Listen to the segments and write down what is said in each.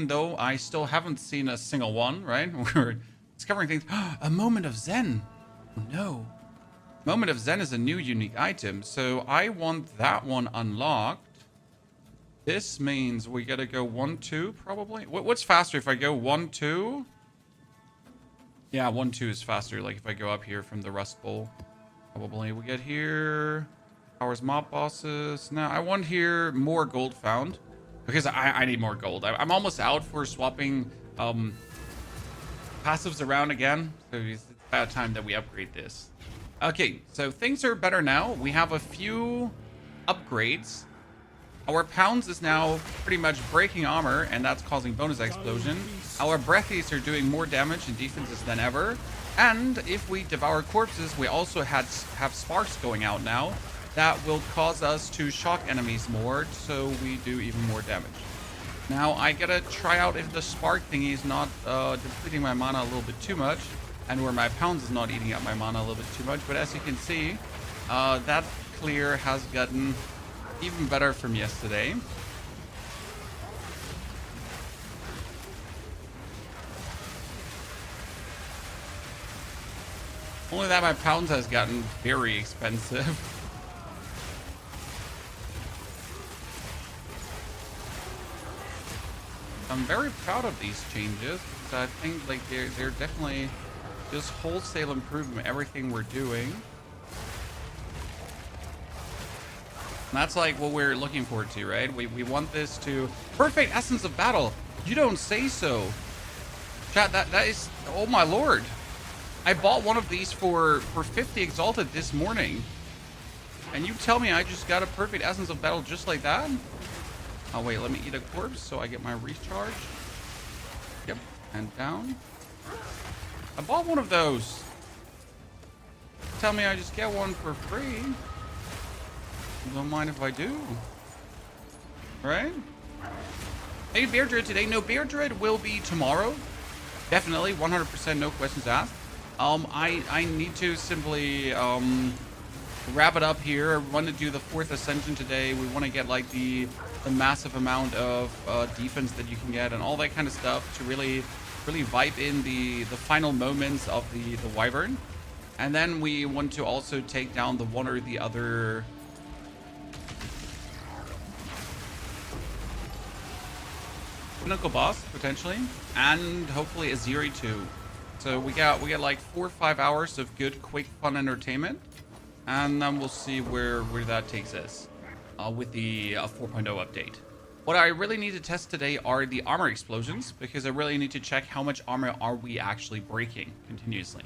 though I still haven't seen a single one, right? We're discovering things. A Moment of Zen. Oh, no. Moment of Zen is a new unique item, so I want that one unlocked. This means we gotta go 1-2, probably. What's faster if I go 1-2? Yeah, 1-2 is faster, like if I go up here from the Rust Bowl. Probably. We get here. Powers mob bosses. Now, I want here more gold found. Because I need more gold. I'm almost out for swapping passives around again. So it's about time that we upgrade this. Okay, so things are better now. We have a few upgrades. Our Pounds is now pretty much breaking armor, and that's causing bonus explosion. Our Breathies are doing more damage and defenses than ever. And if we devour corpses, we also have sparks going out now. That will cause us to shock enemies more, so we do even more damage. Now, I gotta try out if the spark thingy is not depleting my mana a little bit too much, and where my Pounds is not eating up my mana a little bit too much. But as you can see, that clear has gotten even better from yesterday. Only that my Pounds has gotten very expensive. I'm very proud of these changes because I think like they're definitely just wholesale improvement everything we're doing. And that's like what we're looking forward to, right? We want this to perfect essence of battle. You don't say so. Chat, that is, oh my lord. I bought one of these for 50 exalted this morning. And you tell me I just got a perfect essence of battle just like that? Oh wait, let me eat a corpse so I get my recharge. Yep, and down. I bought one of those. Tell me I just get one for free. Don't mind if I do. Right? Hey, Bear Druid today. No, Bear Druid will be tomorrow. Definitely, 100%, no questions asked. I need to simply wrap it up here. We want to do the 4th Ascension today. We want to get like the massive amount of defense that you can get and all that kind of stuff to really vibe in the final moments of the Wyvern. And then we want to also take down the one or the other Pinnacle boss potentially, and hopefully a Zeri too. So we get like 4 or 5 hours of good, quick, fun entertainment, and then we'll see where that takes us with the 4.0 update. What I really need to test today are the armor explosions, because I really need to check how much armor are we actually breaking continuously.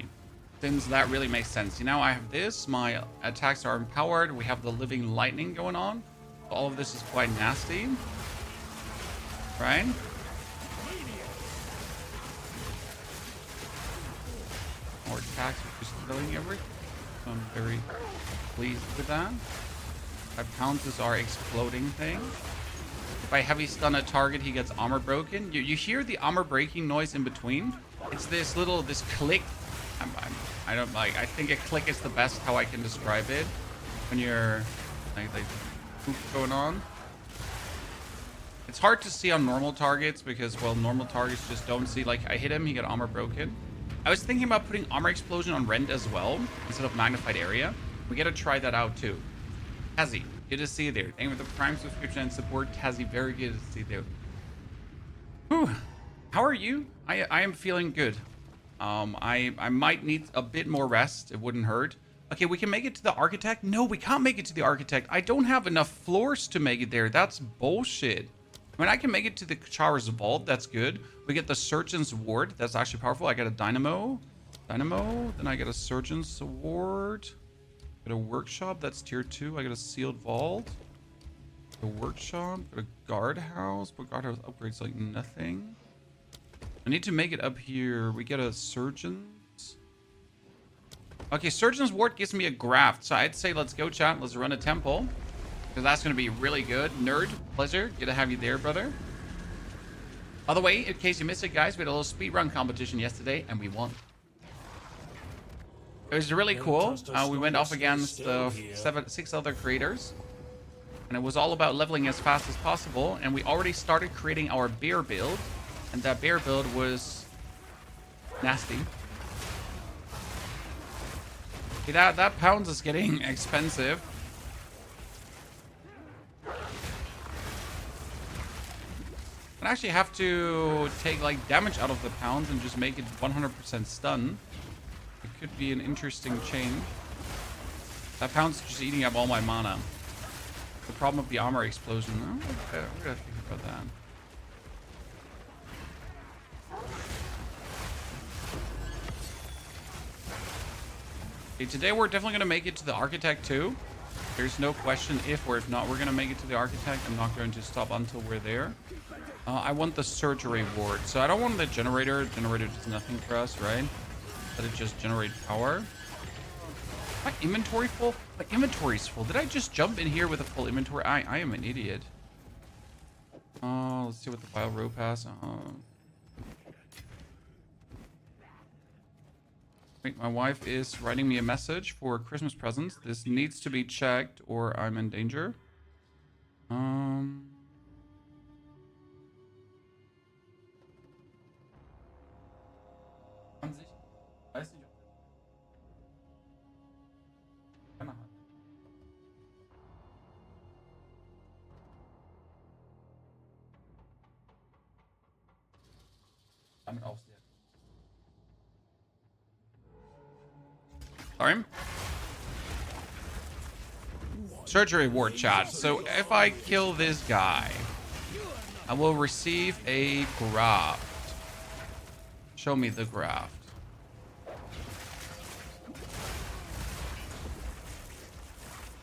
Since that really makes sense. You know, I have this, my attacks are empowered, we have the living lightning going on. All of this is quite nasty. Right? More attacks are just killing everything. So I'm very pleased with that. My pounces are exploding things. If I heavy stun a target, he gets armor broken. You hear the armor breaking noise in between. It's this click. I don't like. I think a click is the best how I can describe it. When you're like poop going on. It's hard to see on normal targets because, well, normal targets just don't see. Like, I hit him, he got armor broken. I was thinking about putting armor explosion on Rend as well, instead of magnified area. We gotta try that out too. Tazzy, good to see you there. Thank you for the Prime subscription and support. Tazzy, very good to see you there. Whew. How are you? I am feeling good. I might need a bit more rest. It wouldn't hurt. Okay, we can make it to the Architect. No, we can't make it to the Architect. I don't have enough floors to make it there. That's bullshit. I mean, I can make it to the Kachara's Vault. That's good. We get the Surgeon's Ward. That's actually powerful. I get a Dynamo. Then I get a Surgeon's Ward. Get a Workshop. That's tier 2. I get a Sealed Vault. A Workshop. Get a Guardhouse. But Guardhouse upgrades like nothing. I need to make it up here. We get a Surgeon's. Okay, Surgeon's Ward gives me a Graft. So I'd say let's go, chat. Let's run a temple. Because that's going to be really good. Nerd, pleasure. Good to have you there, brother. By the way, in case you missed it, guys, we had a little speedrun competition yesterday, and we won. It was really cool. We went off against 6 other creators. And it was all about leveling as fast as possible. And we already started creating our bear build. And that bear build was nasty. Okay, that pounds is getting expensive. I actually have to take like damage out of the pounds and just make it 100% stun. It could be an interesting change. That pound's just eating up all my mana. The problem of the armor explosion. Oh, okay, we're gonna think about that. Okay, today we're definitely gonna make it to the Architect too. There's no question if or if not we're gonna make it to the Architect. I'm not going to stop until we're there. I want the Surgery Ward. So I don't want the Generator. Generator does nothing for us, right? Let it just generate power. My inventory full? My inventory's full. Did I just jump in here with a full inventory? I am an idiot. Let's see what the Vile Rope has. Wait, my wife is writing me a message for Christmas presents. This needs to be checked or I'm in danger. Weiß nicht, ob er damit aufsehen. Sorry. Surgery Ward chat. So if I kill this guy, I will receive a graft. Show me the graft.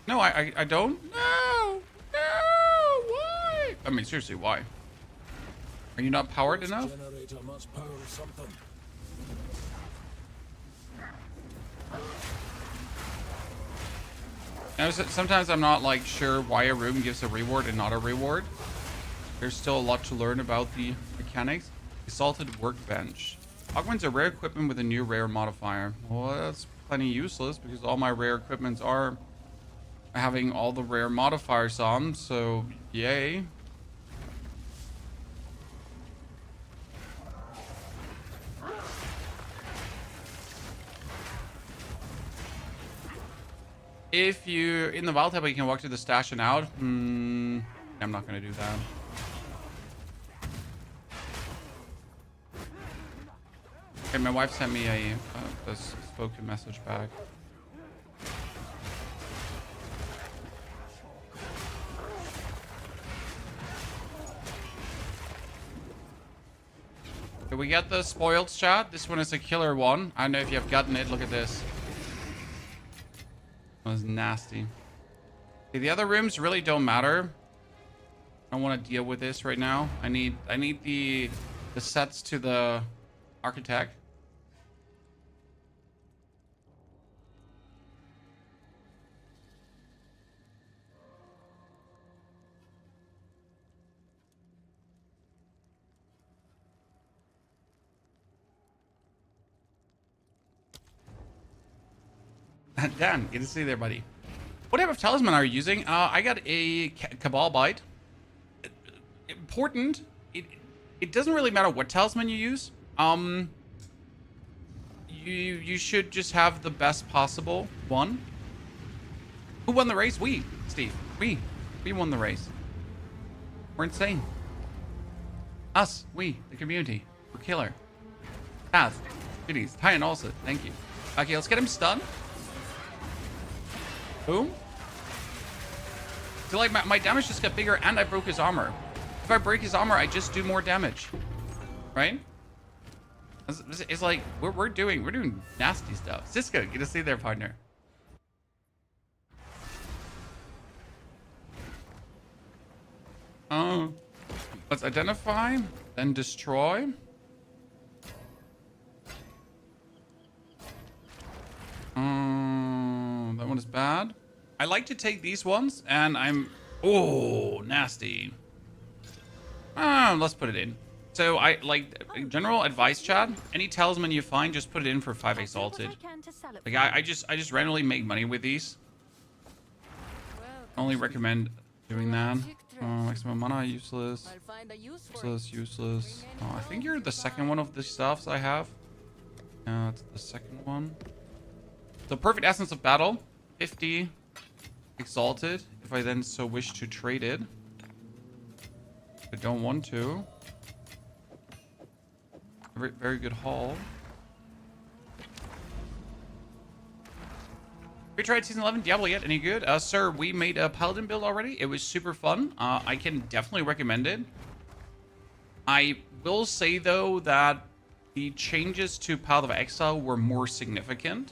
No, I don't. No, why? I mean, seriously, why? Are you not powered enough? Sometimes I'm not like sure why a room gives a reward and not a reward. There's still a lot to learn about the mechanics. Assaulted Workbench. Augments a rare equipment with a new rare modifier. Well, that's plenty useless because all my rare equipments are having all the rare modifiers on, so yay. If you in the Vaal Temple, you can walk to the stash and out. I'm not gonna do that. Okay, my wife sent me a spoken message back. Did we get the spoils chat? This one is a killer one. I don't know if you have gotten it. Look at this. That was nasty. Okay, the other rooms really don't matter. I don't want to deal with this right now. I need the sets to the Architect. Dan, good to see you there, buddy. What type of talisman are you using? I got a Cabal Bite. Important. It doesn't really matter what talisman you use. You should just have the best possible one. Who won the race? We, Steve. We won the race. We're insane. Us. We, the community. We're killer. Path. Goodies. Tyan also. Thank you. Okay, let's get him stunned. Boom. So like my damage just got bigger and I broke his armor. If I break his armor, I just do more damage. Right? It's like we're doing nasty stuff. Cisco, good to see you there, partner. Let's identify, then destroy. That one is bad. I like to take these ones, and nasty. Let's put it in. So I like general advice, chat. Any talisman you find, just put it in for 5 exalted. Like I just randomly make money with these. Only recommend doing that. Maximum mana, useless. I'll find a use for Useless, useless. Oh, I think you're the second one of the stuffs I have. Yeah, it's the second one. The perfect essence of battle. 50 exalted. If I then so wish to trade it. I don't want to. Very, very good haul. Have you tried season 11 Diablo yet? Any good? Sir, we made a paladin build already. It was super fun. I can definitely recommend it. I will say though that the changes to Path of Exile were more significant.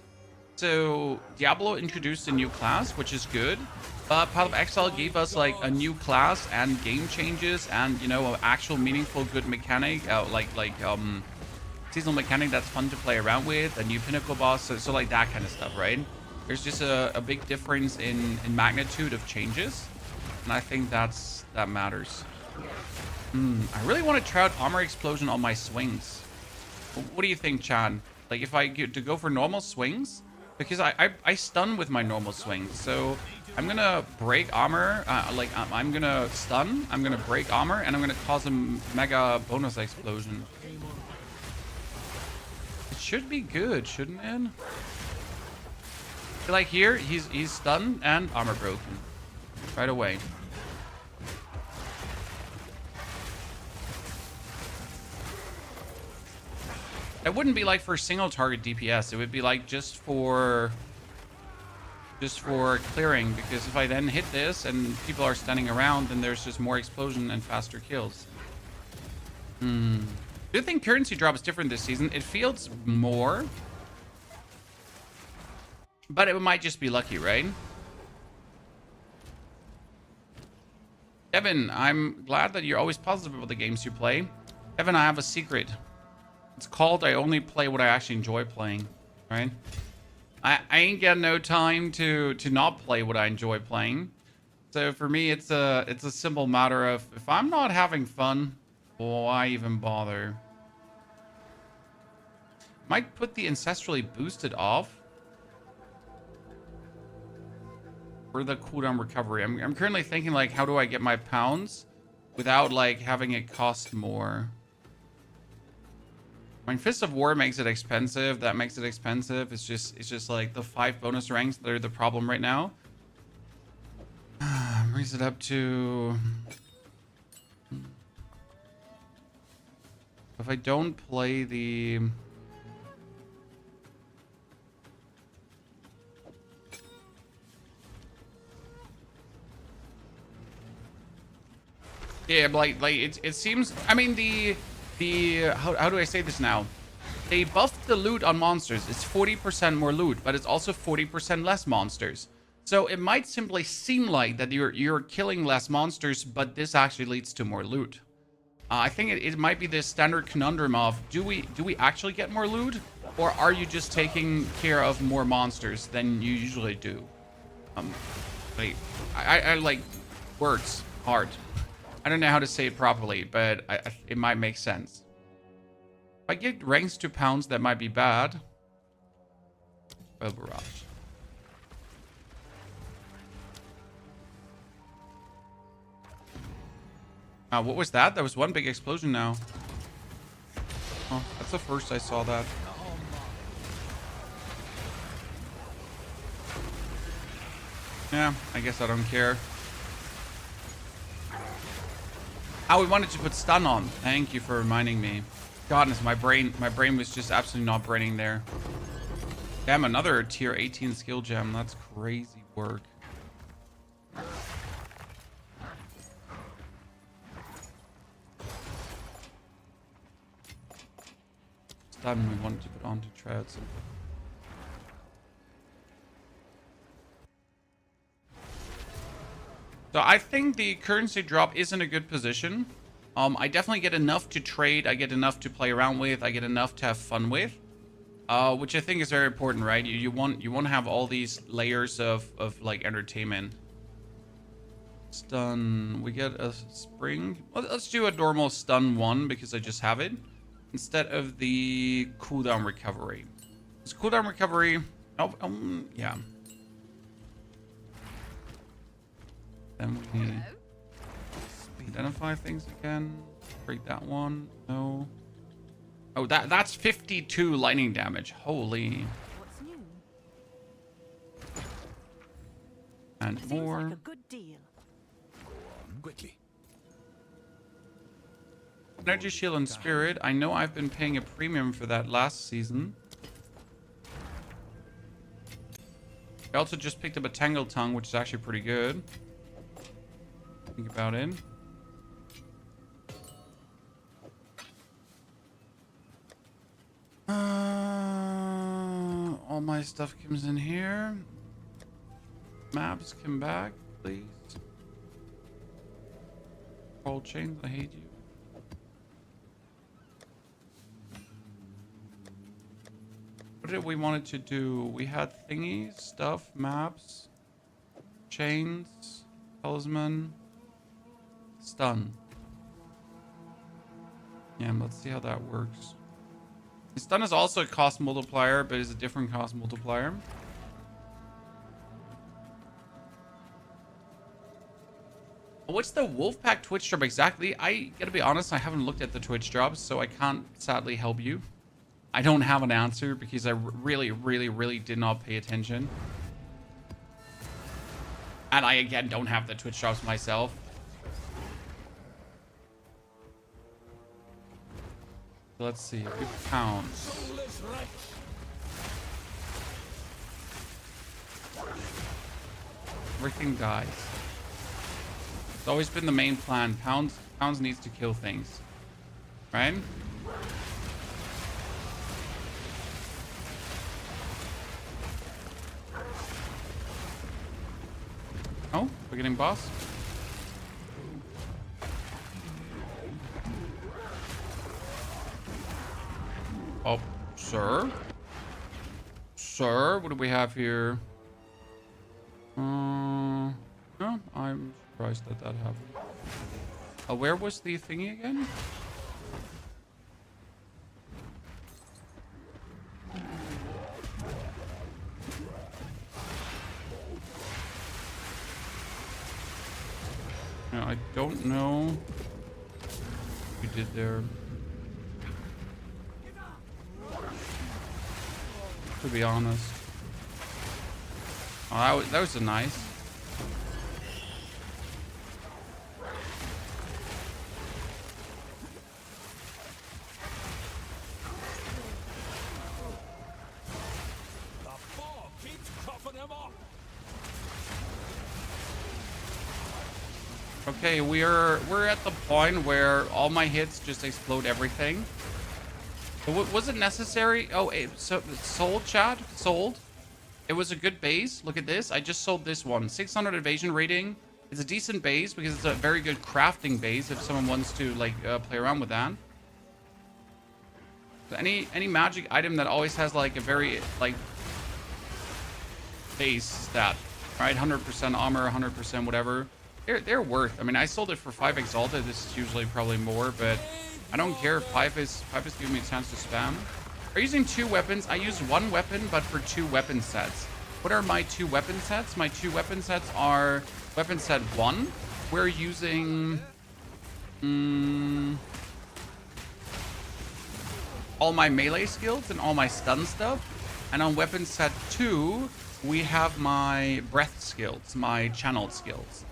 So Diablo introduced a new class, which is good. But Path of Exile gave us like a new class and game changes and, you know, an actual meaningful good mechanic, seasonal mechanic that's fun to play around with, a new Pinnacle boss, so like that kind of stuff, right? There's just a big difference in magnitude of changes, and I think that matters. I really want to try out Armor Explosion on my swings. What do you think, Chad? Like if I get to go for normal swings, because I stun with my normal swings, so I'm gonna break armor, I'm gonna stun, I'm gonna break armor, and I'm gonna cause a mega bonus explosion. It should be good, shouldn't it? I feel like here he's stunned and armor broken right away. It wouldn't be like for single target DPS. It would be like just for clearing, because if I then hit this and people are standing around, then there's just more explosion and faster kills. Do you think currency drop is different this season? It feels more, but it might just be lucky, right? Evan, I'm glad that you're always positive about the games you play. Evan, I have a secret. It's called I only play what I actually enjoy playing, right? I ain't got no time to not play what I enjoy playing. So for me, it's a simple matter of if I'm not having fun, why even bother? Might put the ancestrally boosted off for the cooldown recovery. I'm currently thinking like, how do I get my pounds without like having it cost more? I mean, Fist of War makes it expensive. That makes it expensive. It's just like the 5 bonus ranks that are the problem right now. Brings it up to... If I don't play the... Yeah, but like it seems... I mean, how do I say this now? They buffed the loot on monsters. It's 40% more loot, but it's also 40% less monsters. So it might simply seem like that you're killing less monsters, but this actually leads to more loot. I think it might be this standard conundrum of do we actually get more loot, or are you just taking care of more monsters than you usually do? I like words hard. I don't know how to say it properly, but it might make sense. If I get ranks to pounds, that might be bad. Oh, barrage. What was that? That was one big explosion now. Oh, that's the first I saw that. Yeah, I guess I don't care. Oh, we wanted to put stun on. Thank you for reminding me. Godness, my brain was just absolutely not braining there. Damn, another tier 18 skill gem. That's crazy work. Stun we wanted to put on to try out some. So I think the currency drop is in a good position. I definitely get enough to trade. I get enough to play around with. I get enough to have fun with, which I think is very important, right? You want to have all these layers of like entertainment. Stun. We get a spring. Well, let's do a normal stun one because I just have it instead of the cooldown recovery. This cooldown recovery. Oh, yeah. Then we Identify things again. Break that one. No. Oh, that's 52 lightning damage. Holy. What's new? And Seems more. like a good deal. Quickly. Energy shield and spirit. I know I've been paying a premium for that last season. I also just picked up a Tangle Tongue, which is actually pretty good. Think about it. All my stuff comes in here. Maps, come back, please. Cold chains, I hate you. What did we wanted to do? We had thingies, stuff, maps, chains, talisman, stun. Yeah, let's see how that works. Stun is also a cost multiplier, but it's a different cost multiplier. What's the Wolfpack Twitch drop exactly? I gotta be honest, I haven't looked at the Twitch drops, so I can't sadly help you. I don't have an answer because I really did not pay attention. And I, again, don't have the Twitch drops myself. Let's see. We found. Everything dies. It's always been the main plan. Pounds needs to kill things. Right? Oh, we're getting boss. Oh, sir. Sir, what do we have here? No, I'm surprised that happened. Where was the thingy again? No, I don't know what we did there. To be honest. Oh, that was a nice. Okay, we're at the point where all my hits just explode everything. But was it necessary? Oh, so sold, chat? Sold. It was a good base. Look at this. I just sold this one. 600 evasion rating. It's a decent base because it's a very good crafting base if someone wants to like play around with that. So any magic item that always has like a very like base stat, right? 100% armor, 100% whatever. They're worth. I mean, I sold it for 5 exalted. This is usually probably more, but I don't care. 5 is giving me a chance to spam. Are you using 2 weapons? I use 1 weapon, but for 2 weapon sets. What are my 2 weapon sets? My 2 weapon sets are weapon set 1. We're using all my melee skills and all my stun stuff. And on weapon set 2, we have my breath skills, my channeled skills.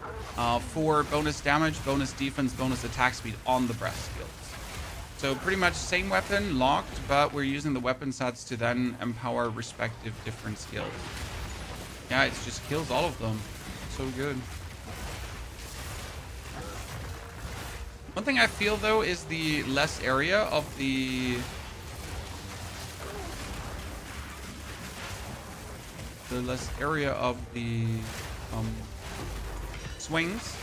For bonus damage, bonus defense, bonus attack speed on the breath skills. So pretty much same weapon, locked, but we're using the weapon sets to then empower respective different skills. Yeah, it just kills all of them. So good. One thing I feel though is the less area of the swings.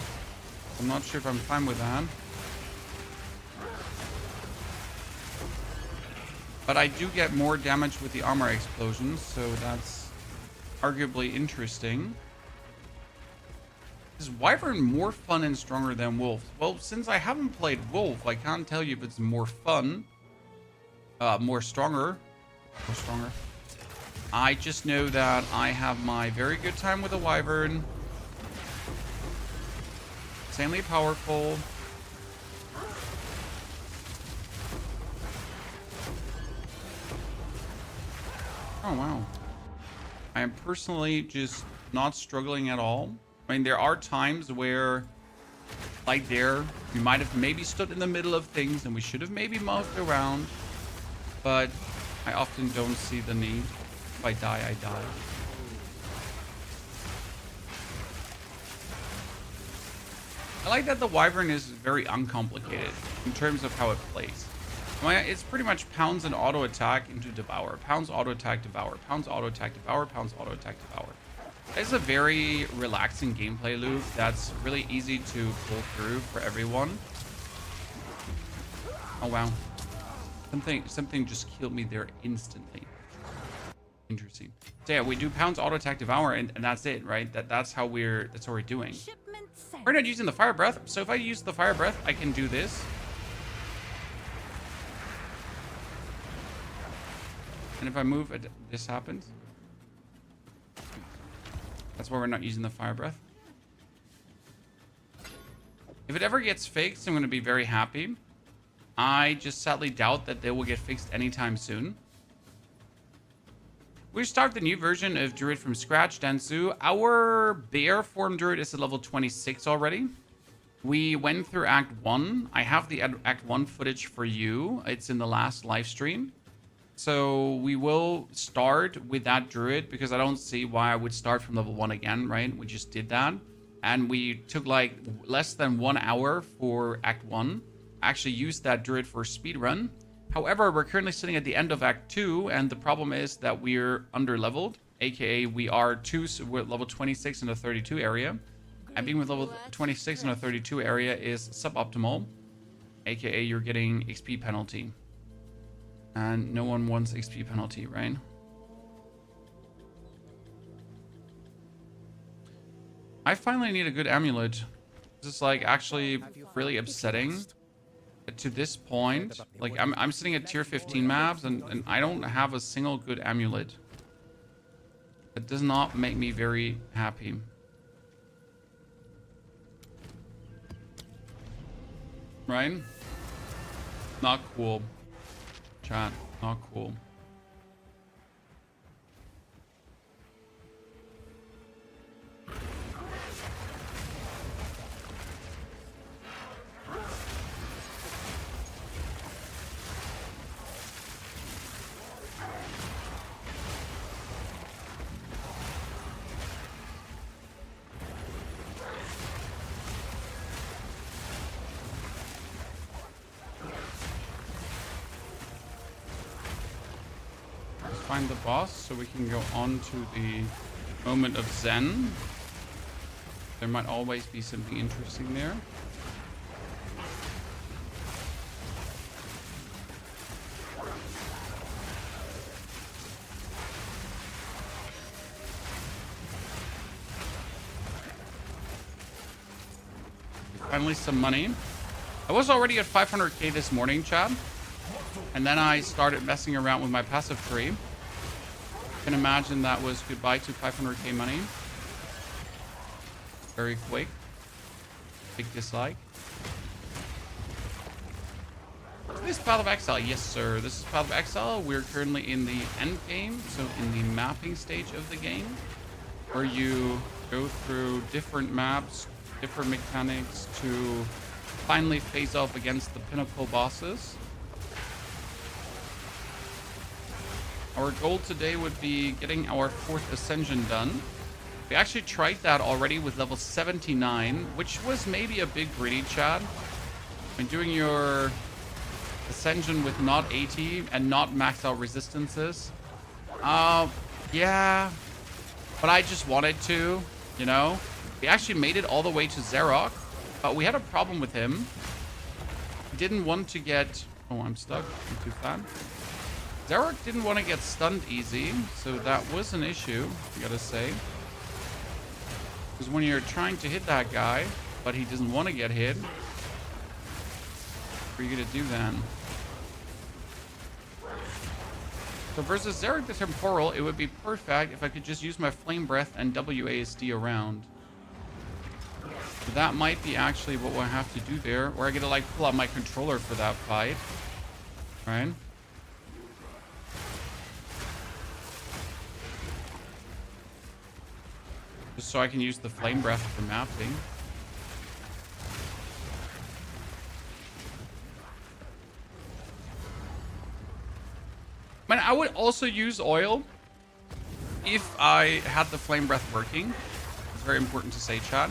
I'm not sure if I'm fine with that. But I do get more damage with the armor explosions, so that's arguably interesting. Is Wyvern more fun and stronger than Wolf? Well, since I haven't played Wolf, I can't tell you if it's more fun. More stronger. I just know that I have my very good time with the Wyvern. Insanely powerful. Oh, wow. I am personally just not struggling at all. I mean, there are times where, like there, we might have maybe stood in the middle of things and we should have maybe moved around. But I often don't see the need. If I die, I die. I like that the Wyvern is very uncomplicated in terms of how it plays. It's pretty much pounds and auto attack into devour. Pounds, auto attack, devour. Pounds, auto attack, devour. Pounds, auto attack, devour. It's a very relaxing gameplay loop that's really easy to pull through for everyone. Oh wow. Something just killed me there instantly. Interesting. So yeah, we do pounds, auto attack, devour, and that's it, right? That's what we're doing. We're not using the fire breath, so if I use the fire breath, I can do this. And if I move, this happens. That's why we're not using the fire breath. If it ever gets fixed, I'm going to be very happy. I just sadly doubt that they will get fixed anytime soon. We start the new version of Druid from scratch, Dansu. Our bear form Druid is at level 26 already. We went through Act 1. I have the Act 1 footage for you. It's in the last live stream. So we will start with that Druid because I don't see why I would start from level 1 again, right? We just did that. And we took like less than 1 hour for Act 1. I actually used that Druid for a speed run. However, we're currently sitting at the end of Act 2, and the problem is that we're under-leveled, aka we are we're at level 26 in the 32 area. And being with level 26 in the 32 area is suboptimal, aka you're getting XP penalty. And no one wants XP penalty, right? I finally need a good amulet. This is like actually really upsetting. To this point, like I'm sitting at tier 15 maps and I don't have a single good amulet. It does not make me very happy. Right? Not cool. Chat, not cool. Find the boss so we can go on to the moment of Zen. There might always be something interesting there. Finally some money. I was already at 500k this morning, Chad. And then I started messing around with my passive tree. You can imagine that was goodbye to 500k money. Very quick. Big dislike. This is Path of Exile. Yes, sir. This is Path of Exile. We're currently in the Endgame, so in the mapping stage of the game, where you go through different maps, different mechanics to finally face off against the Pinnacle bosses. Our goal today would be getting our 4th Ascension done. We actually tried that already with level 79, which was maybe a bit greedy, Chad. When doing your Ascension with not 80 and not maxed out resistances. Yeah. But I just wanted to, you know. We actually made it all the way to Zerok, but we had a problem with him. He didn't want to get... Oh, I'm stuck. I'm too fat. Zerok didn't want to get stunned easy, so that was an issue, I gotta say. Because when you're trying to hit that guy, but he doesn't want to get hit, what are you gonna do then? So versus Zerok the Temporal, it would be perfect if I could just use my Flame Breath and WASD around. So that might be actually what we'll have to do there, or I gotta like pull out my controller for that fight, right? Just so I can use the flame breath for mapping. Man, I would also use oil if I had the flame breath working. It's very important to say, Chad.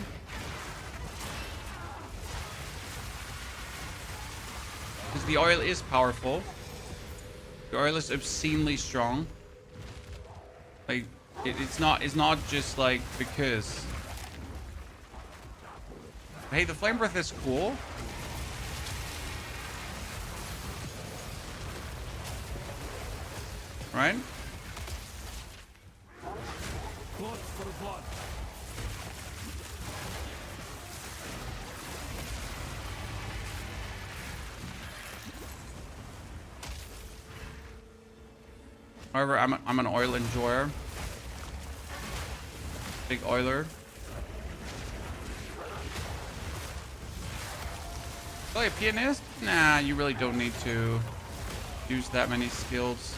Because the oil is powerful. The oil is obscenely strong. Like, it's not just like because. Hey, the flame breath is cool. Right? Blood for blood. However, I'm an oil enjoyer. Big oiler. Play a pianist? Nah, you really don't need to use that many skills.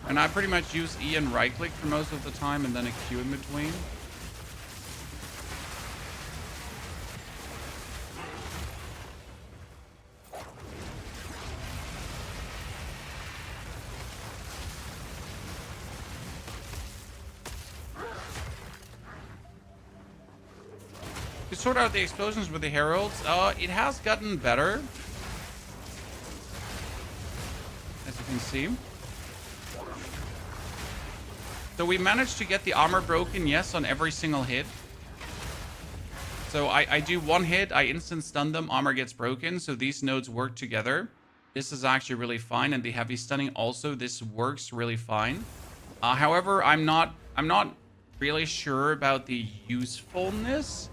And I pretty much use E and right click for most of the time and then a Q in between. To sort out the explosions with the heralds, it has gotten better. As you can see. So we managed to get the armor broken, yes, on every single hit. So I do one hit, I instant stun them, armor gets broken. So these nodes work together. This is actually really fine. And the heavy stunning also, this works really fine. However, I'm not really sure about the usefulness.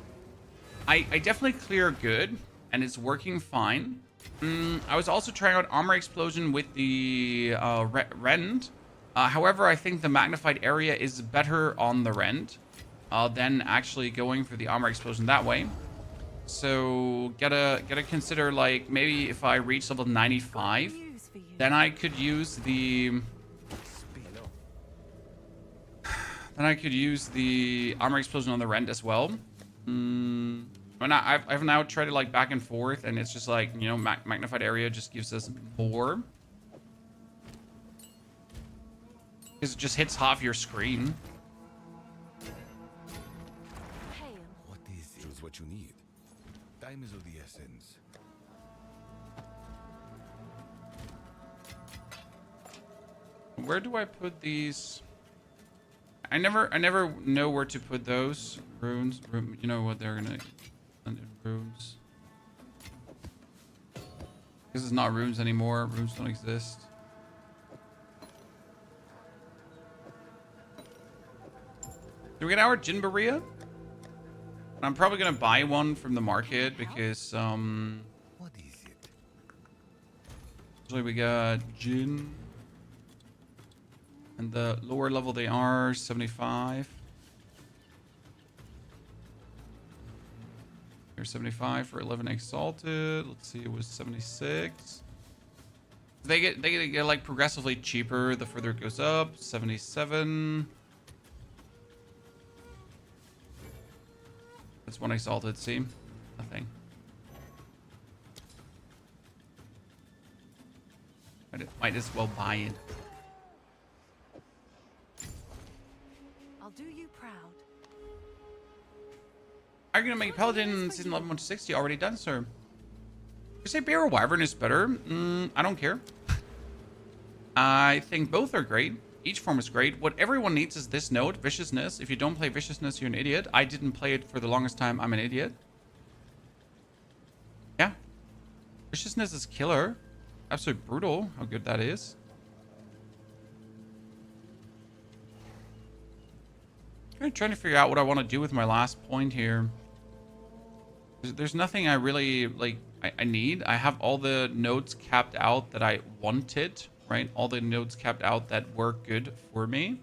I definitely clear good, and it's working fine. I was also trying out armor explosion with the rend. However, I think the magnified area is better on the rend than actually going for the armor explosion that way. So gotta consider, like, maybe if I reach level 95, then I could use the armor explosion on the rend as well. I've now tried it like back and forth, and it's just like, you know, magnified area just gives us more. Because it just hits half your screen. What is it? Choose what you need. Time is of the essence. Where do I put these? I never know where to put those runes. You know what they're gonna runes. This is not runes anymore. Runes don't exist. Do we get our Jinbaria? I'm probably gonna buy one from the market because What is it? usually we got Jin. And the lower level they are 75. They're 75 for 11 exalted. Let's see, it was 76. They get like progressively cheaper the further it goes up. 77. That's one exalted, see? Nothing. Might as well buy it. I'll do you proud. Are you gonna make Paladin season 11 160? Already done, sir. You say Bear or Wyvern is better? I don't care. I think both are great. Each form is great. What everyone needs is this node, Viciousness. If you don't play Viciousness, you're an idiot. I didn't play it for the longest time. I'm an idiot. Yeah. Viciousness is killer. Absolutely brutal how good that is. I'm trying to figure out what I want to do with my last point here. There's nothing I really, like, I need. I have all the nodes capped out that I wanted, right? All the nodes capped out that were good for me.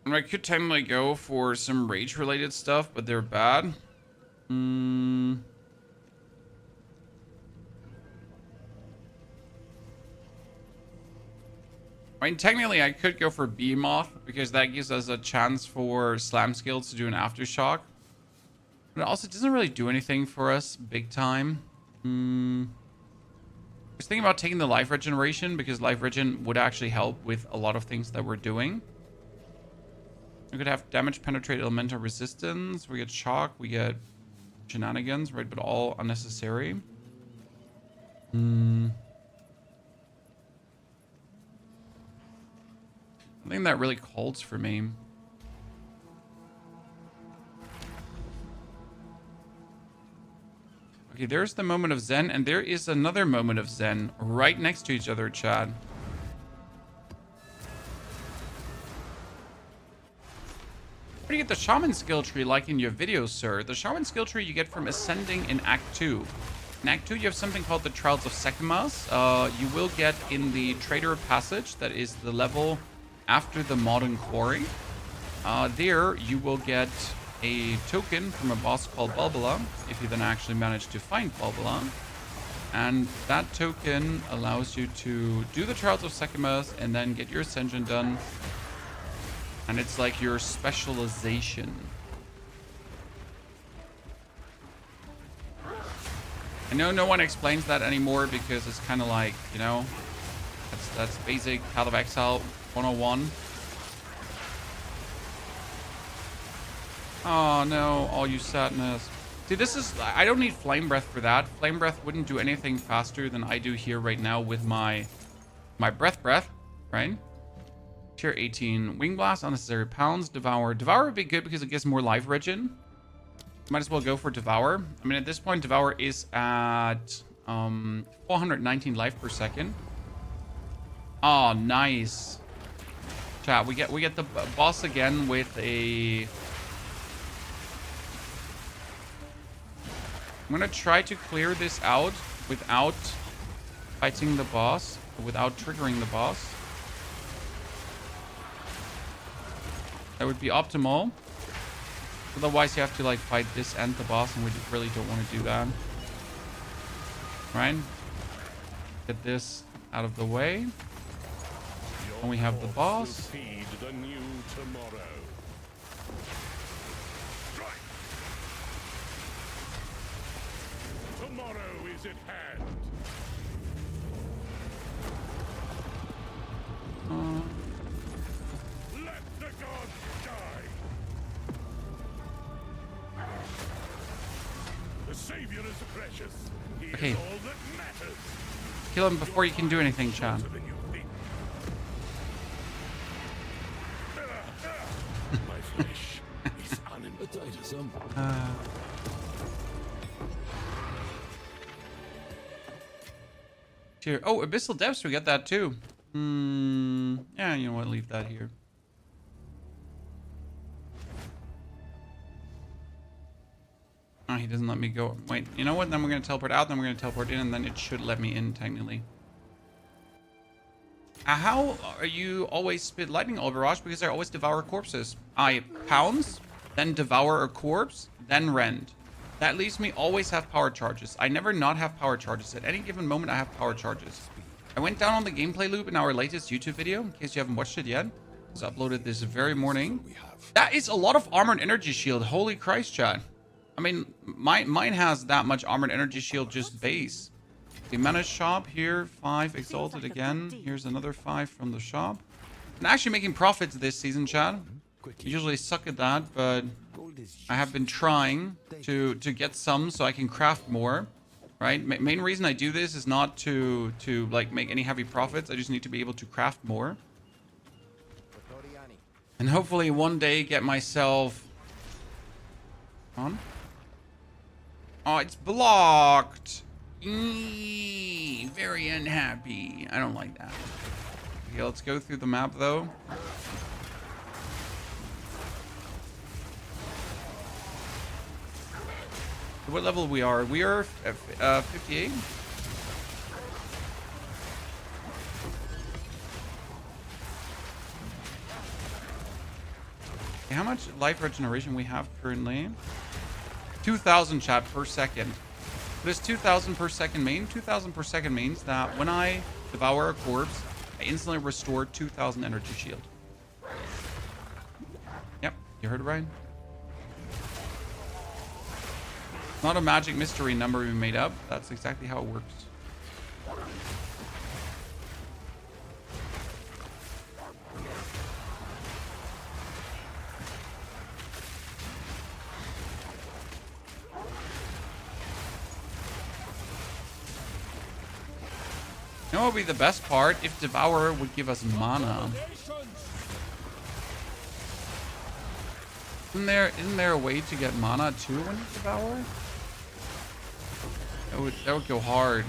And I could technically go for some rage-related stuff, but they're bad. I mean, technically, I could go for Behemoth because that gives us a chance for Slam Skills to do an Aftershock. But it also doesn't really do anything for us big time. I was thinking about taking the life regeneration because life regen would actually help with a lot of things that we're doing. We could have damage penetrate elemental resistance. We get shock. We get shenanigans, right? But all unnecessary. I think that really calls for me. Okay, there's the moment of Zen, and there is another moment of Zen right next to each other, Chad. Where do you get the Shaman skill tree like in your videos, sir? The Shaman skill tree you get from ascending in Act 2. In Act 2, you have something called the Trials of Sanchimas. You will get in the Trader Passage, that is the level after the Modern Quarry. There, you will get a token from a boss called Bulbula, if you then actually manage to find Bulbula. And that token allows you to do the Trials of Sanchimas and then get your Ascension done. And it's like your specialization. I know no one explains that anymore because it's kind of like, you know, that's basic Path of Exile 101. Oh no, all you sadness. See, this is, I don't need Flame Breath for that. Flame Breath wouldn't do anything faster than I do here right now with my Breath, right? Tier 18, Wing Blast, unnecessary pounds, Devour. Devour would be good because it gives more life regen. Might as well go for Devour. I mean, at this point, Devour is at 419 life per second. Oh, nice. Chat, we get the boss again with a... I'm gonna try to clear this out without fighting the boss, without triggering the boss. That would be optimal. Otherwise, you have to like fight this and the boss, and we really don't want to do that. Right? Get this out of the way. And we have the boss. Feed the new tomorrow. Tomorrow is at hand. Let the gods die. The Savior is precious. He Okay. is all that matters. Kill him before you can do anything, Chan. Than you think. My flesh is uninvited. Here. Oh, Abyssal Depths, we got that too. Yeah, you know what, leave that here. Oh, he doesn't let me go. Wait, you know what? Then we're going to teleport out, then we're going to teleport in, and then it should let me in, technically. How are you always spit lightning, Overwatch? Because I always devour corpses. I pounce, then devour a corpse, then rend. That leaves me always have power charges. I never not have power charges. At any given moment, I have power charges. I went down on the gameplay loop in our latest YouTube video, in case you haven't watched it yet. It was uploaded this very morning. That is a lot of armored energy shield. Holy Christ, chat. I mean, mine has that much armored energy shield just base. The mana shop here, 5 exalted again. Here's another 5 from the shop. I'm actually making profits this season, chat. I usually suck at that, but I have been trying to get some so I can craft more, right? Main reason I do this is not to like make any heavy profits. I just need to be able to craft more. And hopefully one day get myself on. Oh, it's blocked. Very unhappy. I don't like that. Okay, let's go through the map though. What level we are? We are 58. Okay, how much life regeneration we have currently? 2,000 chat per second. This 2,000 per second 2,000 per second means that when I devour a corpse, I instantly restore 2,000 energy shield. Yep, you heard it right. Not a magic mystery number we made up. That's exactly how it works. You know what would be the best part? If Devourer would give us mana. Isn't there a way to get mana too when you Devour? That would go hard.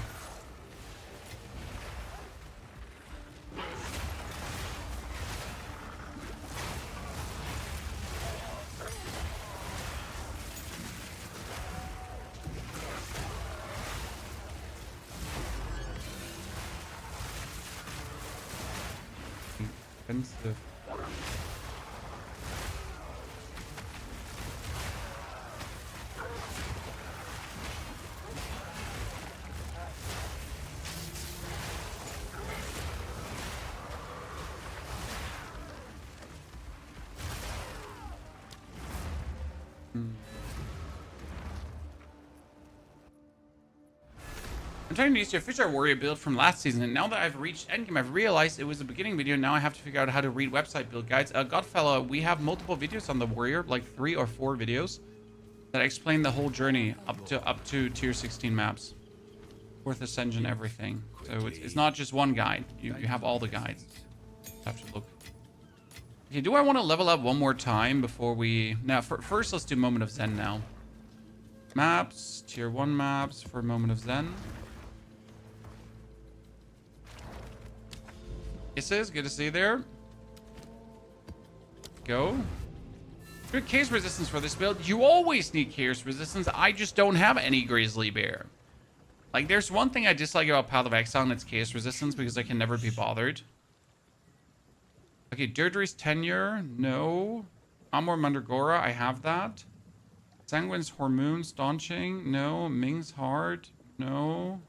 Expensive. I'm trying to use your Fisher Warrior build from last season, and now that I've reached Endgame, I've realized it was a beginning video, and now I have to figure out how to read website build guides. Godfella, we have multiple videos on the Warrior, like 3 or 4 videos, that explain the whole journey up to tier 16 maps. 4th Ascension, everything. So it's not just one guide. You have all the guides. Have to look. Okay, do I want to level up one more time before we... Now, first let's do Moment of Zen now. Maps, tier 1 maps for Moment of Zen. Kisses, good to see you there. Go. Good chaos resistance for this build. You always need chaos resistance. I just don't have any grizzly bear. Like, there's one thing I dislike about Path of Exile, and it's chaos resistance, because I can never be bothered. Okay, Deirdre's Tenure, no. Amor Mandragora, I have that. Sanguine's Hormoon, Staunching, no. Ming's Heart, no.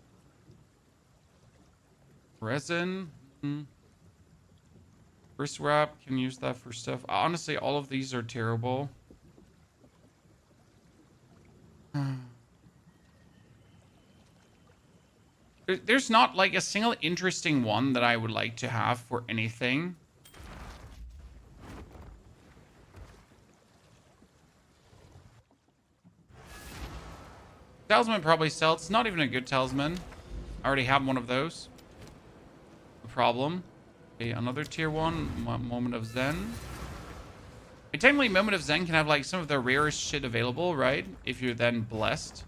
Resin, Wrist Wrap, can use that for stuff. Honestly, all of these are terrible. There's not like a single interesting one that I would like to have for anything. Talisman probably sells. It's not even a good talisman. I already have one of those. No problem. Okay, another tier 1. Moment of Zen. Technically, Moment of Zen can have like some of the rarest shit available, right? If you're then blessed.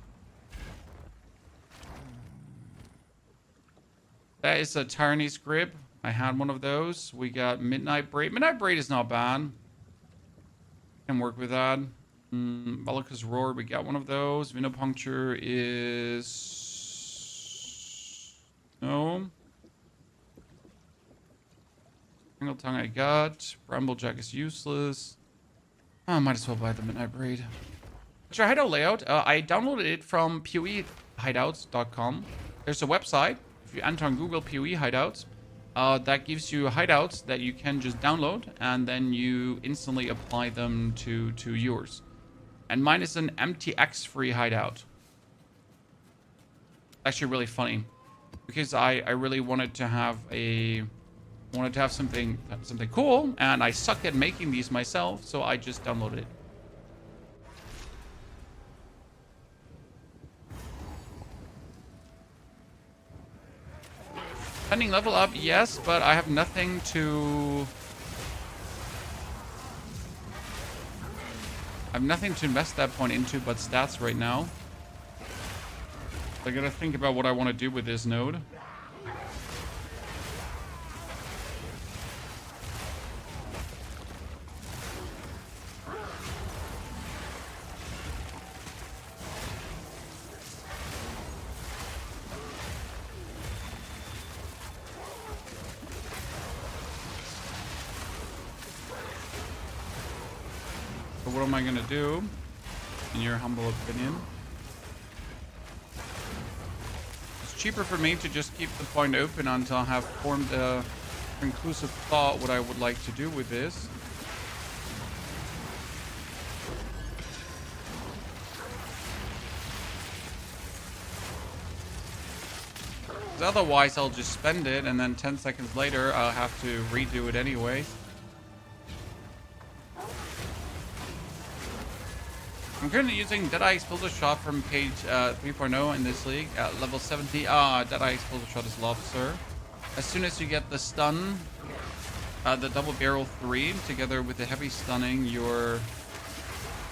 That is a Tyranny's Grip. I had one of those. We got Midnight Braid. Midnight Braid is not bad. Can work with that. Valaka's Roar, we got one of those. Venopuncture is... No. Single Tongue I got. Bramblejack is useless. Oh, might as well buy the Midnight Braid. What's your hideout layout? I downloaded it from POEhideouts.com. There's a website. If you enter on Google POE hideouts, that gives you hideouts that you can just download, and then you instantly apply them to yours. And mine is an MTX free hideout. Actually really funny, because I really wanted to have something cool, and I suck at making these myself, so I just downloaded it. Pending level up, yes, but I have nothing to... I have nothing to invest that point into but stats right now. I gotta think about what I want to do with this node. What am I gonna do, in your humble opinion? It's cheaper for me to just keep the point open until I have formed a conclusive thought what I would like to do with this. 'Cause otherwise, I'll just spend it, and then 10 seconds later, I'll have to redo it anyway. I'm currently using Deadeye Explosive Shot from page 3.0 in this league at level 70. Deadeye Explosive Shot is love, sir. As soon as you get the stun, the double barrel 3, together with the heavy stunning, you're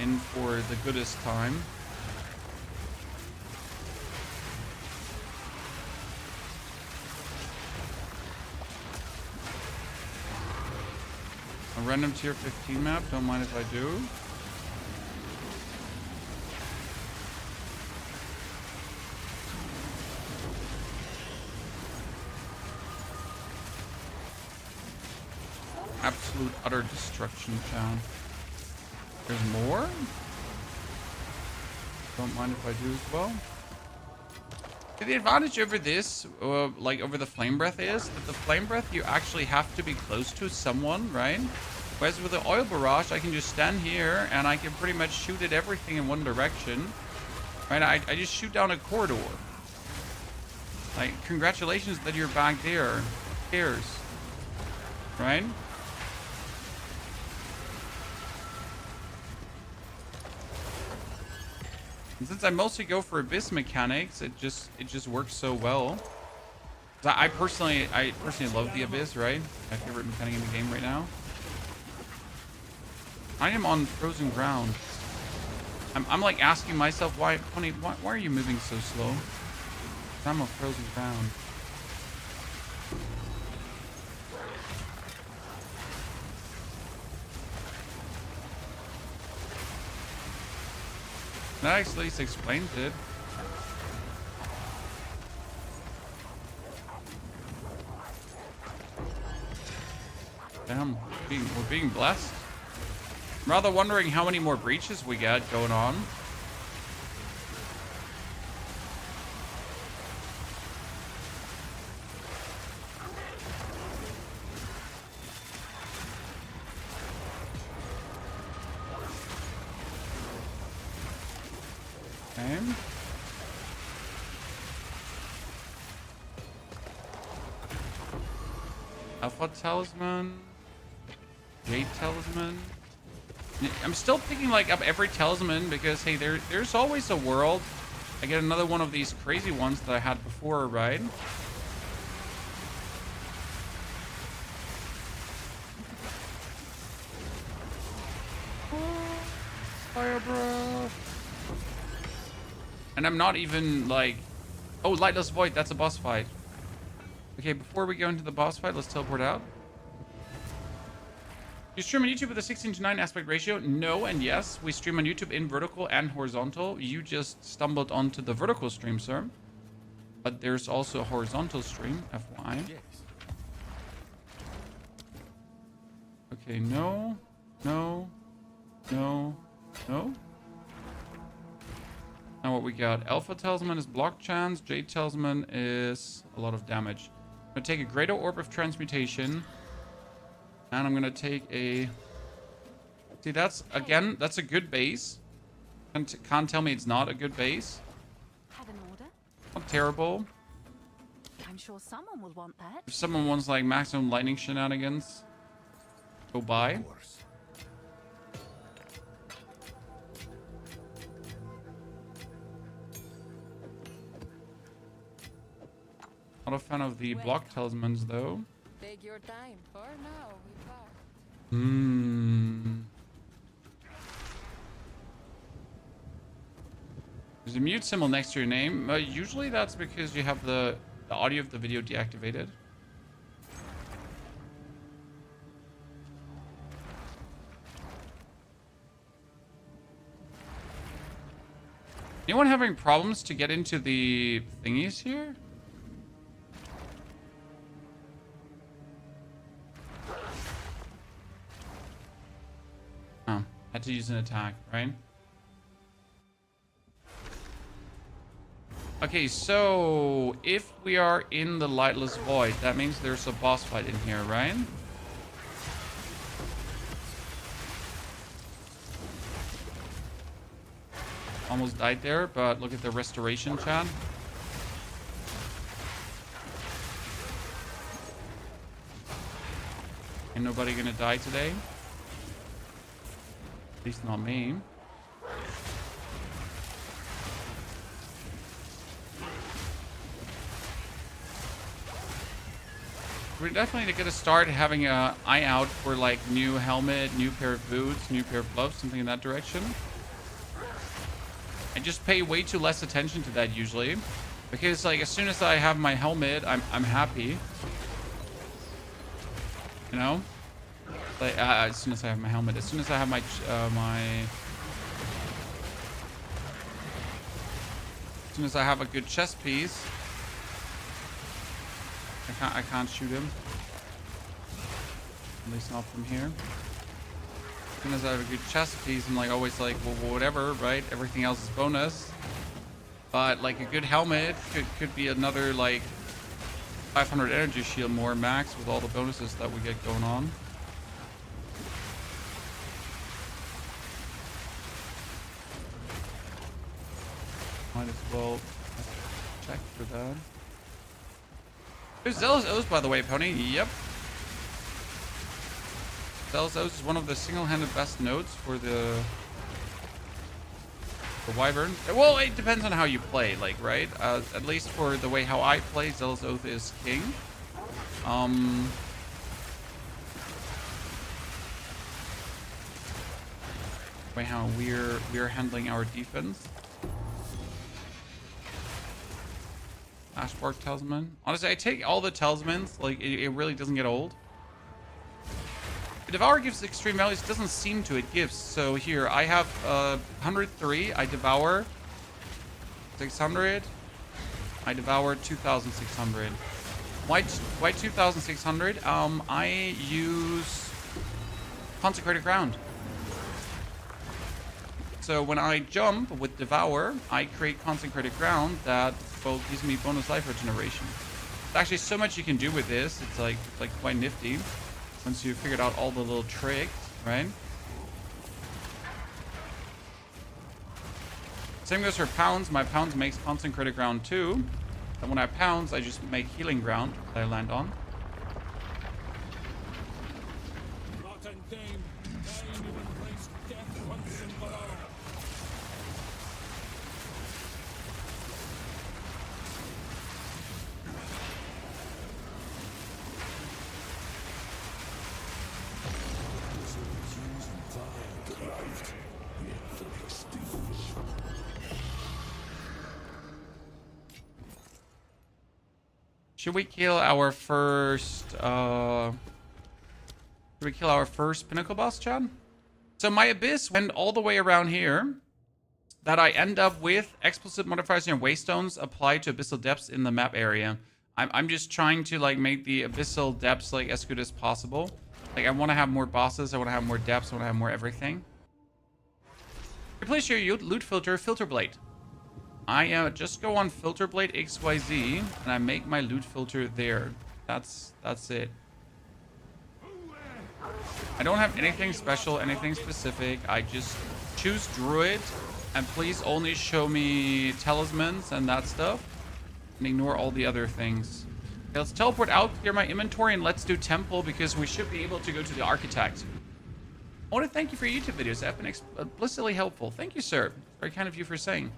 in for the goodest time. A random tier 15 map, don't mind if I do. Absolute utter destruction town. There's more? Don't mind if I do as well. The advantage over this, like over the flame breath, is that the flame breath you actually have to be close to someone, right? Whereas with the oil barrage, I can just stand here and I can pretty much shoot at everything in one direction, right? I just shoot down a corridor. Like, congratulations that you're back there. Who cares, right? And since I mostly go for Abyss mechanics, it just works so well. I personally love the Abyss, right? My favorite mechanic in the game right now. I am on frozen ground. I'm like asking myself, why are you moving so slow? I'm on frozen ground. That actually at least explains it. Damn, we're being blessed. I'm rather wondering how many more breaches we got going on. Okay. Alpha Talisman. Jade Talisman. I'm still picking like up every talisman because hey, there's always a world I get another one of these crazy ones that I had before, right? Fire breath. And I'm not even like, oh, Lightless Void, that's a boss fight. Okay, before we go into the boss fight, let's teleport out. You stream on YouTube with a 16:9 aspect ratio? No and yes. We stream on YouTube in vertical and horizontal. You just stumbled onto the vertical stream, sir. But there's also a horizontal stream, FYI. Yes. Okay, no. No. No. No. Now what we got? Alpha Talisman is block chance. Jade Talisman is a lot of damage. I'm going to take a Greater Orb of Transmutation. And I'm going to take a... See, that's, again, that's a good base. Can't tell me it's not a good base. Have an order? Not terrible. I'm sure someone will want that. If someone wants, like, maximum lightning shenanigans, go by. Of course. Not a fan of the block talismans, though. Take your time. For now, we part. There's a mute symbol next to your name. Usually that's because you have the audio of the video deactivated. Anyone having problems to get into the thingies here? Oh, had to use an attack, right? Okay, so if we are in the Lightless Void, that means there's a boss fight in here, right? Almost died there, but look at the restoration, chat. Ain't nobody gonna die today. At least not me. We're definitely gonna start having an eye out for like new helmet, new pair of boots, new pair of gloves, something in that direction. I just pay way too less attention to that usually, because like as soon as I have my helmet, I'm happy. You know, like as soon as I have my helmet, as soon as I have my as soon as I have a good chest piece, I can't shoot him. At least not from here. As soon as I have a good chest piece, I'm like always like, well, whatever, right? Everything else is bonus. But like a good helmet could be another like 500 energy shield more max with all the bonuses that we get going on. Might as well check for that. There's Zealous Oath, by the way, Pony. Yep. Zealous Oath is one of the single-handed best nodes for the Wyvern. Well, it depends on how you play, like, right? At least for the way how I play, Zealous Oath is king. Way how we're handling our defense. Ashbark Talisman. Honestly, I take all the talismans. Like, it really doesn't get old. Devour gives extreme values. It doesn't seem to. It gives. So here, I have 103. I Devour 600. I Devour 2,600. Why 2,600? I use Consecrated Ground. So when I jump with Devour, I create Consecrated Ground that gives me bonus life regeneration. There's actually so much you can do with this. It's like quite nifty once you've figured out all the little tricks, right? Same goes for pounds. My pounds makes Consecrated Ground too. And when I pounds, I just make Healing Ground that I land on. Should we kill our first Pinnacle boss, Chad? So my Abyss went all the way around here. That I end up with explicit modifiers and waystones applied to Abyssal depths in the map area. I'm just trying to like make the Abyssal depths like as good as possible. Like I want to have more bosses, I want to have more depths, I want to have more everything. Replace your loot filter blade. I just go on filter blade XYZ and I make my loot filter there. That's it. I don't have anything special, anything specific. I just choose Druid and please only show me talismans and that stuff and ignore all the other things. Okay, let's teleport out, clear my inventory, and let's do Temple because we should be able to go to the Architect. I want to thank you for your YouTube videos. They have been explicitly helpful. Thank you, sir. Very kind of you for saying.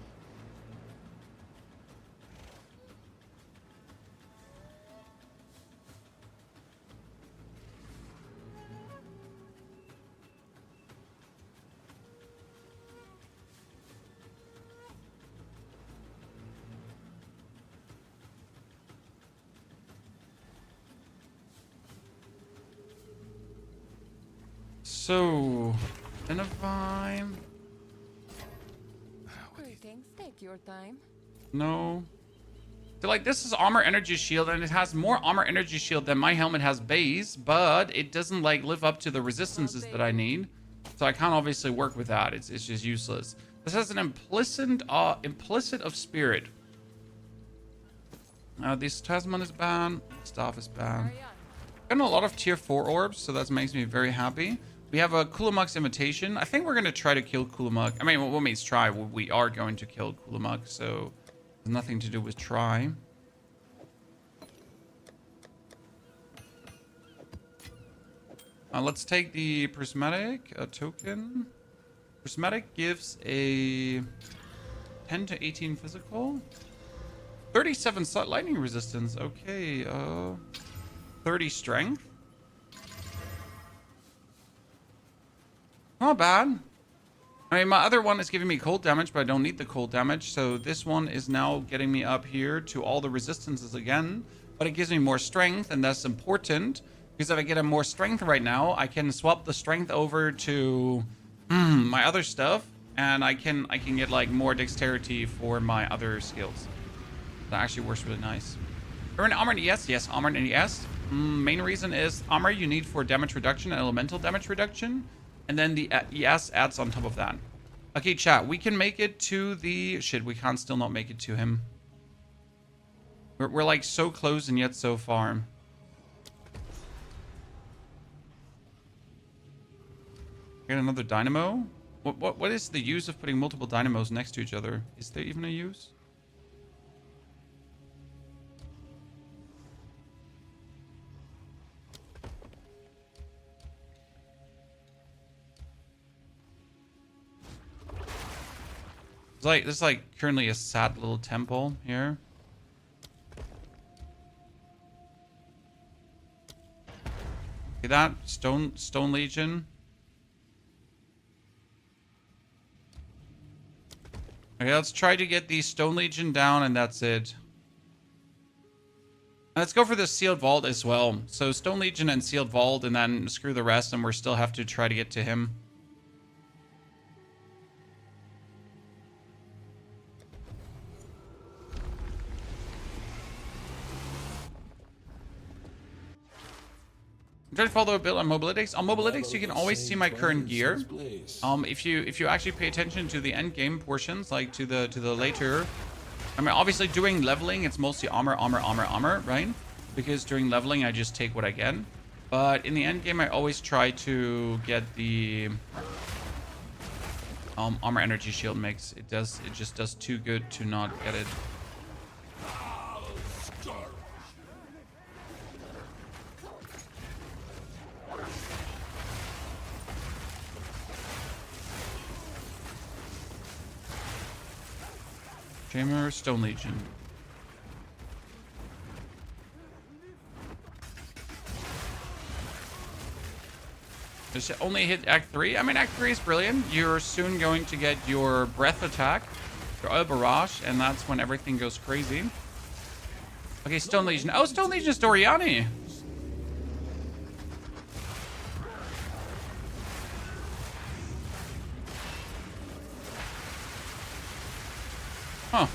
So, identify. Greetings, take your time. No. So like this is armor energy shield and it has more armor energy shield than my helmet has base, but it doesn't like live up to the resistances that I need. So I can't obviously work with that. It's just useless. This has an implicit of spirit. This Talisman is banned. Staff is banned. Carry on. Gotten a lot of tier 4 orbs, so that makes me very happy. We have a Kulamuk's invitation. I think we're going to try to kill Kulamuk. I mean, what means try? We are going to kill Kulamuk, so there's nothing to do with try. Let's take the prismatic token. Prismatic gives a 10 to 18 physical. 37 lightning resistance. Okay, 30 strength. Not bad. I mean, my other one is giving me cold damage, but I don't need the cold damage. So this one is now getting me up here to all the resistances again. But it gives me more strength, and that's important. Because if I get a more strength right now, I can swap the strength over to my other stuff. And I can get like more dexterity for my other skills. That actually works really nice. Earn armor and ES? Yes, armor and ES. Main reason is armor you need for damage reduction and elemental damage reduction. And then the ES adds on top of that. Okay, chat. We can make it to the... Shit, we can't still not make it to him. We're like so close and yet so far. Get another dynamo? What is the use of putting multiple dynamos next to each other? Is there even a use? This is like currently a sad little temple here. See that? Stone Legion. Okay, let's try to get the Stone Legion down, and that's it. Let's go for the Sealed Vault as well. So Stone Legion and Sealed Vault, and then screw the rest, and we still have to try to get to him. I'm trying to follow a bit on Mobalytics. On Mobalytics, you can always see my current gear. If you actually pay attention to the end game portions, like to the later, I mean, obviously doing leveling, it's mostly armor, right? Because during leveling, I just take what I get. But in the end game, I always try to get the armor energy shield mix. It just does too good to not get it. Chamber, Stone Legion. Does it only hit Act 3? I mean, Act 3 is brilliant. You're soon going to get your breath attack, your oil barrage, and that's when everything goes crazy. Okay, Stone Legion. Oh, Stone Legion is Doriani. Huh.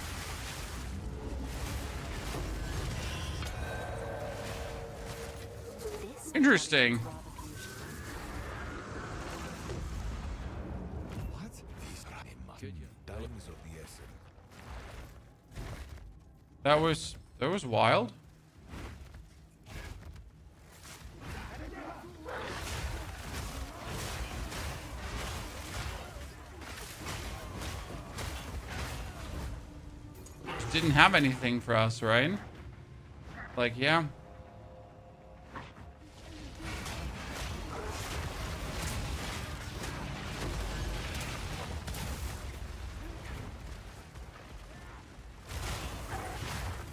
Interesting. What? These are diamonds of the essence. That was wild. Didn't have anything for us, right? Like, yeah.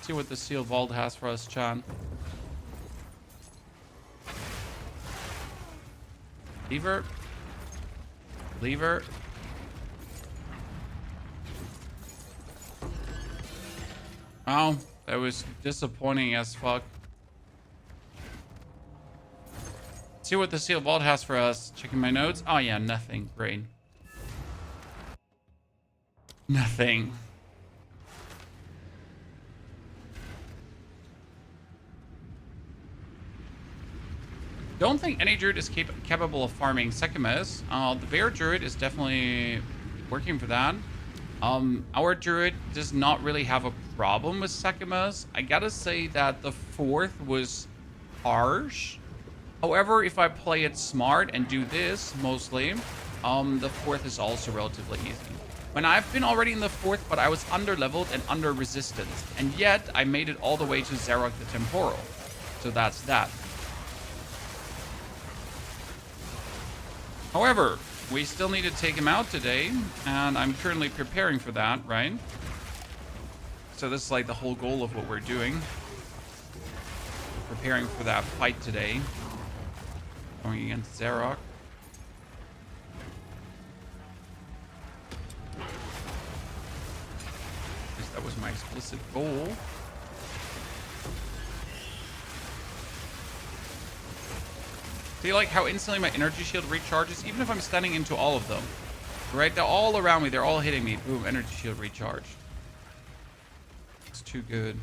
See what the Sealed Vault has for us, Chan. Lever. Lever. Oh, that was disappointing as fuck. See what the Sealed Vault has for us. Checking my notes. Oh yeah, nothing. Great. Nothing. Don't think any Druid is capable of farming Sanchimas. The Bear Druid is definitely working for that. Our Druid does not really have a problem with Sanchimas. I gotta say that the 4th was harsh. However, if I play it smart and do this mostly, the 4th is also relatively easy. When I've been already in the 4th, but I was under-leveled and under-resistance. And yet, I made it all the way to Zerok the Temporal. So that's that. However, we still need to take him out today, and I'm currently preparing for that, right? So this is like the whole goal of what we're doing. Preparing for that fight today. Going against Zerok. At least that was my explicit goal. See, like how instantly my energy shield recharges, even if I'm standing into all of them. Right? They're all around me. They're all hitting me. Boom, energy shield recharged. It's too good.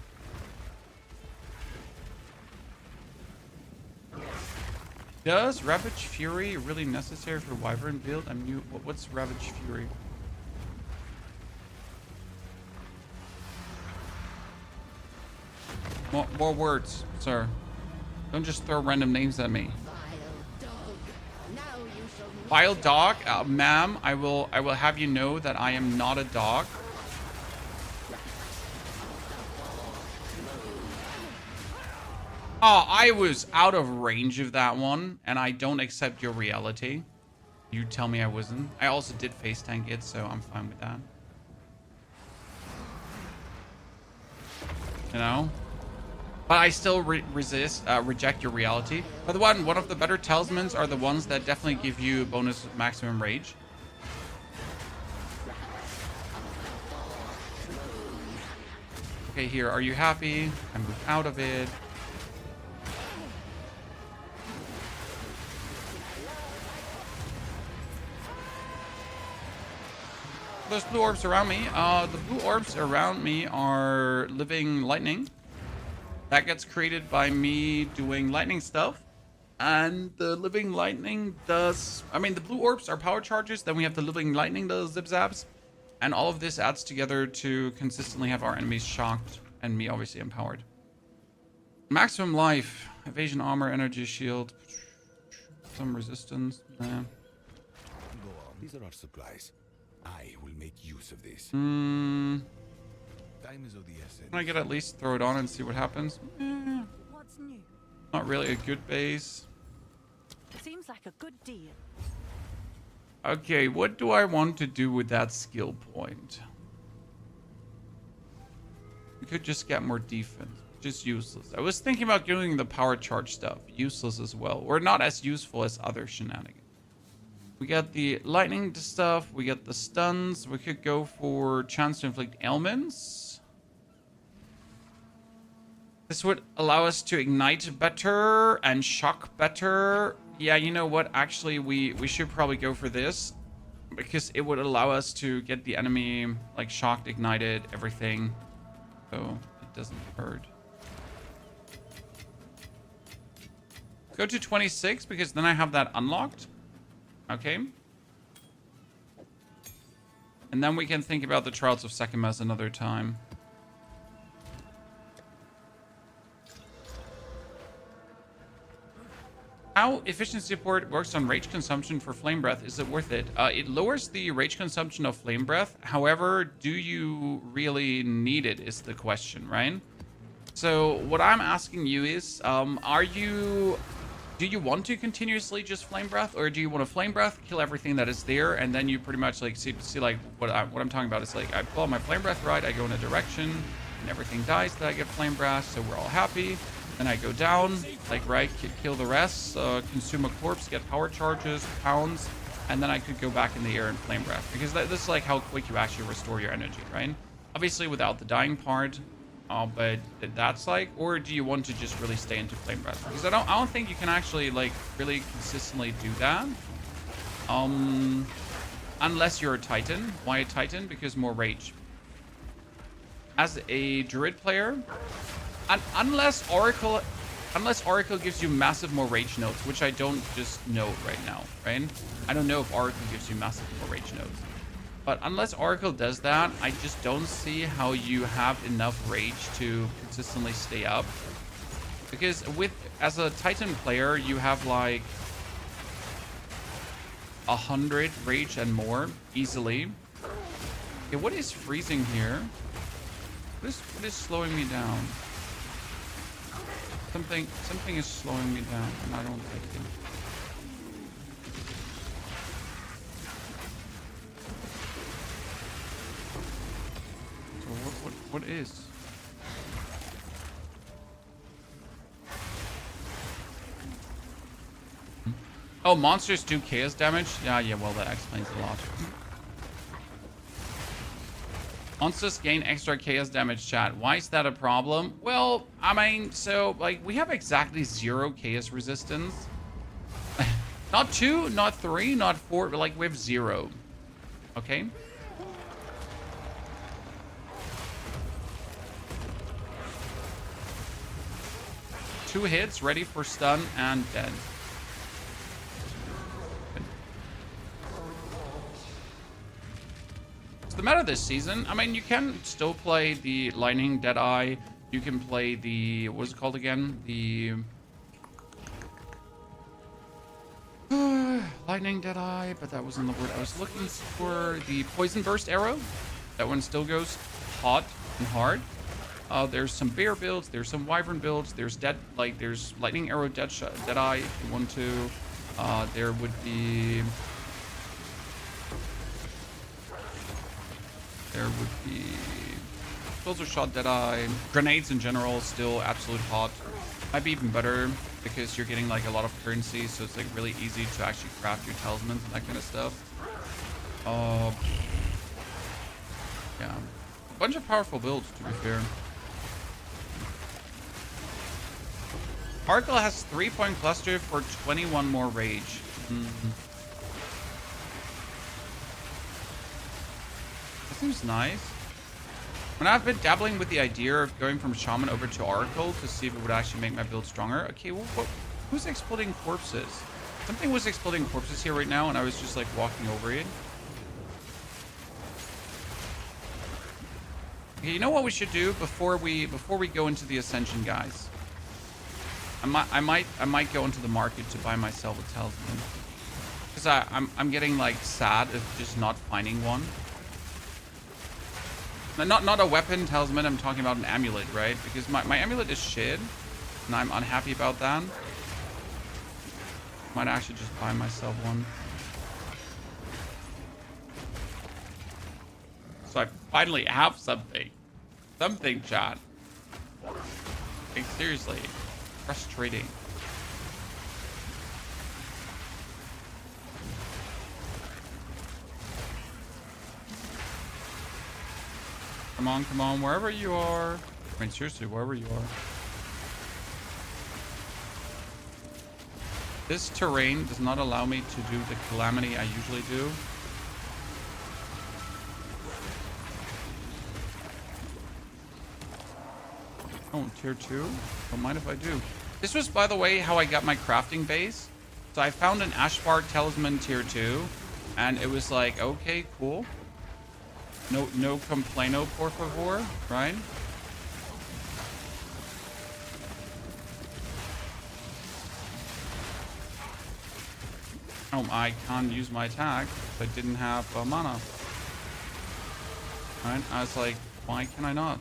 Does Ravage Fury really necessary for Wyvern build? I'm new. What's Ravage Fury? More words, sir. Don't just throw random names at me. Vile dog, ma'am. I will have you know that I am not a dog. Oh, I was out of range of that one, and I don't accept your reality. You tell me I wasn't. I also did face tank it, so I'm fine with that. You know? But I still reject your reality. By the way, one of the better talismans are the ones that definitely give you bonus maximum rage. Okay, here, are you happy? I moved out of it. Those blue orbs around me. The blue orbs around me are living lightning. That gets created by me doing lightning stuff. And the living lightning does... I mean, the blue orbs are power charges. Then we have the living lightning, the zip zaps. And all of this adds together to consistently have our enemies shocked. And me obviously empowered. Maximum life. Evasion armor, energy shield. Some resistance. Go on. These are our supplies. I will make use of this. Time is of the essence. Can I get at least throw it on and see what happens? What's new? Not really a good base. Seems like a good deal. Okay, what do I want to do with that skill point? We could just get more defense. Just useless. I was thinking about doing the power charge stuff. Useless as well. Or not as useful as other shenanigans. We got the lightning stuff. We got the stuns. We could go for chance to inflict ailments. This would allow us to ignite better and shock better. Yeah, you know what? Actually, we should probably go for this. Because it would allow us to get the enemy, like, shocked, ignited, everything. So, it doesn't hurt. Go to 26, because then I have that unlocked. Okay. And then we can think about the Trials of Sanchimas another time. How efficiency support works on rage consumption for flame breath? Is it worth it? It lowers the rage consumption of flame breath. However, do you really need it is the question, right? So what I'm asking you is, do you want to continuously just flame breath, or do you want to flame breath, kill everything that is there, and then you pretty much like see like what I'm talking about is like I pull out my flame breath right, I go in a direction, and everything dies that I get flame breath, so we're all happy. Then I go down, like right, kill the rest, consume a corpse, get power charges, pounds, and then I could go back in the air and flame breath, because this is like how quick you actually restore your energy, right? Obviously without the dying part. But that's like, or do you want to just really stay into flame breath? Because I don't think you can actually like really consistently do that. Unless you're a Titan. Why a Titan? Because more rage. As a Druid player, unless Oracle gives you massive more rage nodes, which I don't just know right now, right? I don't know if Oracle gives you massive more rage nodes. But unless Oracle does that, I just don't see how you have enough rage to consistently stay up. Because as a Titan player, you have like 100 rage and more easily. Okay, what is freezing here? What is slowing me down? Something is slowing me down, and I don't like it. So what is? Oh, monsters do chaos damage? Yeah, well, that explains a lot. Monsters gain extra chaos damage, chat. Why is that a problem? Well, I mean, so, like, we have exactly 0 chaos resistance. Not 2, not 3, not 4, but, like, we have 0. Okay? Two hits, ready for stun, and dead. The meta this season, I mean, you can still play the Lightning Deadeye. You can play the, what is it called again? The Lightning Deadeye, but that wasn't the word I was looking for. The Poison Burst Arrow. That one still goes hot and hard. There's some bear builds. There's some wyvern builds. There's there's Lightning Arrow Deadeye if you want to. There would be. There would be Explosive Shot Deadeye. Grenades in general, still absolute hot. Might be even better because you're getting like a lot of currency, so it's like really easy to actually craft your talismans and that kind of stuff. Yeah. A bunch of powerful builds, to be fair. Oracle has 3-point cluster for 21 more rage. That seems nice. When I've been dabbling with the idea of going from Shaman over to Oracle to see if it would actually make my build stronger. Okay, well, who's exploding corpses? Something was exploding corpses here right now, and I was just like walking over it. Okay, you know what we should do before we go into the Ascension, guys? I might go into the market to buy myself a talisman, because I'm getting like sad of just not finding one. Not a weapon talisman, I'm talking about an amulet, right? Because my amulet is shit, and I'm unhappy about that. Might actually just buy myself one. So I finally have something. Something, chat. Like, seriously. Frustrating. Come on, wherever you are. I mean, seriously, wherever you are. This terrain does not allow me to do the calamity I usually do. Oh, tier 2? Don't mind if I do. This was, by the way, how I got my crafting base. So I found an Ashbar Talisman tier 2. And it was like, okay, cool. No complaino, por favor, right? Oh, I can't use my attack if I didn't have mana. Right? I was like, why can I not?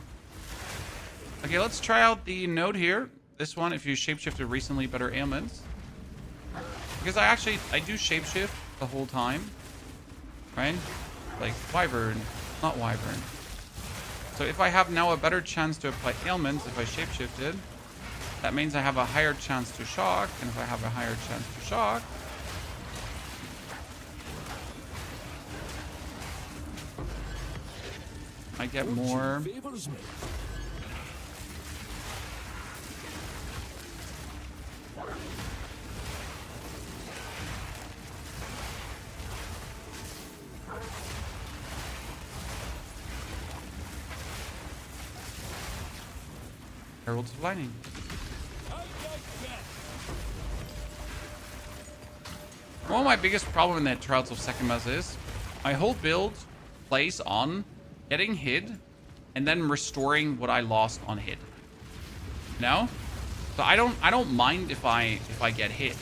Okay, let's try out the node here. This one, if you shapeshifted recently, better ailments. Because I do shapeshift the whole time. Right? Like Wyvern, not Wyvern. So if I have now a better chance to apply ailments if I shapeshifted, that means I have a higher chance to shock. And if I have a higher chance to shock, I get more. Heralds of Lightning. Well, my biggest problem in that Trials of Sanchimas is my whole build place on getting hit and then restoring what I lost on hit. You know? So I don't mind if I get hit,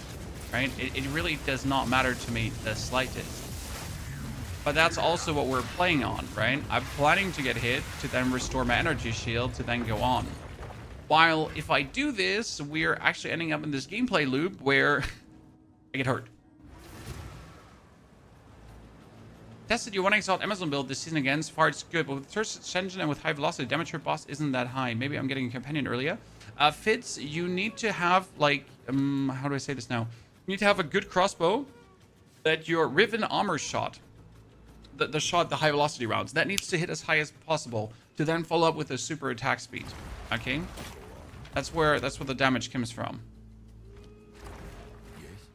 right? It really does not matter to me the slightest. But that's also what we're playing on, right? I'm planning to get hit to then restore my energy shield to then go on. While if I do this, we're actually ending up in this gameplay loop where I get hurt. Tested your 1 exalt Amazon build this season again. So far it's good, but with Thirst Ascension and with high velocity, damage per boss isn't that high. Maybe I'm getting a companion earlier. Fitz, you need to have like, how do I say this now? You need to have a good crossbow that your Riven armor shot, the shot, the high velocity rounds, that needs to hit as high as possible to then follow up with a super attack speed. Okay? That's where the damage comes from.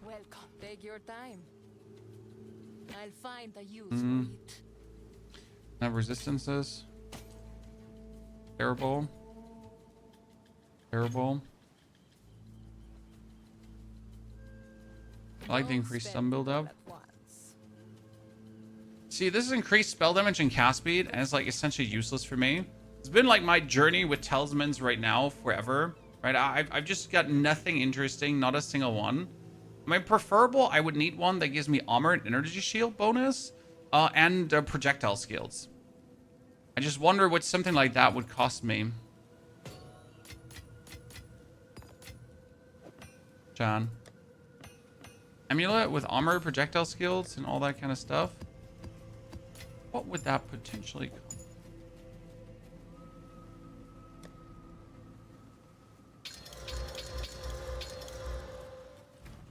Welcome. Take your time. I'll find a use for it. Have resistances. Terrible. Terrible. I like the increased stun build up. See, this is increased spell damage and cast speed, and it's like essentially useless for me. It's been like my journey with talismans right now forever, right? I've just got nothing interesting, not a single one. I mean, preferable, I would need one that gives me armor and energy shield bonus, and projectile skills. I just wonder what something like that would cost me. John. Amulet with armor, projectile skills, and all that kind of stuff. What would that potentially cost?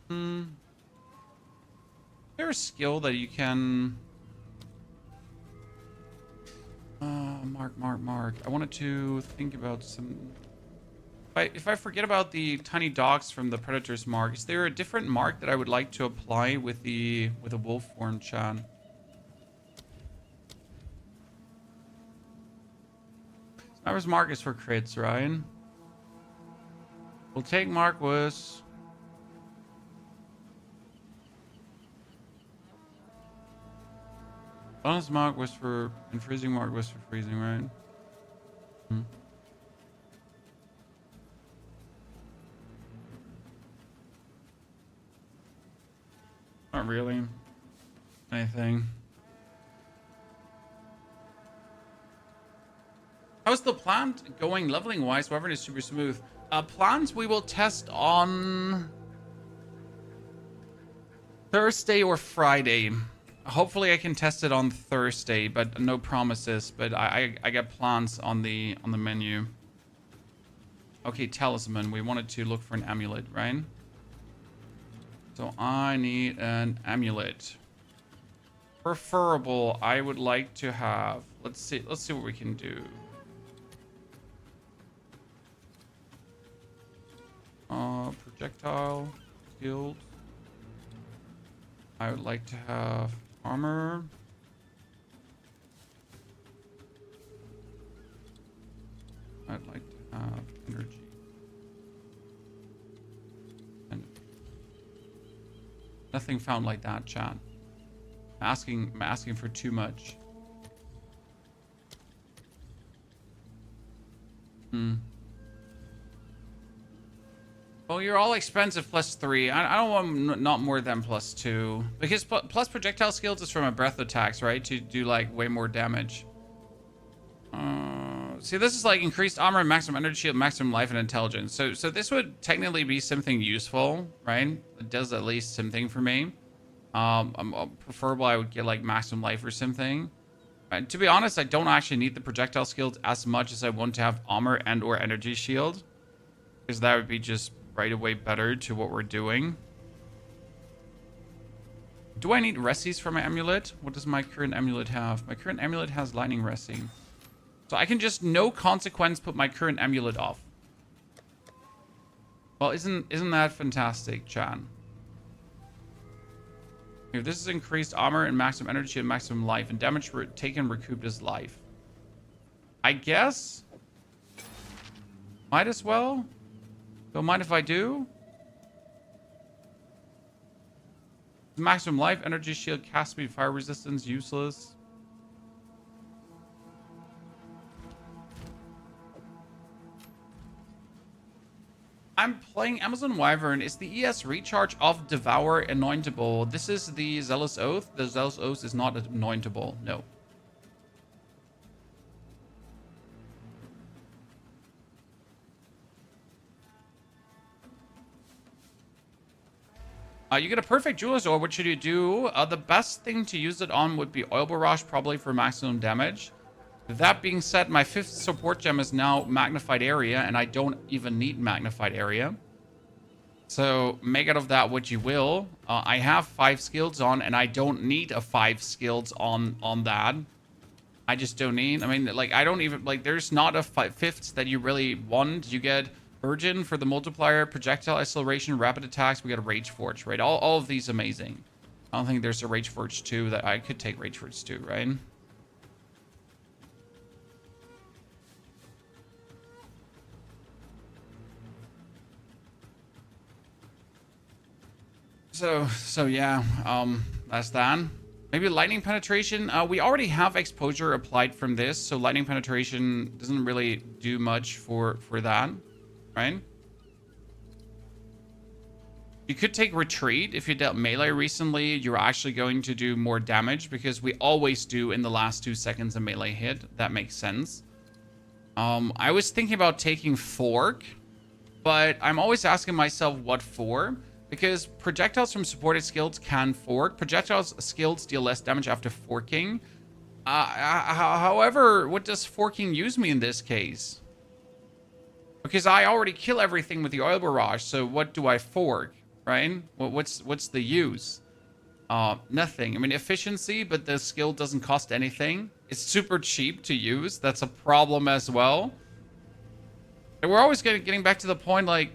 Is there a skill that you can... Mark. I wanted to think about some... If I forget about the tiny dogs from the Predator's mark, is there a different mark that I would like to apply with a wolf horn, Chan? Sniper's mark is for crits, Ryan. We'll take Marquis. Bonus mark was for... and freezing mark was for freezing, right? Not really. Anything. How's the plant going leveling wise? Wyvern is super smooth. Plants we will test on Thursday or Friday. Hopefully I can test it on Thursday, but no promises. But I got plans on the menu. Okay, talisman. We wanted to look for an amulet, right? So I need an amulet. Preferable, I would like to have. Let's see what we can do. Projectile skilled. I would like to have armor. I'd like to have energy. And nothing found like that, chat. I'm asking for too much. Well, you're all expensive +3. I don't want not more than +2. Because plus projectile skills is from a breath attacks, right? To do like way more damage. See, this is like increased armor, maximum energy shield, maximum life and intelligence. So this would technically be something useful, right? It does at least something for me. Preferable, I would get like maximum life or something. To be honest, I don't actually need the projectile skills as much as I want to have armor and or energy shield. Because that would be just right away better to what we're doing. Do I need Ressis for my amulet? What does my current amulet have? My current amulet has lightning Ressi. So I can just no consequence put my current amulet off. Well, isn't that fantastic, Chan? Here, this is increased armor and maximum energy and maximum life, and damage taken recouped as life. I guess might as well. Don't mind if I do. Maximum life, energy shield, cast speed, fire resistance, useless. I'm playing Amazon Wyvern. Is the ES recharge of Devour anointable? This is the Zealous Oath. The Zealous Oath is not anointable. No. You get a perfect Jeweler's Ore. What should you do? The best thing to use it on would be Oil Barrage, probably for maximum damage. That being said, my 5th support gem is now Magnified Area, and I don't even need Magnified Area. So make out of that what you will. I have 5 skills on, and I don't need a 5 skills on that. I just don't need. I mean, like, I don't even, like, there's not a 5th that you really want. You get Urgent for the multiplier, projectile acceleration, rapid attacks. We got a Rage Forge, right? All of these amazing. I don't think there's a Rage Forge 2 that I could take Rage Forge 2, right? So yeah, that's that. Maybe lightning penetration. We already have exposure applied from this, so lightning penetration doesn't really do much for that, right? You could take retreat. If you dealt melee recently, you're actually going to do more damage because we always do in the last 2 seconds a melee hit. That makes sense. I was thinking about taking fork, but I'm always asking myself what for. Because projectiles from supported skills can fork. Projectiles skills deal less damage after forking. However, what does forking use me in this case? Because I already kill everything with the Oil Barrage, so what do I fork, right? What's the use? Nothing. I mean, efficiency, but the skill doesn't cost anything. It's super cheap to use. That's a problem as well. And we're always getting back to the point, like,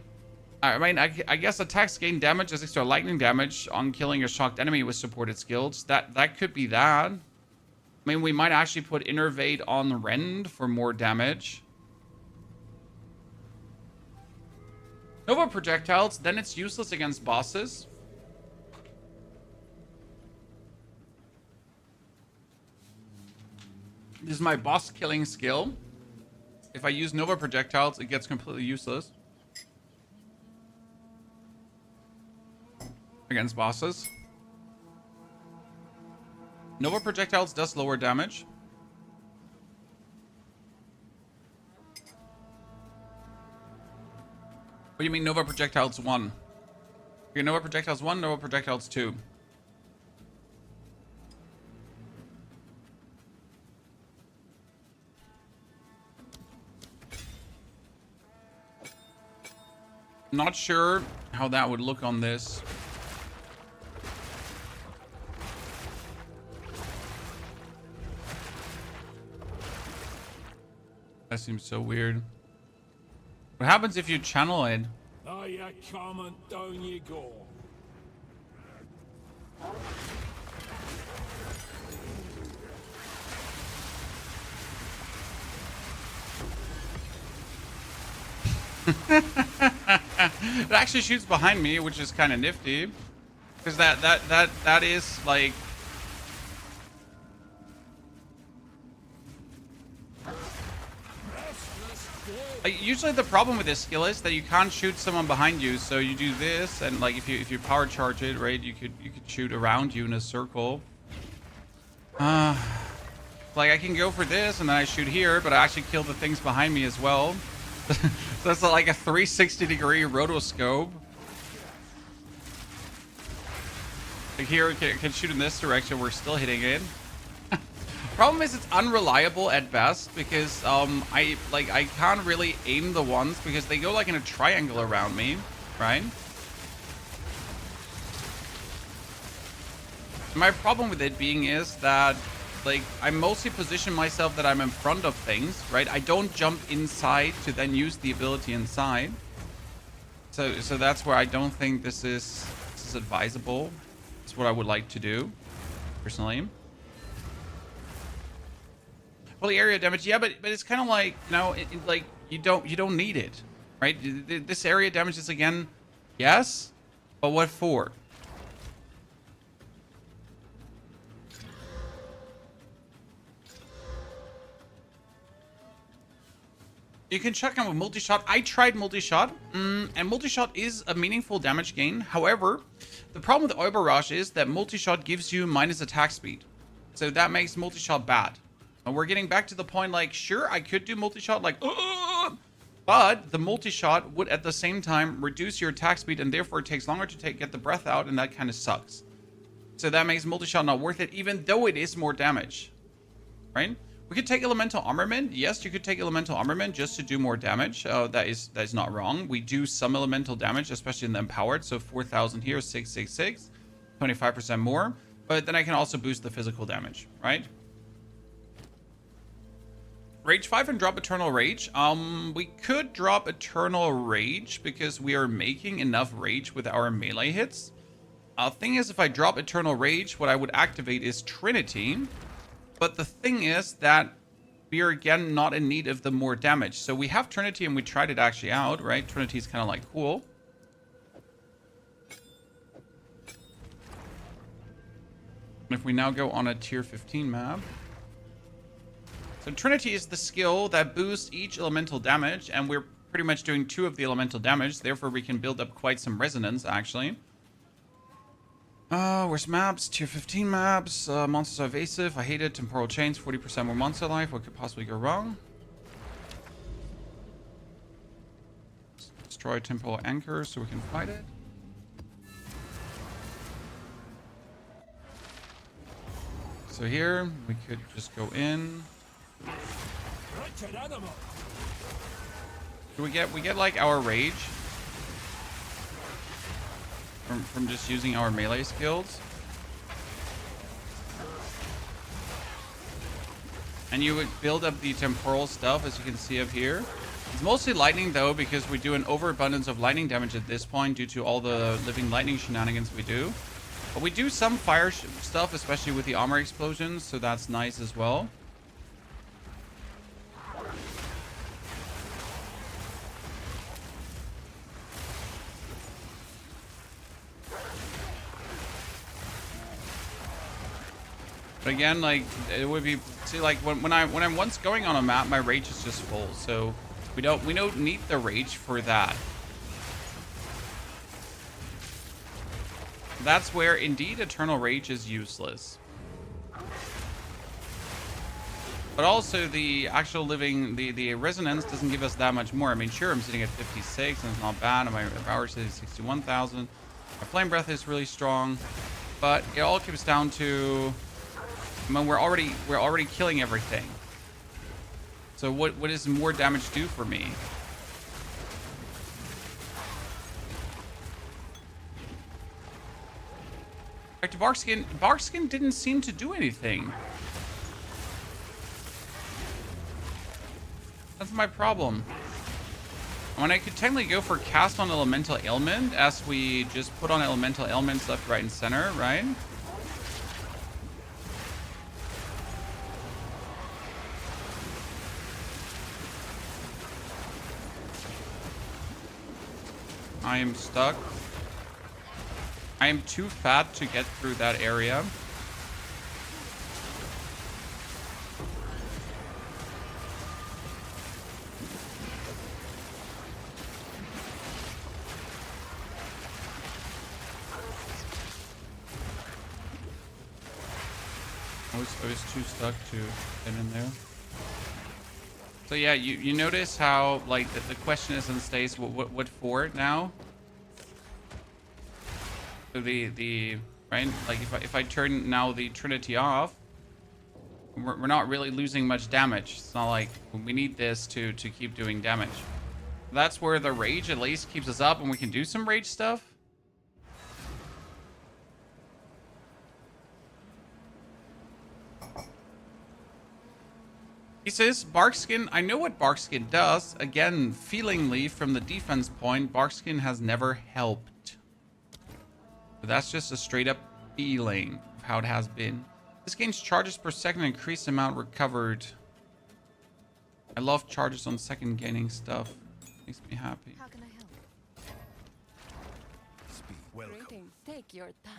I mean, I guess attacks gain damage as extra lightning damage on killing a shocked enemy with supported skills. That could be that. I mean, we might actually put Innervate on Rend for more damage. Nova projectiles, then it's useless against bosses. This is my boss killing skill. If I use Nova projectiles, it gets completely useless against bosses. Nova projectiles does lower damage. What do you mean Nova projectiles 1? Okay, Nova projectiles 1, Nova projectiles 2. Not sure how that would look on this. That seems so weird. What happens if you channel it? Oh, you come and down you go. It actually shoots behind me, which is kind of nifty, because that is like. Usually the problem with this skill is that you can't shoot someone behind you, so you do this, and like if you power charge it, right, you could shoot around you in a circle. Like I can go for this and then I shoot here, but I actually kill the things behind me as well. So that's like a 360-degree rotoscope. Like here, it can shoot in this direction. We're still hitting it. Problem is, it's unreliable at best because I can't really aim the ones because they go like in a triangle around me, right? My problem with it being is that like I mostly position myself that I'm in front of things, right? I don't jump inside to then use the ability inside. So that's where I don't think this is advisable. It's what I would like to do personally. Well, the area damage, yeah, but it's kind of like, you know, like you don't need it, right? This area damage is again, yes, but what for? You can check out with multi-shot. I tried multi-shot, and multi-shot is a meaningful damage gain. However, the problem with Oil Barrage is that multi-shot gives you minus attack speed. So that makes multi-shot bad. And we're getting back to the point, like, sure, I could do multi-shot, like, but the multi-shot would at the same time reduce your attack speed, and therefore it takes longer to get the breath out, and that kind of sucks. So that makes multi-shot not worth it, even though it is more damage, right? We could take Elemental Armament. Yes, you could take Elemental Armament just to do more damage. That is not wrong. We do some elemental damage, especially in the Empowered. So 4,000 here, 666, 25% more. But then I can also boost the physical damage, right? Rage 5 and drop Eternal Rage. We could drop Eternal Rage because we are making enough rage with our melee hits. Thing is, if I drop Eternal Rage, what I would activate is Trinity. But the thing is that we are, again, not in need of the more damage. So we have Trinity and we tried it actually out, right? Trinity is kind of like cool. And if we now go on a tier 15 map. So Trinity is the skill that boosts each elemental damage. And we're pretty much doing 2 of the elemental damage. Therefore, we can build up quite some resonance, actually. Where's maps? Tier 15 maps. Monsters are evasive. I hate it. Temporal chains. 40% more monster life. What could possibly go wrong? Destroy temporal anchor so we can fight it. So here we could just go in. Do we get like our rage? From just using our melee skills. And you would build up the temporal stuff, as you can see up here. It's mostly lightning though, because we do an overabundance of lightning damage at this point due to all the living lightning shenanigans we do. But we do some fire stuff, especially with the armor explosions, so that's nice as well. But again, like, it would be, see, like when I'm once going on a map, my rage is just full, so we don't need the rage for that. That's where indeed Eternal Rage is useless. But also the actual living, the resonance doesn't give us that much more. I mean, sure, I'm sitting at 56 and it's not bad, and my power is 61,000. My flame breath is really strong, but it all comes down to, I mean, we're already killing everything. So what does more damage do for me? Back to Barkskin. Barkskin didn't seem to do anything. That's my problem. When I could technically go for cast on Elemental Ailment, as we just put on Elemental Ailments left, right, and center, right? I am stuck. I am too fat to get through that area. I was too stuck to get in there. So yeah, you notice how, like, the question is and stays what for it now? So the right, like, if I turn now the Trinity off, we're not really losing much damage. It's not like we need this to keep doing damage. That's where the rage at least keeps us up, and we can do some rage stuff. He says, Barkskin, I know what Barkskin does. Again, feelingly, from the defense point, Barkskin has never helped. But that's just a straight up feeling of how it has been. This gains charges per second, increased amount recovered. I love charges on second gaining stuff. Makes me happy. How can I help? Speed. Welcome. Greetings. Take your time.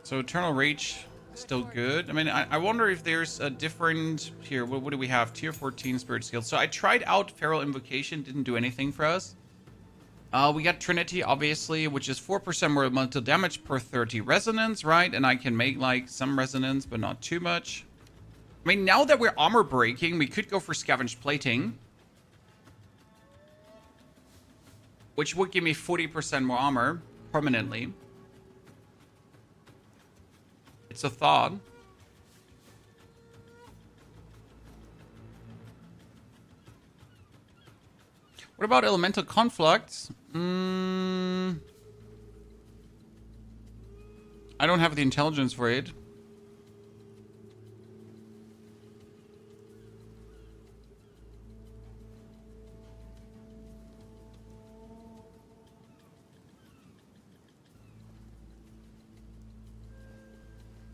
So Eternal Rage still good. I mean, I wonder if there's a different... Here, what do we have? Tier 14 Spirit Skills. So I tried out Feral Invocation. Didn't do anything for us. We got Trinity, obviously, which is 4% more elemental damage per 30 resonance, right? And I can make, like, some resonance, but not too much. I mean, now that we're armor breaking, we could go for Scavenged Plating. Which would give me 40% more armor permanently. It's a thought. What about Elemental Conflicts? I don't have the intelligence for it.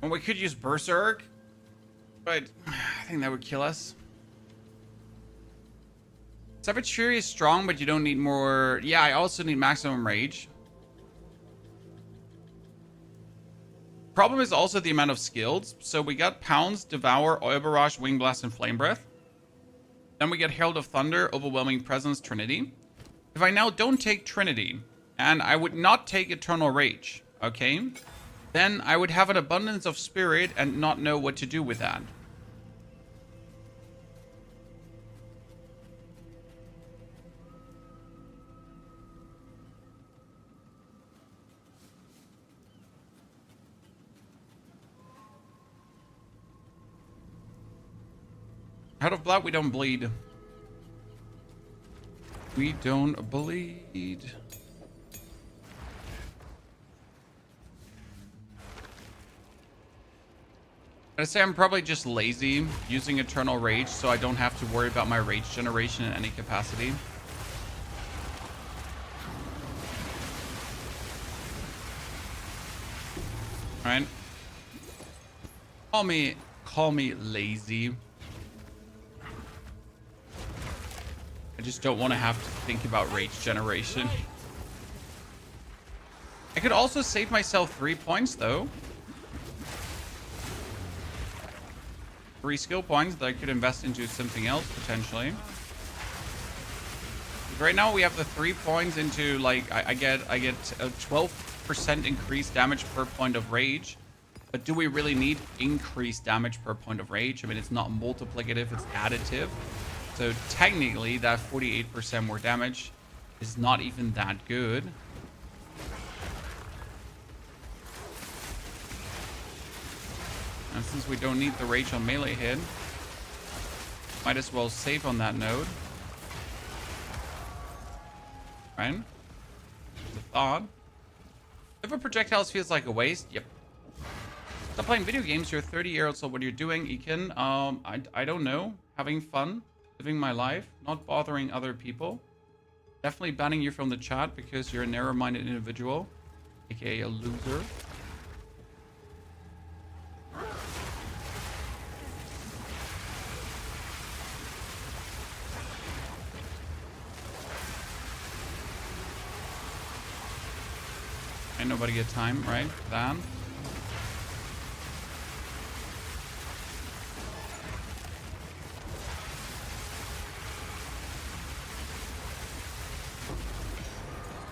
Well, we could use Berserk, but I think that would kill us. Savage Fury is strong, but you don't need more... Yeah, I also need maximum rage. Problem is also the amount of skills. So we got Pounce, Devour, Oil Barrage, Wing Blast, and Flame Breath. Then we get Herald of Thunder, Overwhelming Presence, Trinity. If I now don't take Trinity, and I would not take Eternal Rage, okay? Then I would have an abundance of spirit and not know what to do with that. Out of blood, we don't bleed. We don't bleed. I'd say I'm probably just lazy using Eternal Rage, so I don't have to worry about my rage generation in any capacity. Alright. Call me lazy. I just don't want to have to think about rage generation. I could also save myself 3 points, though. 3 skill points that I could invest into something else, potentially. Right now, we have the 3 points into, like, I get a 12% increased damage per point of rage. But do we really need increased damage per point of rage? I mean, it's not multiplicative, it's additive. So technically, that 48% more damage is not even that good. And since we don't need the rage on melee hit, might as well save on that node. Right? It's a thought. If a projectiles feels like a waste, yep. Stop playing video games. You're 30 years old. What are you doing, Ekin? I don't know. Having fun, living my life, not bothering other people. Definitely banning you from the chat because you're a narrow-minded individual, aka a loser. Ain't nobody get time, right? That.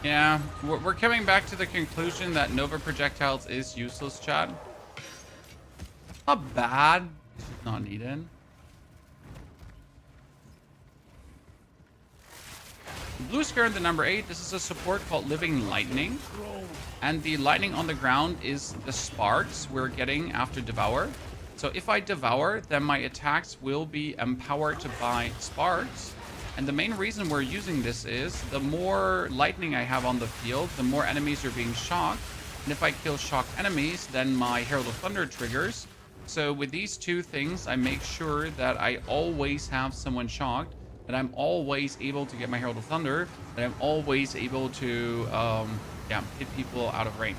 Yeah, we're coming back to the conclusion that Nova Projectiles is useless, chat. Not bad, it's just not needed. Blue Scare in the number 8. This is a support called Living Lightning. And the lightning on the ground is the sparks we're getting after Devour. So if I Devour, then my attacks will be empowered by sparks. And the main reason we're using this is the more lightning I have on the field, the more enemies are being shocked. And if I kill shocked enemies, then my Herald of Thunder triggers. So with these two things, I make sure that I always have someone shocked, that I'm always able to get my Herald of Thunder, that I'm always able to hit people out of range.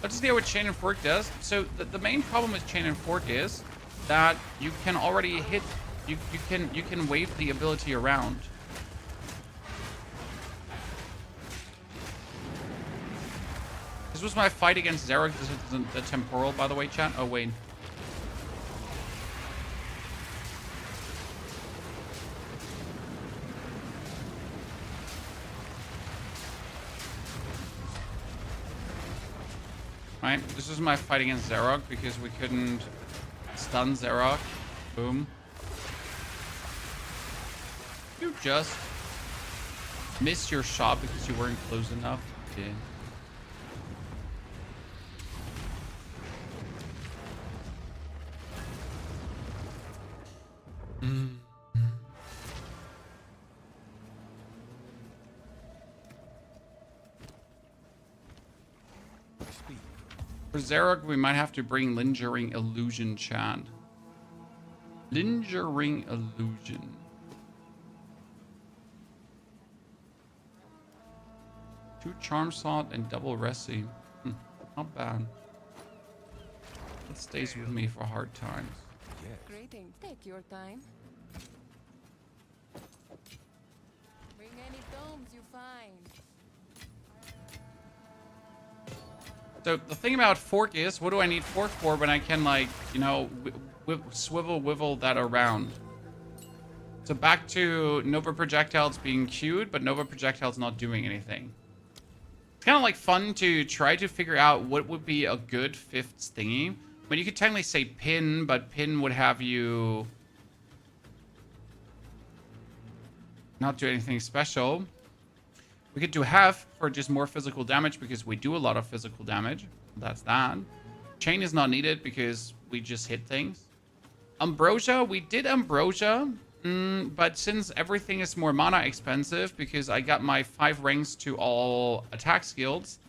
Let's see what Chain and Fork does. So the main problem with Chain and Fork is that you can already hit, you can wave the ability around. This was my fight against Zerok the Temporal, by the way, chat. Oh, wait. Right, this is my fight against Zerok because we couldn't stun Zerok. Boom. You just missed your shot because you weren't close enough. Yeah. For Zerok, we might have to bring Lingering Illusion, chat. Lingering Illusion. Two Charm Slot and double Resi. Not bad. It stays with me for hard times. Greetings. Take your time. Bring any domes you find. So the thing about Fork is, what do I need Fork for when I can, like, you know, swivel that around? So back to Nova Projectiles being queued, but Nova Projectiles not doing anything. It's kind of like fun to try to figure out what would be a good fifth thingy. I mean, you could technically say Pin, but Pin would have you not do anything special. We could do half for just more physical damage because we do a lot of physical damage. That's that. Chain is not needed because we just hit things. Ambrosia, we did Ambrosia. But since everything is more mana expensive because I got my 5 ranks to all attack skills,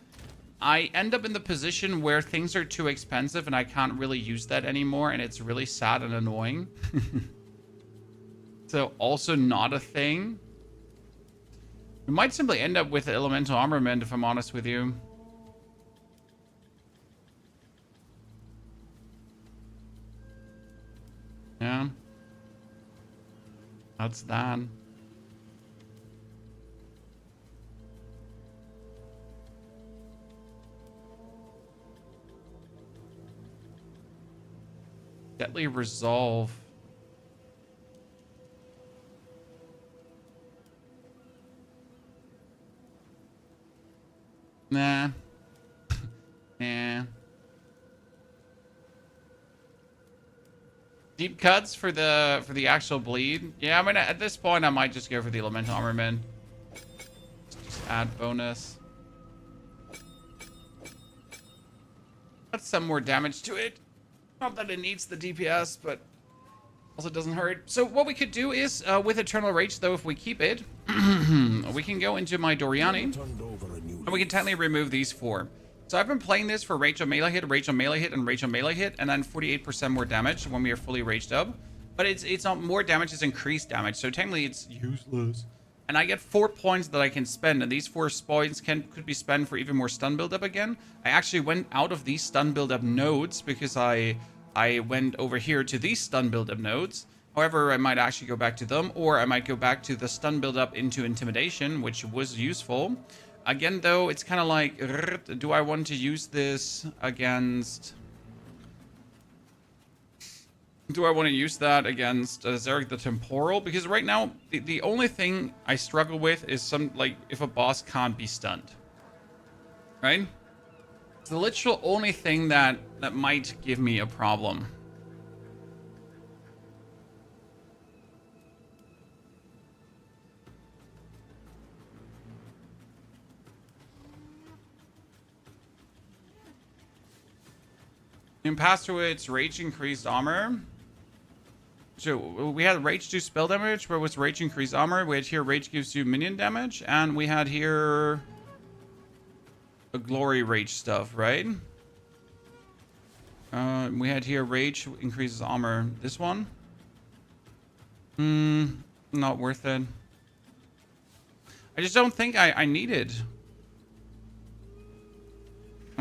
I end up in the position where things are too expensive and I can't really use that anymore. And it's really sad and annoying. So also not a thing. We might simply end up with Elemental Armament, if I'm honest with you. Yeah. That's that. Deadly Resolve. Nah. Nah. Deep cuts for the actual bleed. Yeah, I mean at this point I might just go for the Elemental Armament. Just add bonus. That's some more damage to it. Not that it needs the DPS, but also doesn't hurt. So what we could do is with Eternal Rage, though, if we keep it, we can go into my Doriani. And we can technically remove these 4. So I've been playing this for Rage on melee hit, Rage on melee hit, and Rage on melee hit, and then 48% more damage when we are fully raged up. But it's not more damage, it's increased damage. So technically it's useless. And I get 4 points that I can spend, and these 4 points could be spent for even more stun buildup again. I actually went out of these stun buildup nodes because I went over here to these stun buildup nodes. However, I might actually go back to them, or I might go back to the stun buildup into Intimidation, which was useful. Again, though, it's kind of like, do I want to use this against... Do I want to use that against Zerok the Temporal? Because right now, the only thing I struggle with is if a boss can't be stunned. Right? It's the literal only thing that might give me a problem. You can pass through its Rage increased armor. So we had Rage do spell damage, where was Rage increased armor. We had here Rage gives you minion damage, and we had here a Glory Rage stuff, right? We had here Rage increases armor. This one? Not worth it. I just don't think I need it.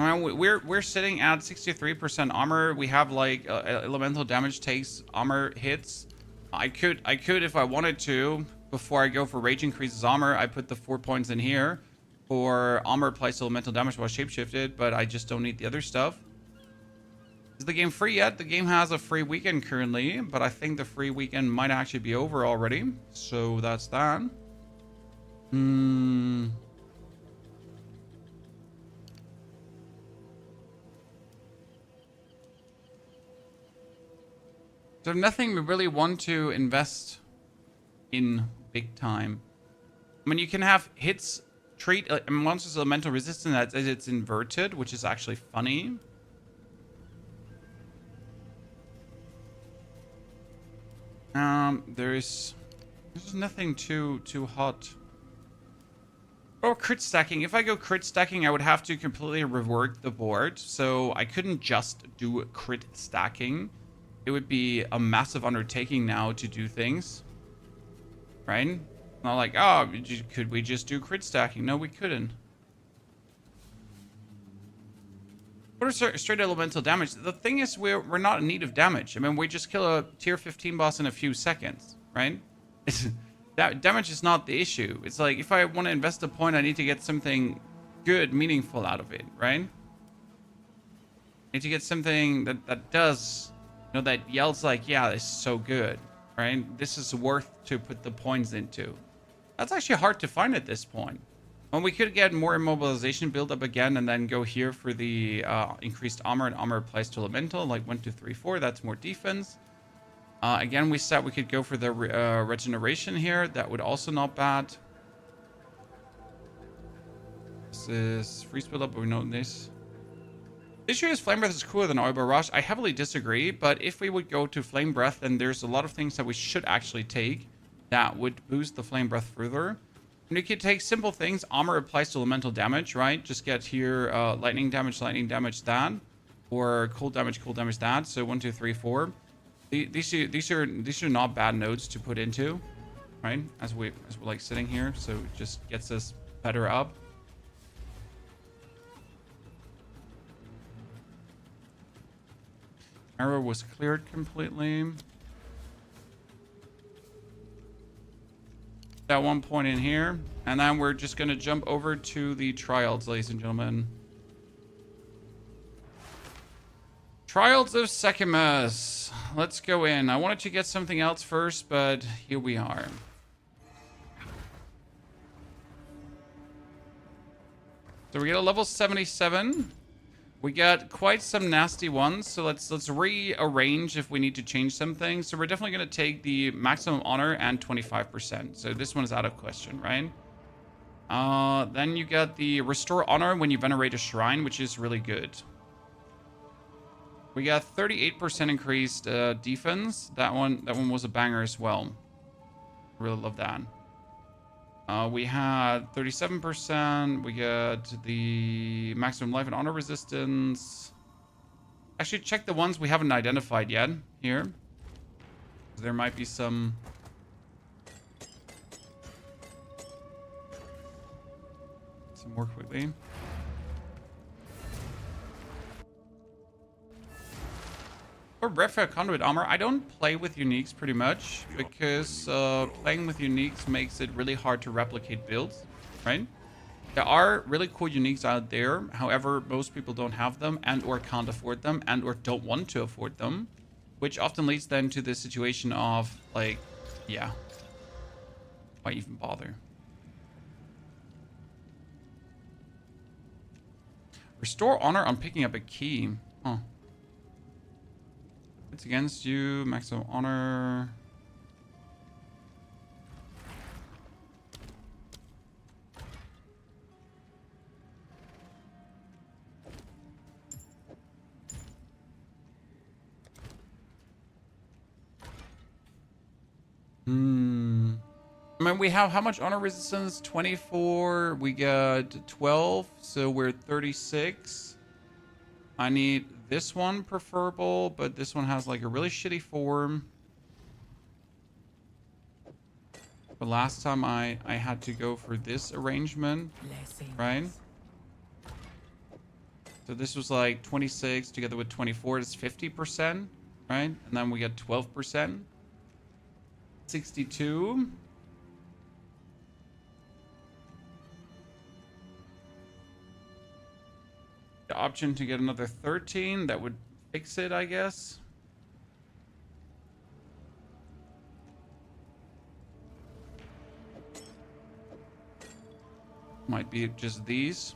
We're sitting at 63% armor. We have like elemental damage takes armor hits. I could if I wanted to, before I go for Rage increases armor, I put the 4 points in here. for armor applies elemental damage while shapeshifted, but I just don't need the other stuff. Is the game free yet? The game has a free weekend currently, but I think the free weekend might actually be over already. So that's that. So nothing we really want to invest in big time. I mean, you can have hits treat monsters elemental resistance as it's inverted, which is actually funny. There's nothing too hot. Oh, crit stacking. If I go crit stacking, I would have to completely rework the board. So I couldn't just do crit stacking. It would be a massive undertaking now to do things. Right? Not like, oh, could we just do crit stacking? No, we couldn't. What is straight elemental damage? The thing is, we're not in need of damage. I mean, we just kill a tier 15 boss in a few seconds, right? That damage is not the issue. It's like, if I want to invest a point, I need to get something good, meaningful out of it, right? I need to get something that does, you know, that yells like, yeah, this is so good, right? This is worth to put the points into. That's actually hard to find at this point. Well, we could get more immobilization build up again and then go here for the increased armor and armor applies to elemental, like 1, 2, 3, 4. That's more defense. Again, we said we could go for the regeneration here. That would also not bad. This is freeze build up, but we know this. The issue is Flame Breath is cooler than Oil Barrage. I heavily disagree, but if we would go to Flame Breath, then there's a lot of things that we should actually take that would boost the Flame Breath further. And you could take simple things. Armor applies to elemental damage, right? Just get here lightning damage, that. Or cold damage, that. So 1, 2, 3, 4. These are not bad nodes to put into, right? As we're like sitting here. So it just gets us better up. Arrow was cleared completely. That one point in here, and then we're just going to jump over to the trials, ladies and gentlemen. Trials of Sanchimas. Let's go in. I wanted to get something else first, but here we are. So we get a level 77. We got quite some nasty ones, so let's rearrange if we need to change some things. So we're definitely going to take the maximum honor and 25%. So this one is out of question, right? Then you got the restore honor when you venerate a shrine, which is really good. We got 38% increased defense. That one was a banger as well. Really love that. We had 37%. We got the maximum life and honor resistance. Actually, check the ones we haven't identified yet here. There might be some... some more quickly. Or Refa Conduit Armor. I don't play with uniques pretty much because playing with uniques makes it really hard to replicate builds, right? There are really cool uniques out there. However, most people don't have them and or can't afford them and or don't want to afford them, which often leads then to the situation of like, yeah, why even bother? Restore honor on picking up a key. Huh. It's against you, maximum honor. I mean, we have how much honor resistance? 24. We got 12, so we're 36. I need this one preferable, but this one has like a really shitty form. But last time I had to go for this arrangement, right? So this was like 26 together with 24 is 50%, right? And then we got 12%. 62. the option to get another 13. That would fix it, I guess. Might be just these.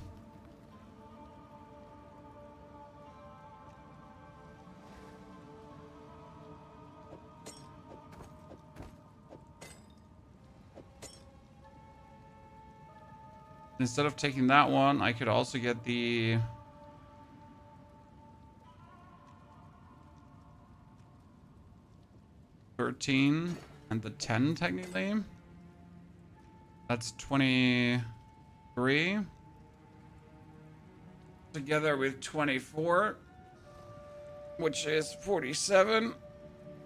Instead of taking that one, I could also get the... $13 and the 10 technically. That's 23. Together with 24, which is 47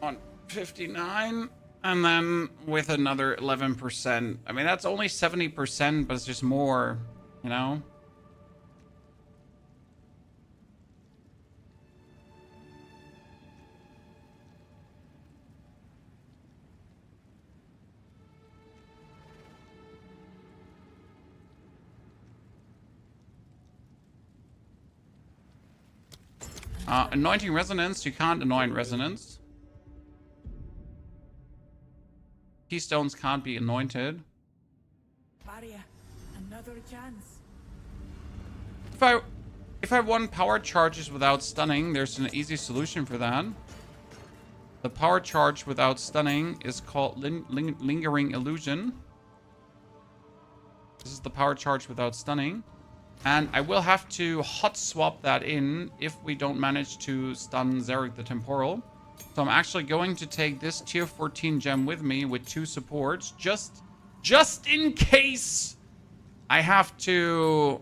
on 59. And then with another 11%. I mean, that's only 70%, but it's just more, you know? Anointing Resonance. You can't anoint Resonance. Keystones can't be anointed. Barrier, another chance. If I want power charges without stunning, there's an easy solution for that. The power charge without stunning is called Lingering Illusion. This is the power charge without stunning. And I will have to hot swap that in if we don't manage to stun Zerok the Temporal. So I'm actually going to take this tier 14 gem with me with 2 supports, just in case I have to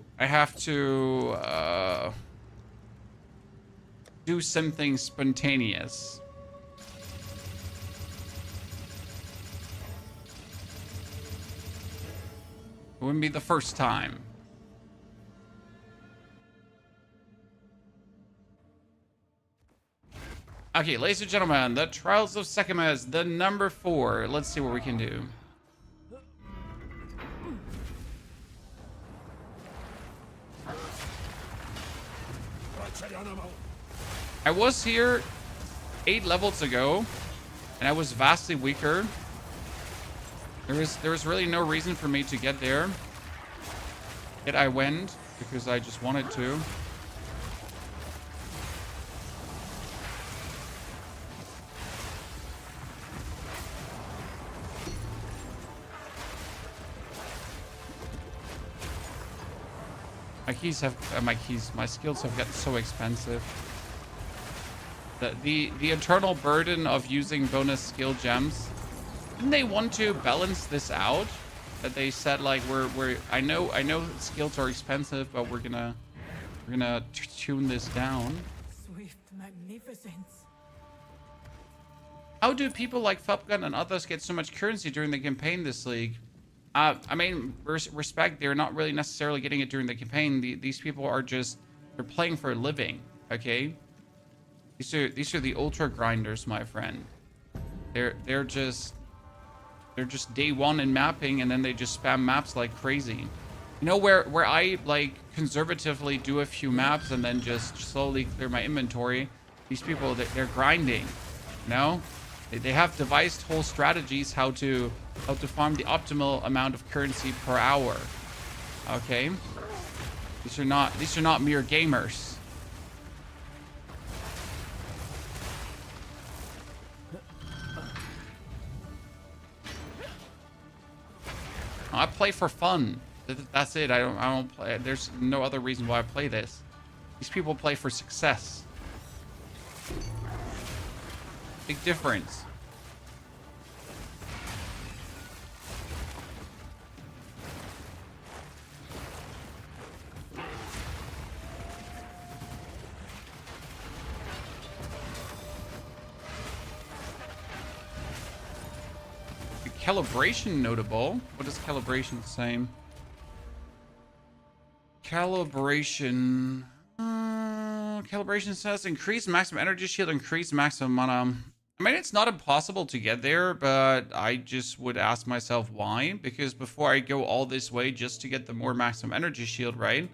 do something spontaneous. It wouldn't be the first time. Okay, ladies and gentlemen, the Trials of Sanchimas, the number 4. Let's see what we can do. I was here 8 levels ago, and I was vastly weaker. There was really no reason for me to get there. Yet I went because I just wanted to. My skills have gotten so expensive. The eternal burden of using bonus skill gems. Didn't they want to balance this out? That they said like I know skills are expensive, but we're gonna tune this down. Swift magnificence. How do people like Fupgun and others get so much currency during the campaign this league? I mean, respect, they're not really necessarily getting it during the campaign. These people are just, they're playing for a living, okay? These are the ultra grinders, my friend. They're just day one in mapping, and then they just spam maps like crazy. You know, where I like conservatively do a few maps and then just slowly clear my inventory. These people, they're grinding, you know? They have devised whole strategies how to farm the optimal amount of currency per hour. Okay? These are not mere gamers. I play for fun. That's it. I don't play. There's no other reason why I play this. These people play for success. Big difference. Calibration notable. What does calibration say? Calibration. Calibration says increase maximum energy shield, increase maximum mana. I mean, it's not impossible to get there, but I just would ask myself why. Because before I go all this way just to get the more maximum energy shield, right?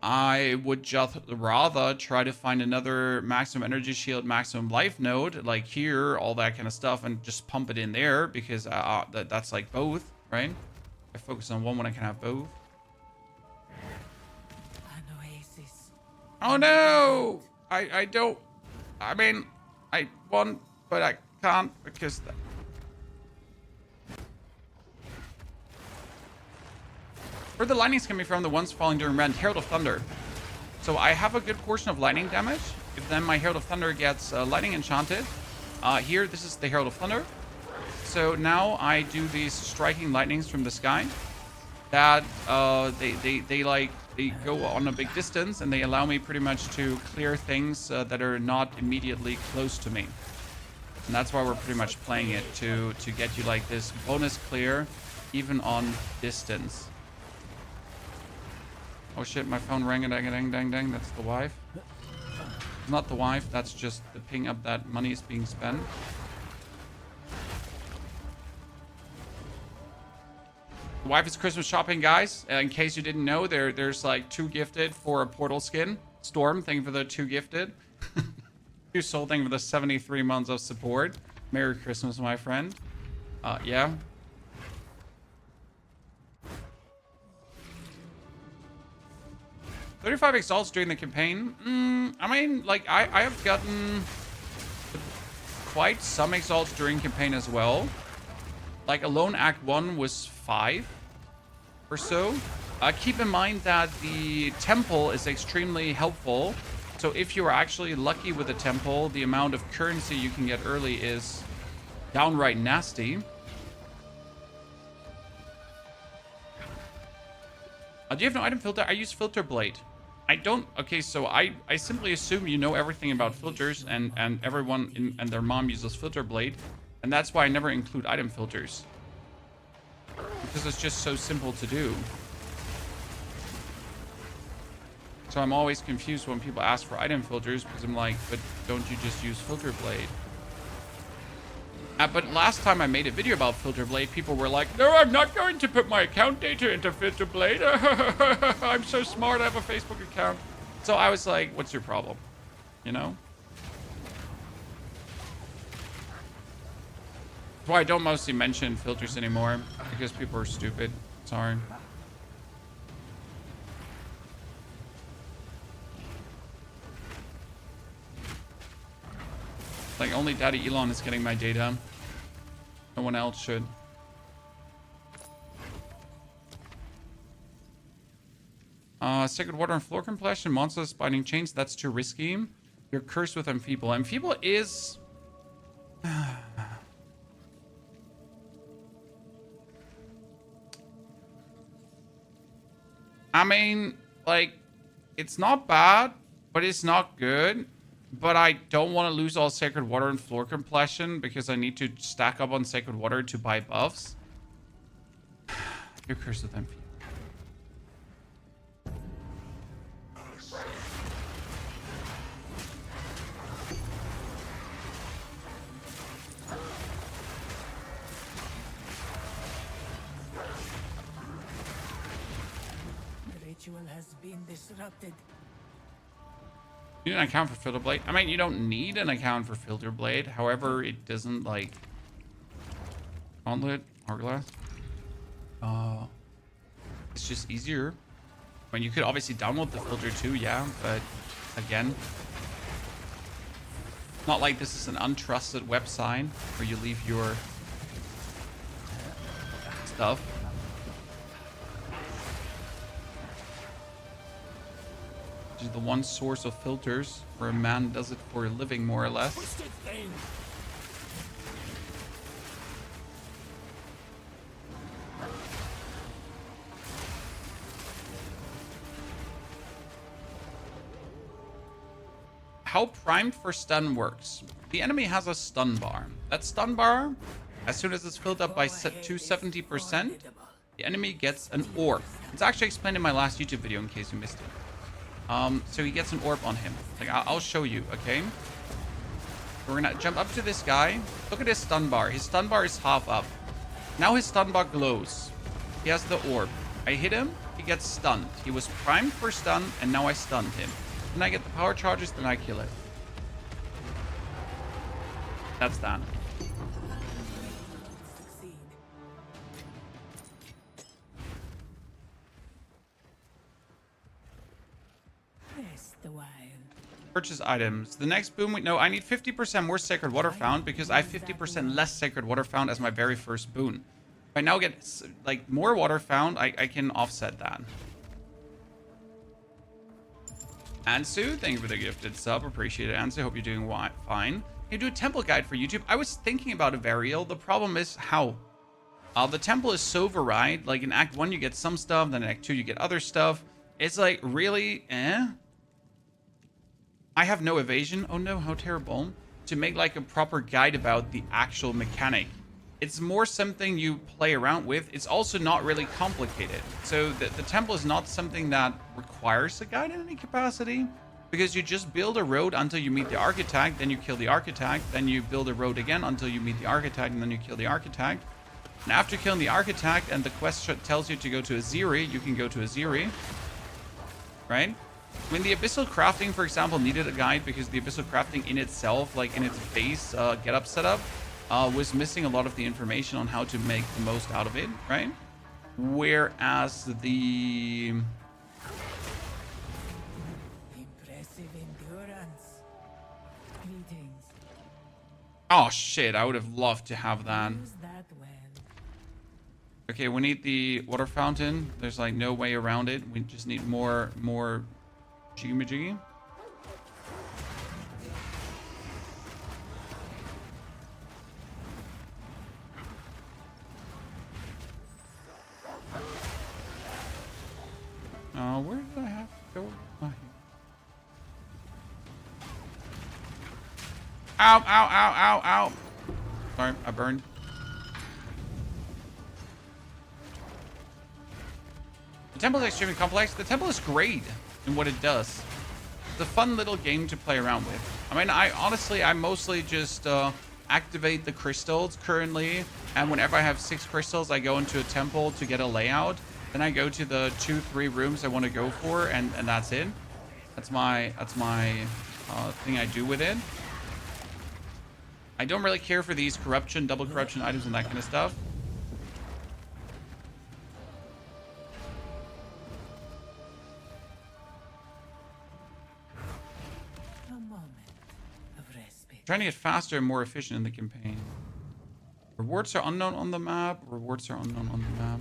I would just rather try to find another maximum energy shield, maximum life node, like here, all that kind of stuff, and just pump it in there, because that's like both, right? I focus on one when I can have both. An oasis. Oh no! I don't... I mean, I want, but I can't, because... Where the lightning's coming from, the ones falling during Rend, Herald of Thunder. So I have a good portion of lightning damage. If then my Herald of Thunder gets lightning enchanted. Here, this is the Herald of Thunder. So now I do these striking lightnings from the sky. That they go on a big distance, and they allow me pretty much to clear things that are not immediately close to me. And that's why we're pretty much playing it, to get you like this bonus clear, even on distance. Oh shit, my phone rang, dang, dang, dang, dang. That's the wife. Not the wife, that's just the ping up that money is being spent. The wife is Christmas shopping, guys. In case you didn't know, there's like 2 gifted for a portal skin. Storm, thank you for the 2 gifted. 2 soul, thank you for the 73 months of support. Merry Christmas, my friend. Yeah. $35 exalts during the campaign. I mean, like, I have gotten quite some exalts during campaign as well. Like, alone Act 1 was 5 or so. Keep in mind that the temple is extremely helpful. So if you are actually lucky with the temple, the amount of currency you can get early is downright nasty. Do you have no item filter? I use Filter Blade. I don't... Okay, so I simply assume you know everything about filters, and everyone and their mom uses Filter Blade. And that's why I never include item filters. Because it's just so simple to do. So I'm always confused when people ask for item filters, because I'm like, but don't you just use Filter Blade? But last time I made a video about Filter Blade, people were like, no, I'm not going to put my account data into Filter Blade. I'm so smart, I have a Facebook account. So I was like, what's your problem? You know? That's why I don't mostly mention filters anymore, because people are stupid. Sorry. Like, only Daddy Elon is getting my data. No one else should. Sacred Water and Floor Completion. Monsters Binding Chains. That's too risky. You're cursed with Enfeeble. Enfeeble is... I mean, like, it's not bad, but it's not good. But I don't want to lose all Sacred Water and Floor Completion, because I need to stack up on Sacred Water to buy buffs. You're cursed with Enfeeble. The ritual has been disrupted. You need an account for Filter Blade. I mean, you don't need an account for Filter Blade. However, it doesn't, like... Gauntlet, Hourglass. It's just easier. I mean, you could obviously download the filter too, yeah. But, again... Not like this is an untrusted website where you leave your... stuff. Which is the one source of filters where a man does it for a living, more or less. How primed for stun works. The enemy has a stun bar. That stun bar, as soon as it's filled up by 270%, the enemy gets an orb. It's actually explained in my last YouTube video in case you missed it. So he gets an orb on him. Like, I'll show you, okay? We're gonna jump up to this guy. Look at his stun bar. His stun bar is half up. Now his stun bar glows. He has the orb. I hit him. he gets stunned. He was primed for stun, and now I stunned him. Then I get the power charges, then I kill it. That's that. Succeed. Rest a while. Purchase items. The next boom, no, I need 50% more Sacred Water Found because I have 50% less Sacred Water Found as my very first boon. If I now get like more Water Found, I can offset that. Ansu, thank you for the gifted sub. Appreciate it, Ansu. Hope you're doing fine. Can you do a temple guide for YouTube? I was thinking about a varial. The problem is how. The temple is so varied. Like in Act 1, you get some stuff. Then in Act 2, you get other stuff. It's like really, I have no evasion. Oh no, how terrible. To make like a proper guide about the actual mechanic. It's more something you play around with. It's also not really complicated. So the temple is not something that requires a guide in any capacity. Because you just build a road until you meet the architect. Then you kill the architect. Then you build a road again until you meet the architect. And then you kill the architect. And after killing the architect and the quest tells you to go to Aziri, you can go to Aziri. Right? When the Abyssal crafting, for example, needed a guide because the Abyssal crafting in itself, like in its base get-up setup, was missing a lot of the information on how to make the most out of it, right? Whereas the... Impressive endurance. Greetings. Oh shit, I would have loved to have that. Use that well. Okay, we need the water fountain. There's like no way around it. We just need more jiggy-majiggy. Where did I have to go? Oh, here. Ow, ow, ow, ow, ow. Sorry, I burned. The temple is extremely complex. The temple is great in what it does. It's a fun little game to play around with. I mean, I mostly just activate the crystals currently. And whenever I have 6 crystals, I go into a temple to get a layout. Then I go to the 2-3 rooms I want to go for, and that's it. That's my thing I do with it. I don't really care for these corruption, double corruption items and that kind of stuff. A moment of respite. Trying to get faster and more efficient in the campaign. Rewards are unknown on the map. Rewards are unknown on the map.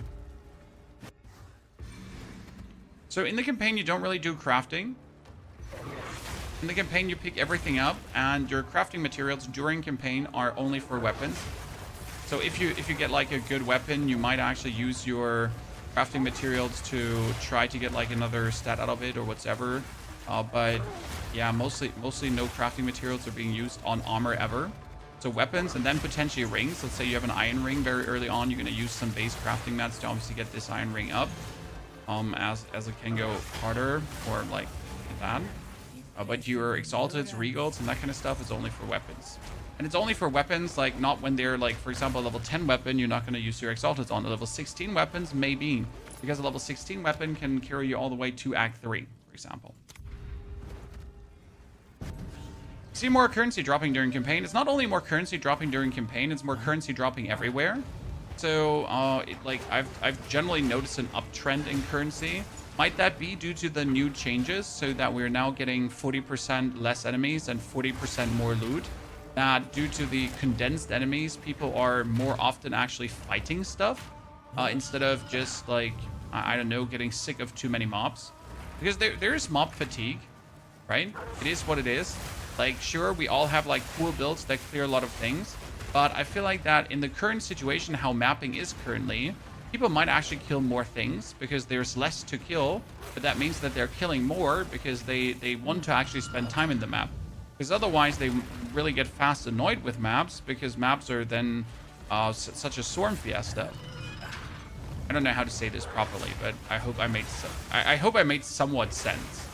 So in the campaign, you don't really do crafting. In the campaign, you pick everything up, and your crafting materials during campaign are only for weapons. So if you get like a good weapon, you might actually use your crafting materials to try to get like another stat out of it or whatever. But yeah, mostly no crafting materials are being used on armor ever. So weapons and then potentially rings. Let's say you have an iron ring very early on. You're going to use some base crafting mats to obviously get this iron ring up. As it can go harder or like that. But your exalteds, regals, and that kind of stuff is only for weapons. And it's only for weapons, like not when they're like, for example, a level 10 weapon, you're not going to use your exalteds on. A level 16 weapons, maybe. Because a level 16 weapon can carry you all the way to Act 3, for example. See more currency dropping during campaign. It's not only more currency dropping during campaign, it's more currency dropping everywhere. So, I've generally noticed an uptrend in currency. Might that be due to the new changes, so that we're now getting 40% less enemies and 40% more loot? That due to the condensed enemies, people are more often actually fighting stuff instead of just like, I don't know, getting sick of too many mobs. Because there is mob fatigue, right? It is what it is. Like, sure, we all have like cool builds that clear a lot of things. But I feel like that in the current situation, how mapping is currently, people might actually kill more things because there's less to kill. But that means that they're killing more because they want to actually spend time in the map. Because otherwise they really get fast annoyed with maps because maps are then such a swarm fiesta. I don't know how to say this properly, but I hope I made somewhat sense.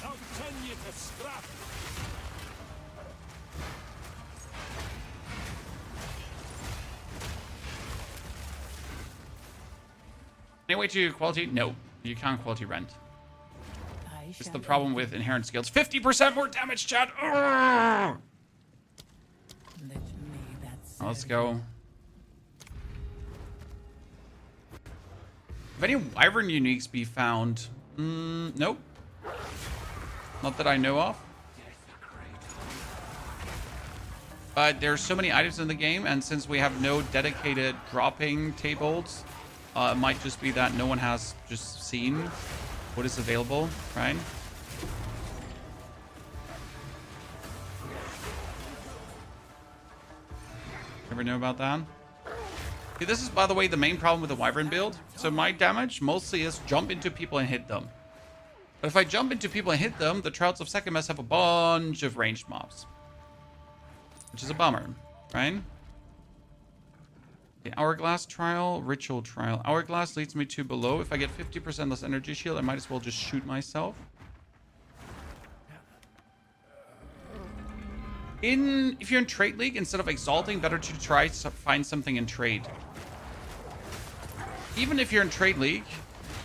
I'll turn you to scrap. Any way to quality? No, you can't quality rent. I It's shall the problem with inherent skills. 50% more damage, chat. Urgh! let me that Let's serve go. If any Wyvern uniques be found? Nope. Not that I know of. But there's so many items in the game, and since we have no dedicated dropping tables, it might just be that no one has just seen what is available, right? Ever know about that? See, this is, by the way, the main problem with the Wyvern build. So my damage mostly is jump into people and hit them. But if I jump into people and hit them, the Trouts of Sanchimas have a bunch of ranged mobs. Which is a bummer, right? The Hourglass trial, Ritual trial. Hourglass leads me to below. If I get 50% less energy shield, I might as well just shoot myself. If you're in Trade League, instead of Exalting, better to try to find something in Trade. Even if you're in Trade League,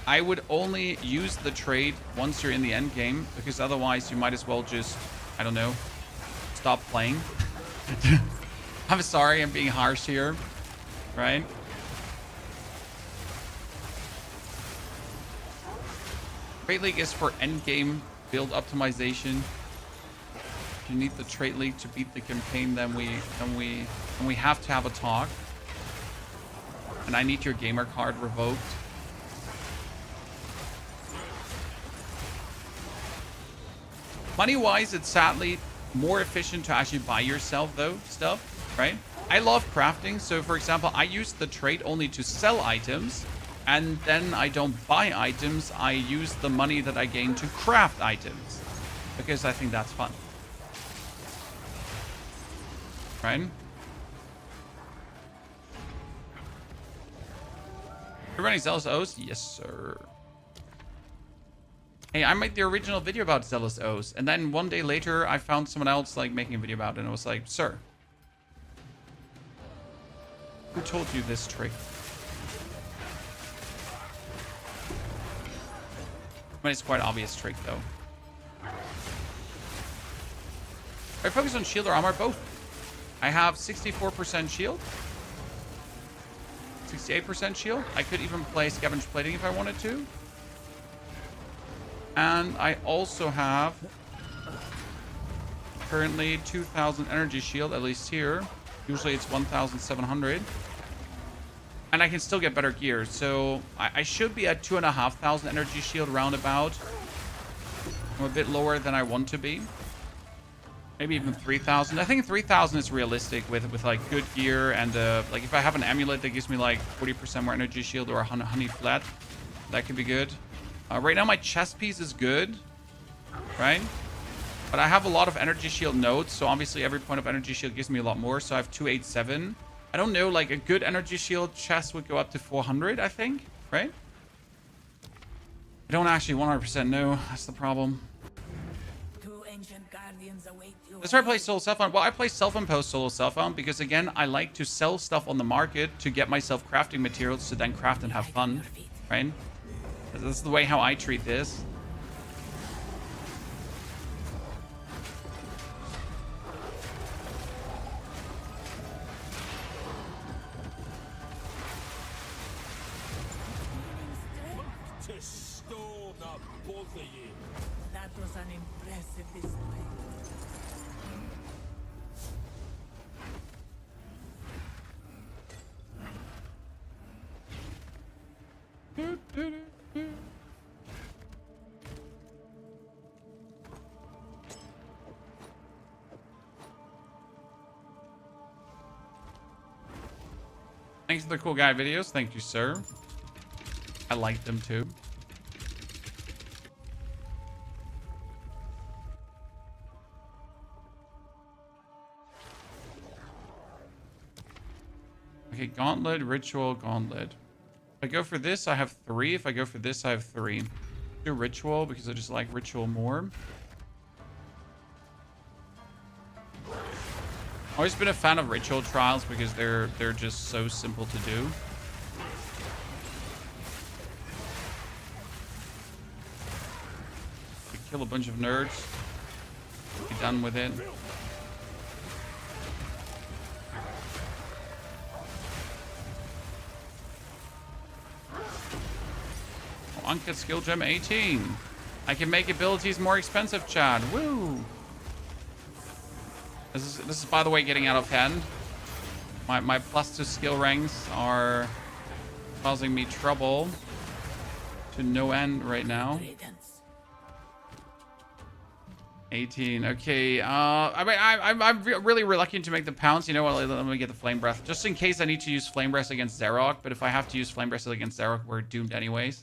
I would only use the trade once you're in the end game, because otherwise you might as well just, I don't know, stop playing. I'm sorry, I'm being harsh here, right? Trade League is for end game build optimization. If you need the Trade League to beat the campaign, then we have to have a talk. And I need your gamer card revoked. Money-wise, it's sadly more efficient to actually buy yourself, though, stuff, right? I love crafting. So, for example, I use the trade only to sell items. And then I don't buy items. I use the money that I gain to craft items. Because I think that's fun. Right? You're running Zealous Oaths? Yes, sir. Hey, I made the original video about Zealous Oaths, and then one day later, I found someone else like making a video about it, and I was like, sir, who told you this trick? But it's quite an obvious trick, though. I focus on shield or armor, both. I have 64% shield. 68% shield. I could even play Scavenge Plating if I wanted to. And I also have currently 2,000 energy shield, at least here. Usually it's 1,700. And I can still get better gear. So I should be at 2,500 energy shield roundabout. I'm a bit lower than I want to be. Maybe even 3,000. I think 3,000 is realistic with like good gear and like if I have an amulet that gives me like 40% more energy shield or a honey flat, that could be good. Right now my chest piece is good, right? But I have a lot of energy shield nodes, so obviously every point of energy shield gives me a lot more. So I have 287. I don't know, like a good energy shield chest would go up to 400, I think, right? I don't actually 100% know. That's the problem. That's why I play solo self-found. Well, I play self-imposed solo self-found because, again, I like to sell stuff on the market to get myself crafting materials to then craft and have fun, right? That's the way how I treat this. To stone up both of you. That was an impressive display. Thanks for the cool guy videos. Thank you, sir. I like them too. Okay, gauntlet, ritual, gauntlet. If I go for this, I have 3. If I go for this, I have 3. Do ritual because I just like ritual more. Always been a fan of ritual trials because they're just so simple to do. kill a bunch of nerds. Be done with it. Oh, Uncut skill gem 18. I can make abilities more expensive, Chad. Woo! This is by the way getting out of hand. My +2 skill ranks are causing me trouble to no end right now. 18. Okay. I mean, I'm really reluctant to make the pounce. You know what? Let me get the flame breath, just in case I need to use flame breath against Zerok. But if I have to use flame breath against Zerok, we're doomed anyways.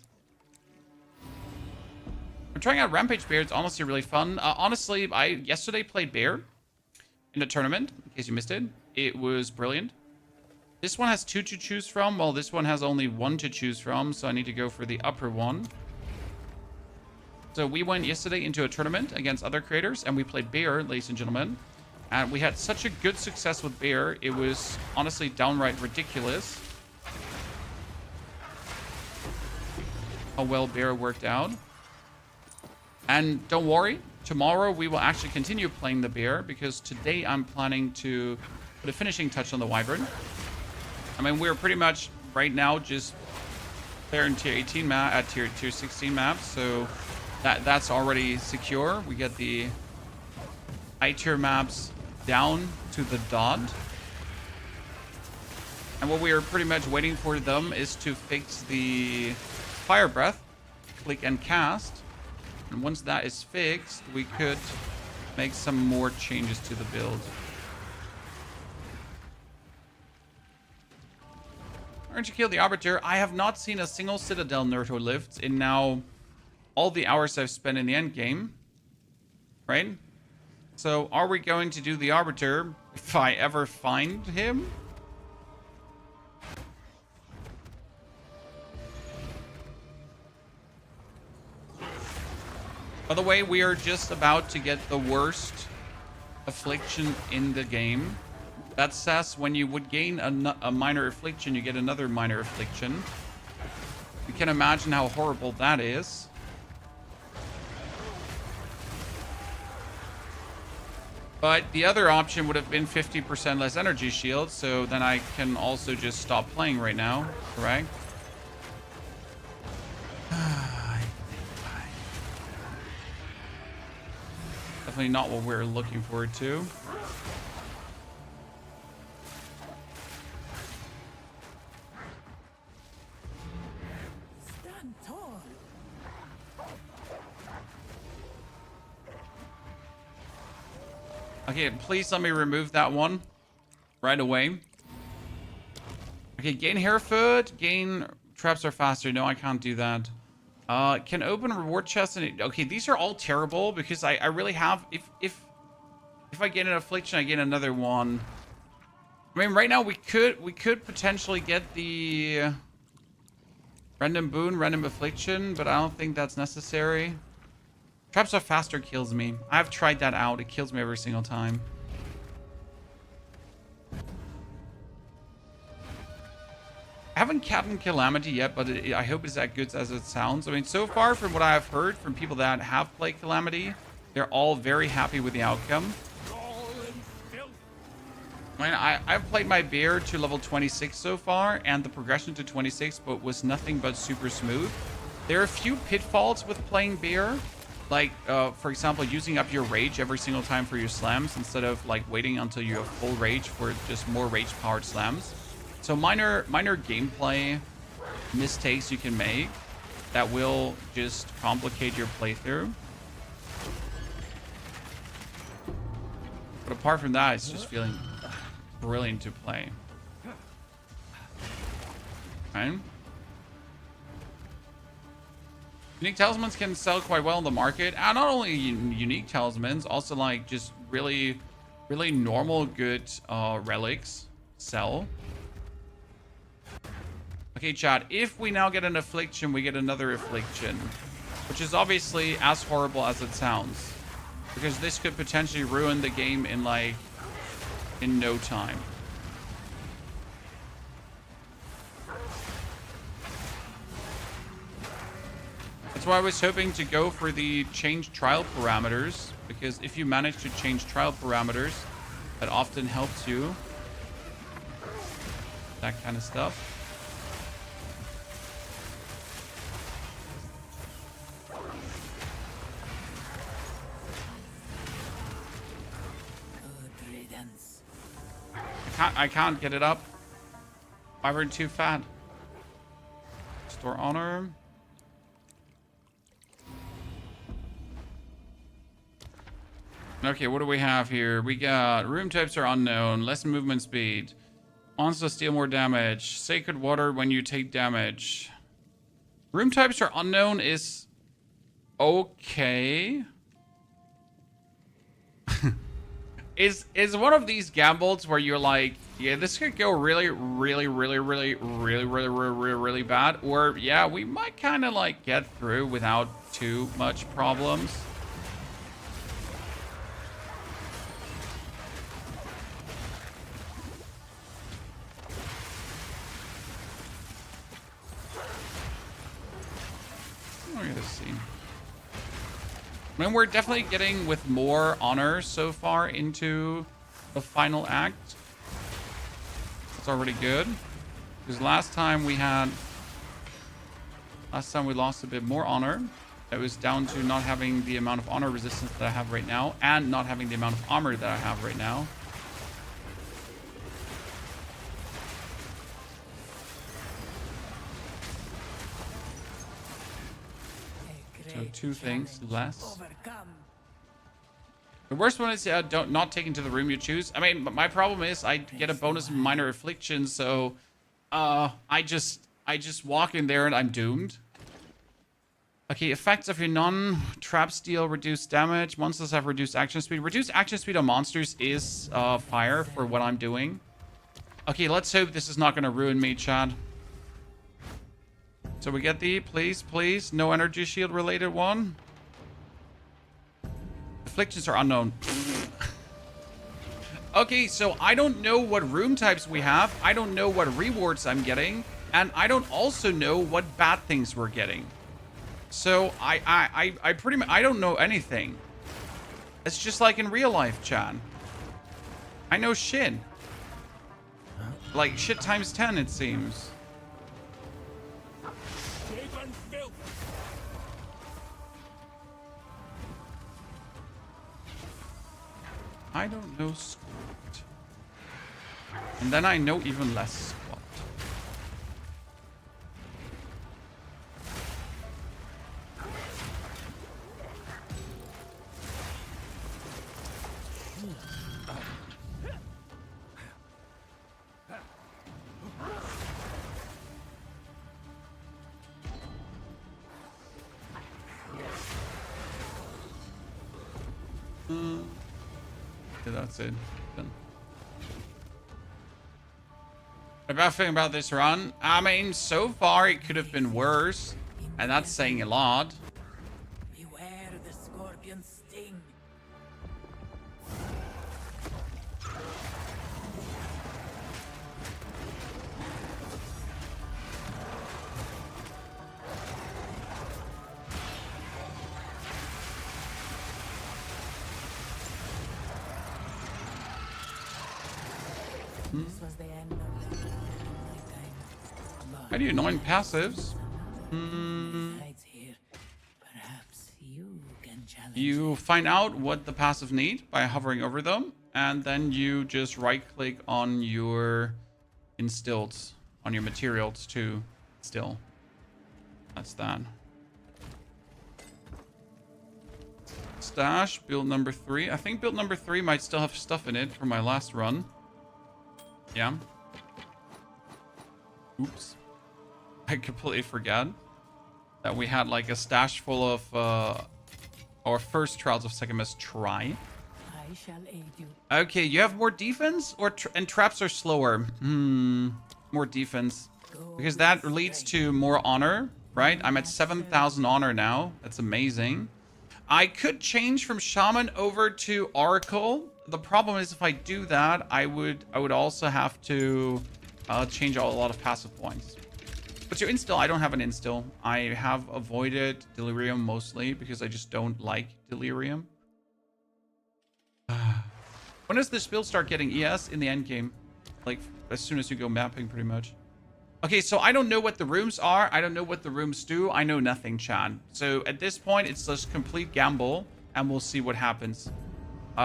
I'm trying out Rampage Bear. It's honestly really fun. Honestly, I yesterday played Bear in a tournament. In case you missed it, it was brilliant. This one has 2 to choose from, while this one has only 1 to choose from. So I need to go for the upper one. So we went yesterday into a tournament against other creators, and we played Bear, ladies and gentlemen. And we had such a good success with Bear. It was honestly downright ridiculous how well Bear worked out. And don't worry, tomorrow we will actually continue playing the Bear, because today I'm planning to put a finishing touch on the Wyvern. I mean, we're pretty much right now just there in tier 18 map at tier 16 maps, so that's already secure. We get the high tier maps down to the dot. And what we are pretty much waiting for them is to fix the fire breath, click and cast. And once that is fixed, we could make some more changes to the build. Aren't you kill the Arbiter? I have not seen a single Citadel nerd who lived in now all the hours I've spent in the endgame. Right? So are we going to do the Arbiter if I ever find him? By the way, we are just about to get the worst affliction in the game. That says when you would gain a minor affliction, you get another minor affliction. You can imagine how horrible that is. But the other option would have been 50% less energy shield, so then I can also just stop playing right now, correct? Definitely not what we're looking forward to. Stand tall. Okay, please let me remove that one right away. Okay, gain Hairfoot, gain traps are faster. No, I can't do that. Can open reward chests and okay, these are all terrible because I really have if I get an affliction, I get another one. I mean, right now we could potentially get the random boon, random affliction, but I don't think that's necessary. Traps are faster kills me. I've tried that out. It kills me every single time. I haven't Captain Calamity yet, but I hope it's as good as it sounds. I mean, so far from what I have heard from people that have played Calamity, they're all very happy with the outcome. I mean, I've played my Bear to level 26 so far, and the progression to 26 but was nothing but super smooth. There are a few pitfalls with playing Bear, like, for example, using up your rage every single time for your slams instead of, like, waiting until you have full rage for just more rage-powered slams. So minor gameplay mistakes you can make that will just complicate your playthrough. But apart from that, it's just feeling brilliant to play. Right? Unique talismans can sell quite well in the market. And not only unique talismans, also like just really normal good relics sell. Okay, chat, if we now get an affliction, we get another affliction, which is obviously as horrible as it sounds, because this could potentially ruin the game in no time. That's why I was hoping to go for the change trial parameters, because if you manage to change trial parameters, that often helps you. That kind of stuff. Good riddance. I can't get it up. Wyvern too fat. Store honor. Okay, what do we have here? We got room types are unknown, less movement speed, monsters deal more damage, sacred water when you take damage. Room types are unknown is okay. is one of these gambles where you're like, yeah, this could go really bad, or yeah, we might kind of like get through without too much problems. I mean, we're definitely getting with more honor so far into the final act. It's already good. Because last time we lost a bit more honor. It was down to not having the amount of honor resistance that I have right now, and not having the amount of armor that I have right now. So 2 things less. The worst one is not taken to the room you choose. I mean, my problem is I get a bonus of minor affliction, so I just walk in there and I'm doomed. Okay, effects of your non-traps deal reduced damage. Monsters have reduced action speed. Reduced action speed on monsters is fire for what I'm doing. Okay, let's hope this is not going to ruin me, Chad. So we get the, please, no energy shield related one. Afflictions are unknown. Okay, so I don't know what room types we have. I don't know what rewards I'm getting. And I don't also know what bad things we're getting. So I pretty much, I don't know anything. It's just like in real life, Chan. I know shit. Like shit times 10, it seems. I don't know squat. And then I know even less squat. Yeah, that's it. Done. The bad thing about this run, I mean, so far it could have been worse, and that's saying a lot. Beware the scorpion's sting. This was the end of the nighttime. How do you 9 passives? Besides here, perhaps you can challenge You find out what the passive need by hovering over them, and then you just right click on your instilled, on your materials to still. That's that. Stash, build number 3. I think build number 3 might still have stuff in it from my last run. Yeah. Oops. I completely forgot that we had like a stash full of our first Trials of Sanchimas try. I shall aid you. Okay, you have more defense or and traps are slower. More defense. Because that leads to more honor, right? I'm at 7,000 honor now. That's amazing. I could change from Shaman over to Oracle. The problem is if I do that, I would also have to change a lot of passive points. What's your instill? I don't have an instill. I have avoided Delirium mostly because I just don't like Delirium. When does this build start getting ES? In the end game? Like, as soon as you go mapping, pretty much. Okay, so I don't know what the rooms are. I don't know what the rooms do. I know nothing, Chan. So at this point, it's just complete gamble, and we'll see what happens.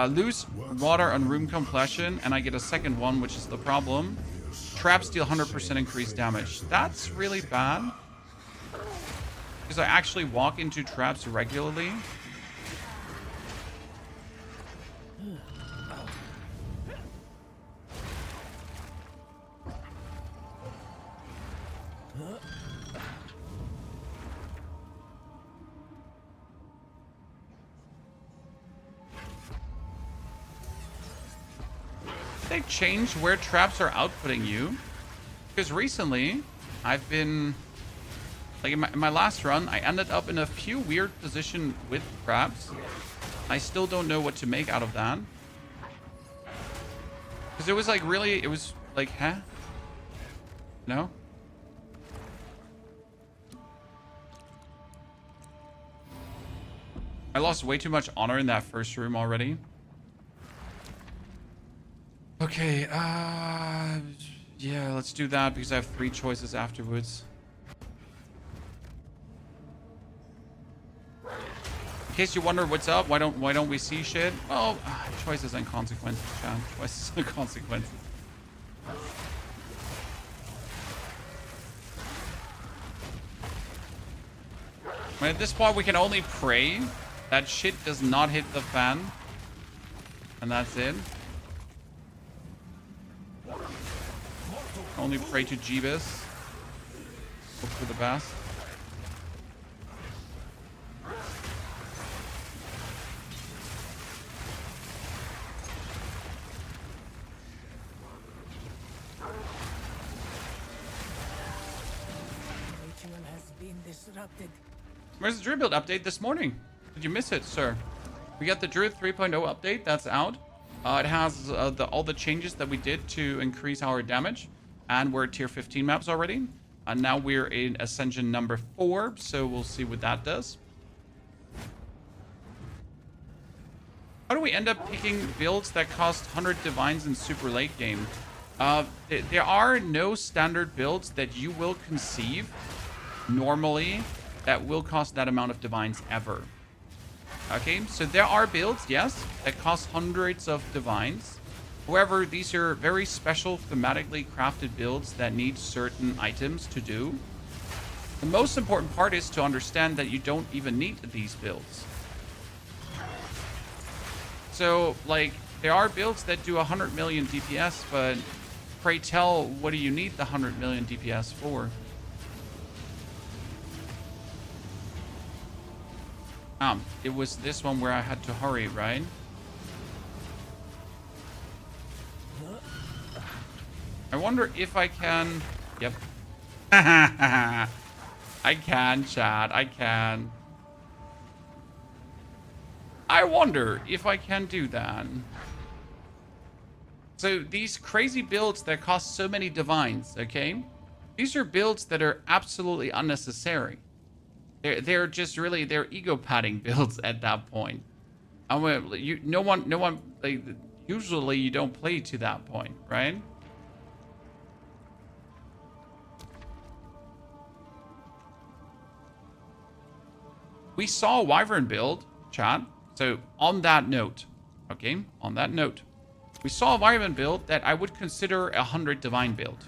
Lose water on room completion, and I get a second one, which is the problem. Traps deal 100% increased damage. That's really bad. Because I actually walk into traps regularly. They change where traps are outputting you, because recently I've been like in my last run I ended up in a few weird position with traps. I still don't know what to make out of that, because it was like really, it was like, huh? No. I lost way too much honor in that first room already. Okay, yeah, let's do that because I have 3 choices afterwards. In case you wonder what's up, why don't we see shit? Well, choices and consequences, Chan. Choices and consequences. I mean, at this point, we can only pray that shit does not hit the fan, and that's it. Only pray to Jeebus. Hope for the best. Ritual has been disrupted. Where's the Druid build update this morning? Did you miss it, sir? We got the Druid 3.0 update. That's out. It has all the changes that we did to increase our damage. And we're at tier 15 maps already. And now we're in Ascension number 4. So we'll see what that does. How do we end up picking builds that cost 100 divines in super late game? There are no standard builds that you will conceive normally that will cost that amount of divines ever. Okay, so there are builds, yes, that cost hundreds of divines. However, these are very special thematically crafted builds that need certain items to do. The most important part is to understand that you don't even need these builds. So, like, there are builds that do 100 million DPS, but pray tell, what do you need the 100 million DPS for? It was this one where I had to hurry, right? I wonder if I can... Yep. I can, Chad. I can. I wonder if I can do that. So these crazy builds that cost so many divines, okay? These are builds that are absolutely unnecessary. They're just really, they're ego padding builds at that point. I mean, no one, like, usually you don't play to that point, right? We saw a Wyvern build, chat. So on that note, okay, on that note, we saw a Wyvern build that I would consider a 100 divine build,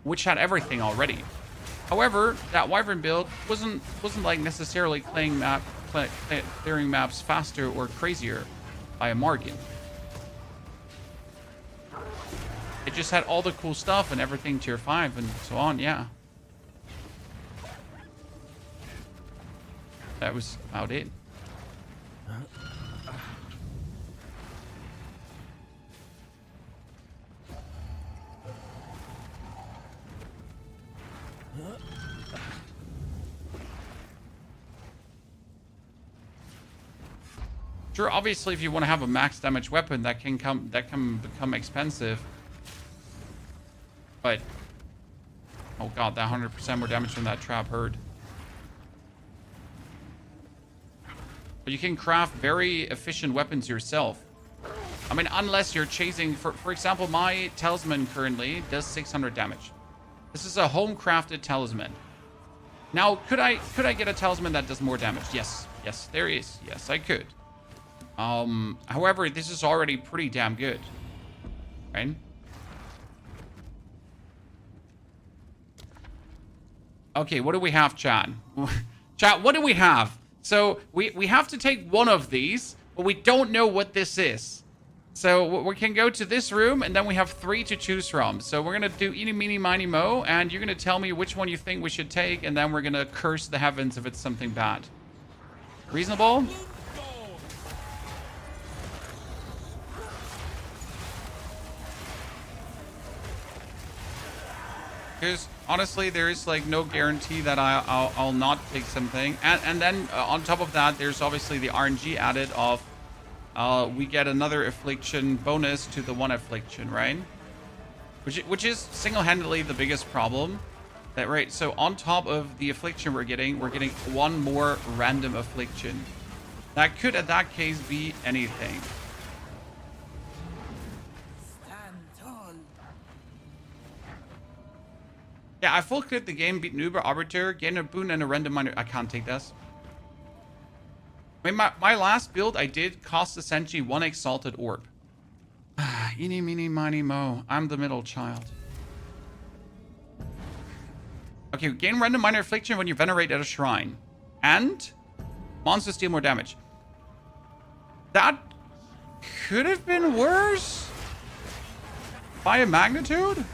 which had everything already. However, that Wyvern build wasn't like necessarily clearing maps faster or crazier by a margin. It just had all the cool stuff and everything tier 5 and so on, yeah. That was about it. Sure, obviously, if you want to have a max damage weapon, that can become expensive. But Oh god, that 100% more damage from that trap hurt. But you can craft very efficient weapons yourself. I mean, unless you're chasing... For example, my Talisman currently does 600 damage. This is a home-crafted Talisman. Now, could I get a Talisman that does more damage? Yes. Yes, there is. Yes, I could. However, this is already pretty damn good. Right? Okay, what do we have, chat? Chat, what do we have? So, we have to take one of these, but we don't know what this is. So, we can go to this room, and then we have 3 to choose from. So, we're going to do eeny, meeny, miny, mo, and you're going to tell me which one you think we should take, and then we're going to curse the heavens if it's something bad. Reasonable? Because honestly, there is like no guarantee that I'll not take something. And then on top of that, there's obviously the RNG added of we get another affliction bonus to the one affliction, right? Which is single-handedly the biggest problem. That right. So on top of the affliction we're getting one more random affliction. That could, at that case, be anything. Stand tall. Yeah, I full clipped the game, beat an Uber Arbiter, gained a boon and a random minor. I can't take this. I mean, my last build I did cost essentially 1 Exalted Orb. Eeny, meeny, miny, mo. I'm the middle child. Okay, gain random minor affliction when you venerate at a shrine. And monsters deal more damage. That could have been worse by a magnitude.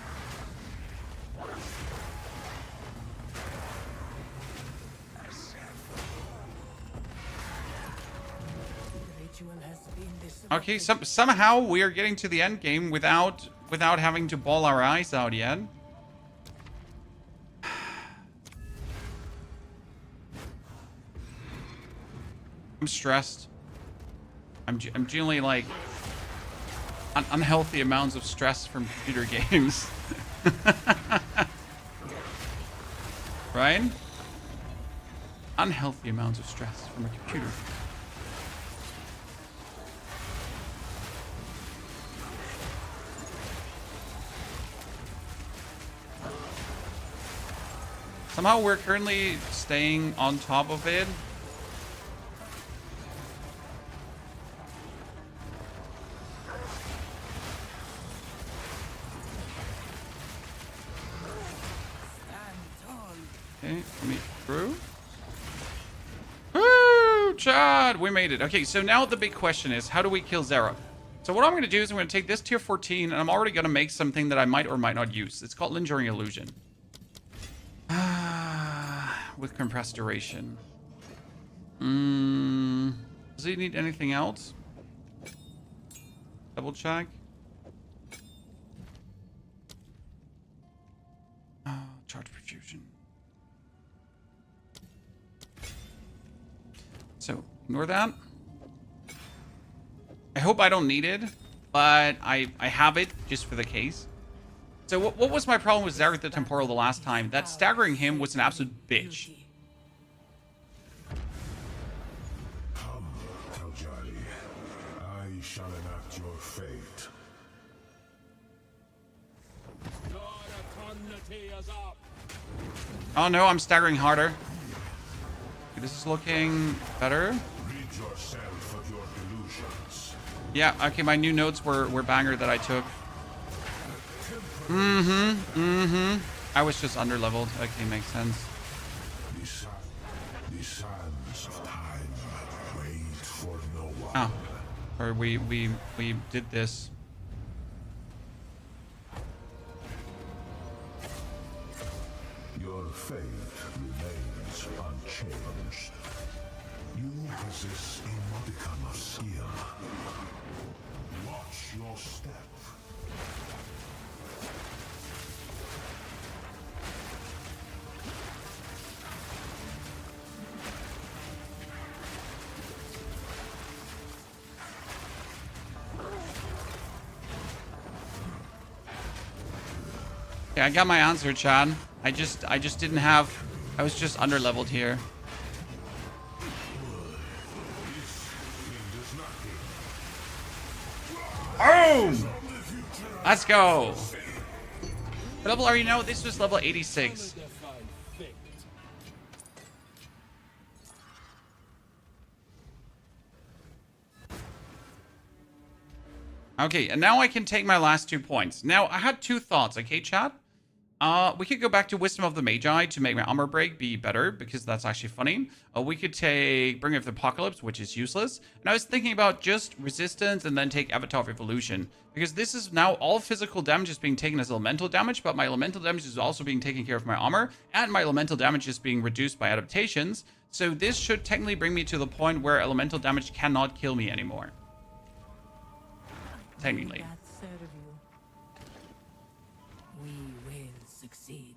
Okay, somehow we are getting to the end game without having to bawl our eyes out yet. I'm stressed. I'm generally like unhealthy amounts of stress from computer games. Right? Unhealthy amounts of stress from a computer. Somehow we're currently staying on top of it. Okay, let me through. Woo! Chad! We made it. Okay, so now the big question is, how do we kill Zerok? So what I'm going to do is I'm going to take this tier 14, and I'm already going to make something that I might or might not use. It's called Lingering Illusion. With compressed duration. Does he need anything else? Double check. Charge perfusion. So, ignore that. I hope I don't need it, but I have it just for the case. So what was my problem with Zerok the Temporal the last time? That staggering him was an absolute bitch. Come, Taljari. I shall enact your fate. Oh no, I'm staggering harder. Okay, this is looking better. Rid yourself of your delusions. Yeah, okay, my new notes were banger that I took. I was just underleveled. Okay, makes sense. The sands of time wait for no one. Oh, or we did this. Your fate remains unchanged. You possess a modicum of skill. Watch your step. Okay, I got my answer, Chad. I just didn't have... I was just under-leveled here. Boom! Let's go. What level are you now? This was level 86. Okay, and now I can take my last 2 points. Now, I had 2 thoughts, okay, chat? We could go back to Wisdom of the Magi to make my armor break be better, because that's actually funny. We could take Bringer of the Apocalypse, which is useless. And I was thinking about just Resistance and then take Avatar of Evolution, because this is now all physical damage is being taken as elemental damage, but my elemental damage is also being taken care of my armor, and my elemental damage is being reduced by adaptations. So this should technically bring me to the point where elemental damage cannot kill me anymore. Technically. We will succeed.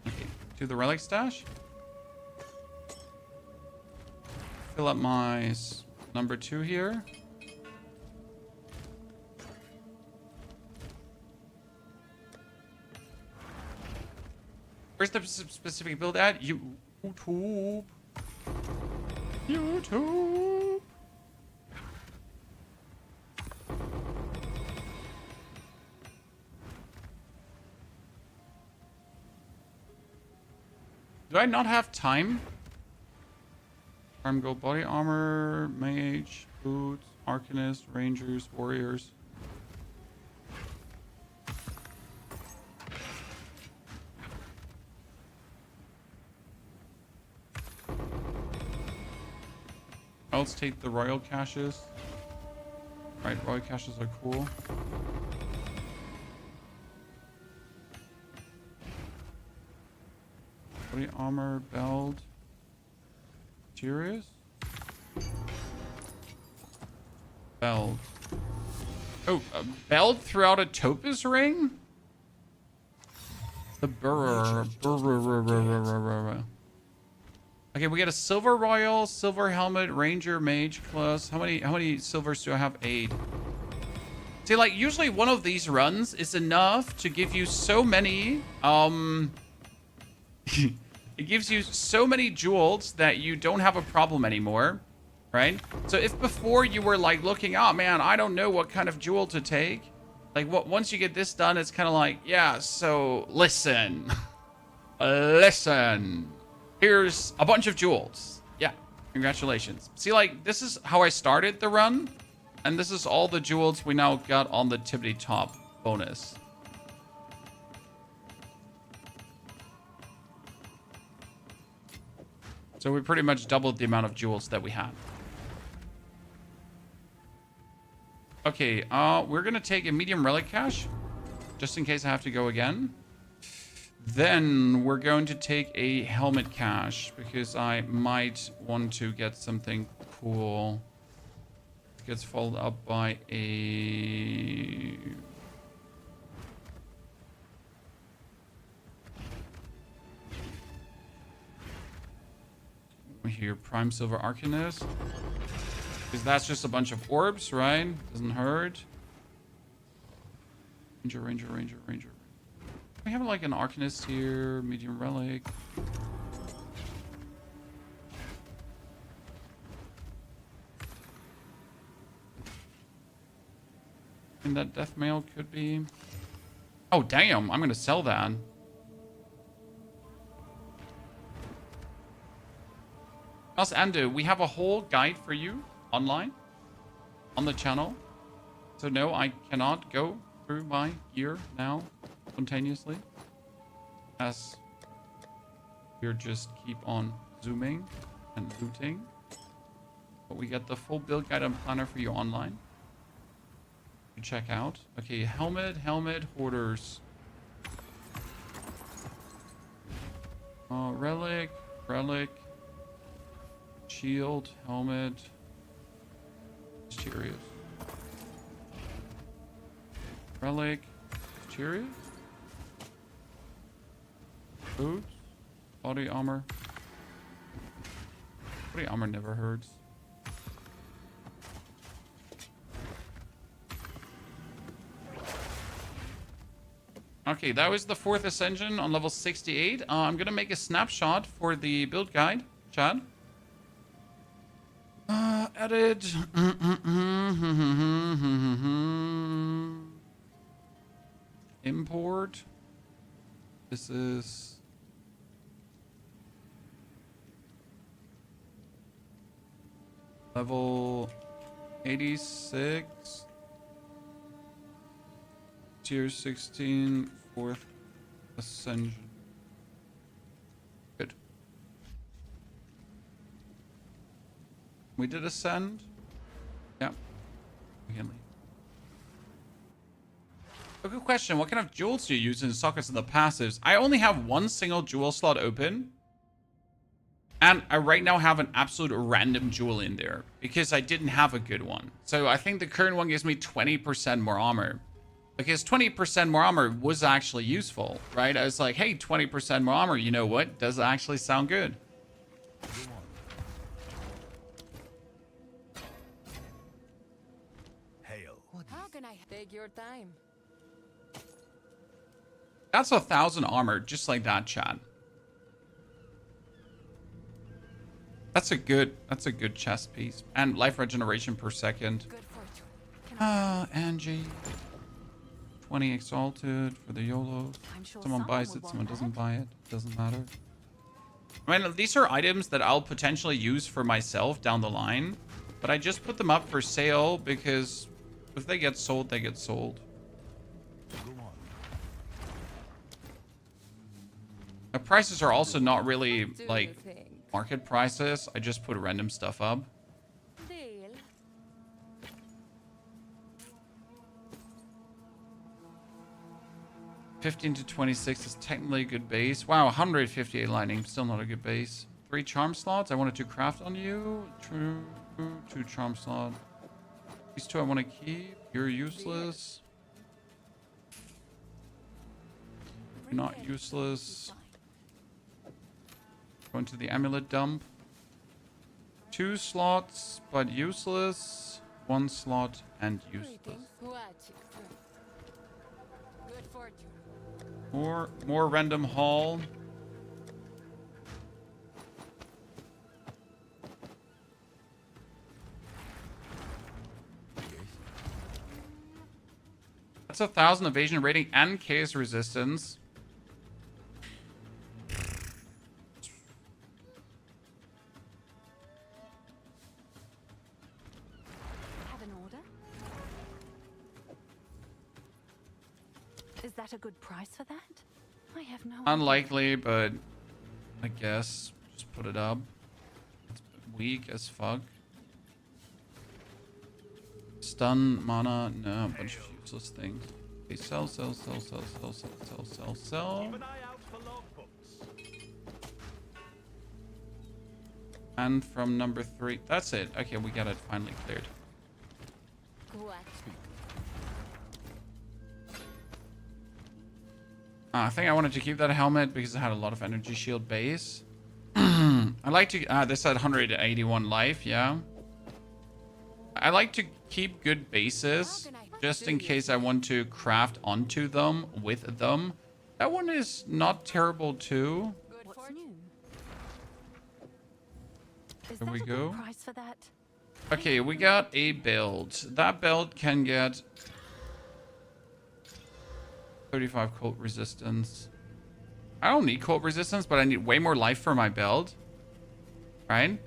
Okay, to the relic stash. Fill up my number 2 here. Where's the specific build at? YouTube. YouTube. Do I not have time? Arm go body armor, mage, boots, arcanist, rangers, warriors. Let's take the royal caches. Right, royal caches are cool. Body armor, belt. Serious? Belt. Oh, a belt throughout a topaz ring? The burr. Okay, we get a silver royal, silver helmet, ranger, mage plus. How many silvers do I have? 8. See, like usually one of these runs is enough to give you so many it gives you so many jewels that you don't have a problem anymore, right? So if before you were like looking, oh man, I don't know what kind of jewel to take. Like once you get this done, it's kind of like, yeah, so listen. Listen. Here's a bunch of jewels. Yeah, congratulations. See, like, this is how I started the run. And this is all the jewels we now got on the tippity top bonus. So we pretty much doubled the amount of jewels that we had. Okay, we're going to take a medium relic cache. Just in case I have to go again. Then we're going to take a helmet cache because I might want to get something cool. It gets followed up by a... Here, Prime Silver Arcanist. Because that's just a bunch of orbs, right? Doesn't hurt. Ranger. We have like an Arcanist here, medium relic. And that death mail could be... Oh, damn. I'm going to sell that. Us Ando, we have a whole guide for you online on the channel. So no, I cannot go through my gear now spontaneously, as we're just keep on zooming and looting. But we get the full build guide and planner for you online to check out. Okay, helmet, hoarders. Relic, shield, helmet, mysterious. Relic, mysterious. Boots, body armor. Body armor never hurts. Okay, that was the 4th Ascension on level 68. I'm going to make a snapshot for the build guide, Chad. Edit. Import. This is... level 86. Tier 16, 4th Ascension. Good. We did ascend? Yeah. We can leave. A good question. What kind of jewels do you use in sockets and the passives? I only have one single jewel slot open. And I right now have an absolute random jewel in there. Because I didn't have a good one. So I think the current one gives me 20% more armor. Because 20% more armor was actually useful, right? I was like, hey, 20% more armor, you know what? Does actually sound good. Hail. How can I take your time? That's 1,000 armor, just like that, Chad. That's a good chest piece. And life regeneration per second. Good fortune. Angie. 20 exalted for the YOLO. I'm sure Someone buys would it, want someone doesn't that. buy it. Doesn't matter. I mean, these are items that I'll potentially use for myself down the line. But I just put them up for sale because if they get sold, they get sold. The prices are also not really, Do you like, think? market prices. I just put random stuff up. Deal. 15 to 26 is technically a good base. Wow, 158 lightning, still not a good base. 3 charm slots. I wanted to craft on you. True. 2 charm slot. These 2 I want to keep. You're useless. You're not useless. Going to the amulet dump. 2 slots, but useless. 1 slot and useless. Greetings. Watch it. Good fortune. More random haul. That's 1,000 evasion rating and chaos resistance. Have an order? Is that a good price for that? I have no idea. Unlikely, but I guess just put it up. It's weak as fuck. Stun, mana, no, a bunch of useless things. Okay, sell. Keep an eye out for logbooks. And from number 3, that's it. Okay, we got it finally cleared. Watch. I think I wanted to keep that helmet because it had a lot of energy shield base. I like to, this had 181 life, yeah. I like to keep good bases just in case I want to craft onto them with them. That one is not terrible too. Good What's fortune. new? Is There that we a go. good price for that? Okay, we got a build. That build can get 35 cold resistance. I don't need cold resistance, but I need way more life for my build. Right?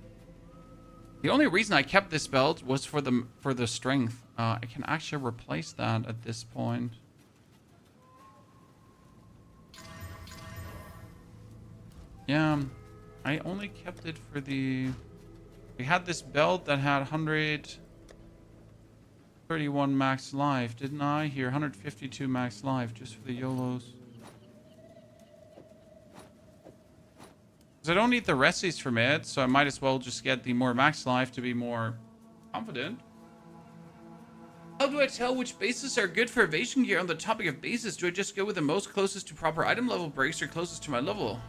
The only reason I kept this build was for the strength. I can actually replace that at this point. Yeah, I only kept it for the... We had this belt that had 131 max life, didn't I? Here, 152 max life just for the YOLOs. Because I don't need the resties from it, so I might as well just get the more max life to be more confident. How do I tell which bases are good for evasion gear? On the topic of bases, do I just go with the most closest to proper item level breaks or closest to my level?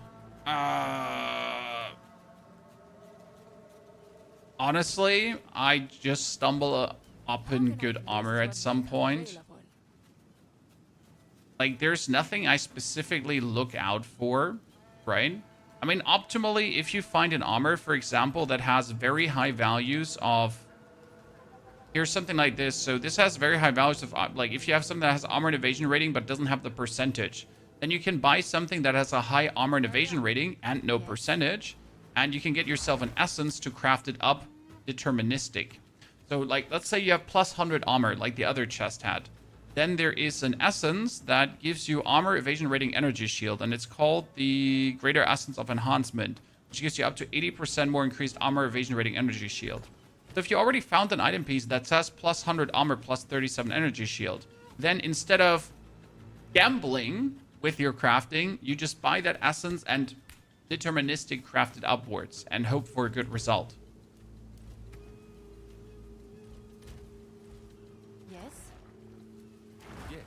Honestly, I just stumble up in good armor at some point. Like, there's nothing I specifically look out for, right? I mean, optimally, if you find an armor, for example, that has very high values of... Here's something like this. So this has very high values of, like, if you have something that has armor and evasion rating but doesn't have the percentage, then you can buy something that has a high armor and evasion rating and no percentage, and you can get yourself an essence to craft it up deterministic. So, like, let's say you have plus 100 armor, like the other chest had. Then there is an essence that gives you armor, evasion rating, energy shield, and it's called the Greater Essence of Enhancement, which gives you up to 80% more increased armor, evasion rating, energy shield. So if you already found an item piece that says plus 100 armor, plus 37 energy shield, then instead of gambling with your crafting, you just buy that essence and deterministic craft it upwards and hope for a good result. Yes? Yes.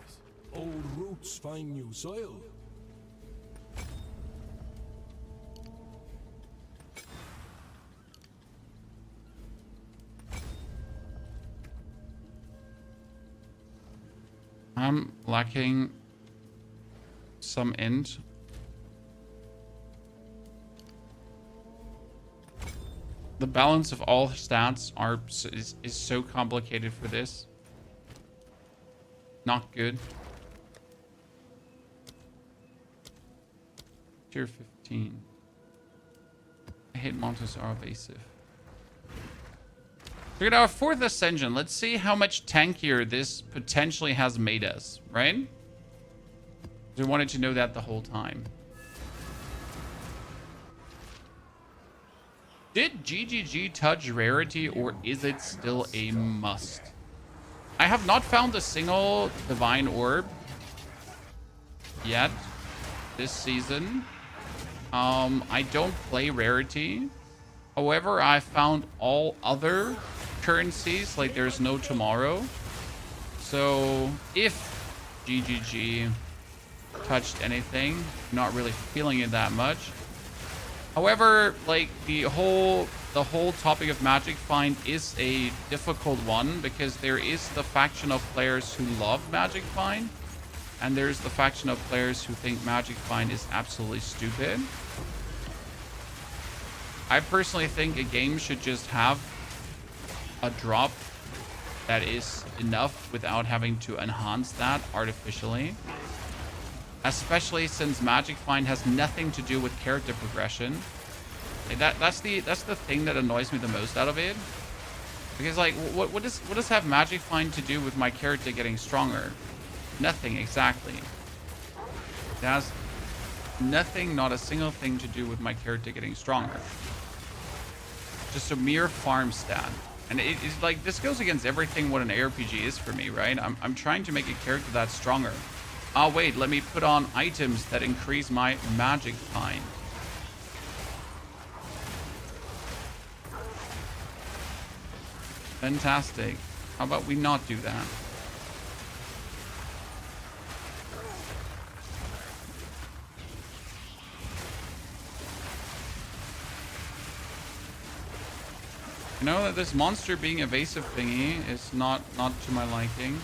Old roots find new soil. I'm lacking some int. The balance of all stats is so complicated for this. Not good. Tier 15. I hate monsters are evasive. We got our 4th Ascension. Let's see how much tankier this potentially has made us, right? We wanted to know that the whole time. Did GGG touch rarity, or is it still a must? I have not found a single divine orb yet this season. I don't play rarity. However, I found all other currencies like there's no tomorrow. So if GGG touched anything, not really feeling it that much. However, like the whole topic of Magic Find is a difficult one, because there is the faction of players who love Magic Find, and there's the faction of players who think Magic Find is absolutely stupid. I personally think a game should just have a drop that is enough without having to enhance that artificially. Especially since Magic Find has nothing to do with character progression. Like that's the thing that annoys me the most out of it. Because like what does have Magic Find to do with my character getting stronger? Nothing exactly. It has nothing, not a single thing to do with my character getting stronger. Just a mere farm stat. And it's like, this goes against everything what an ARPG is for me, right? I'm trying to make a character that's stronger. Oh wait, let me put on items that increase my Magic Find. Fantastic. How about we not do that? You know that this monster being evasive thingy is not to my liking.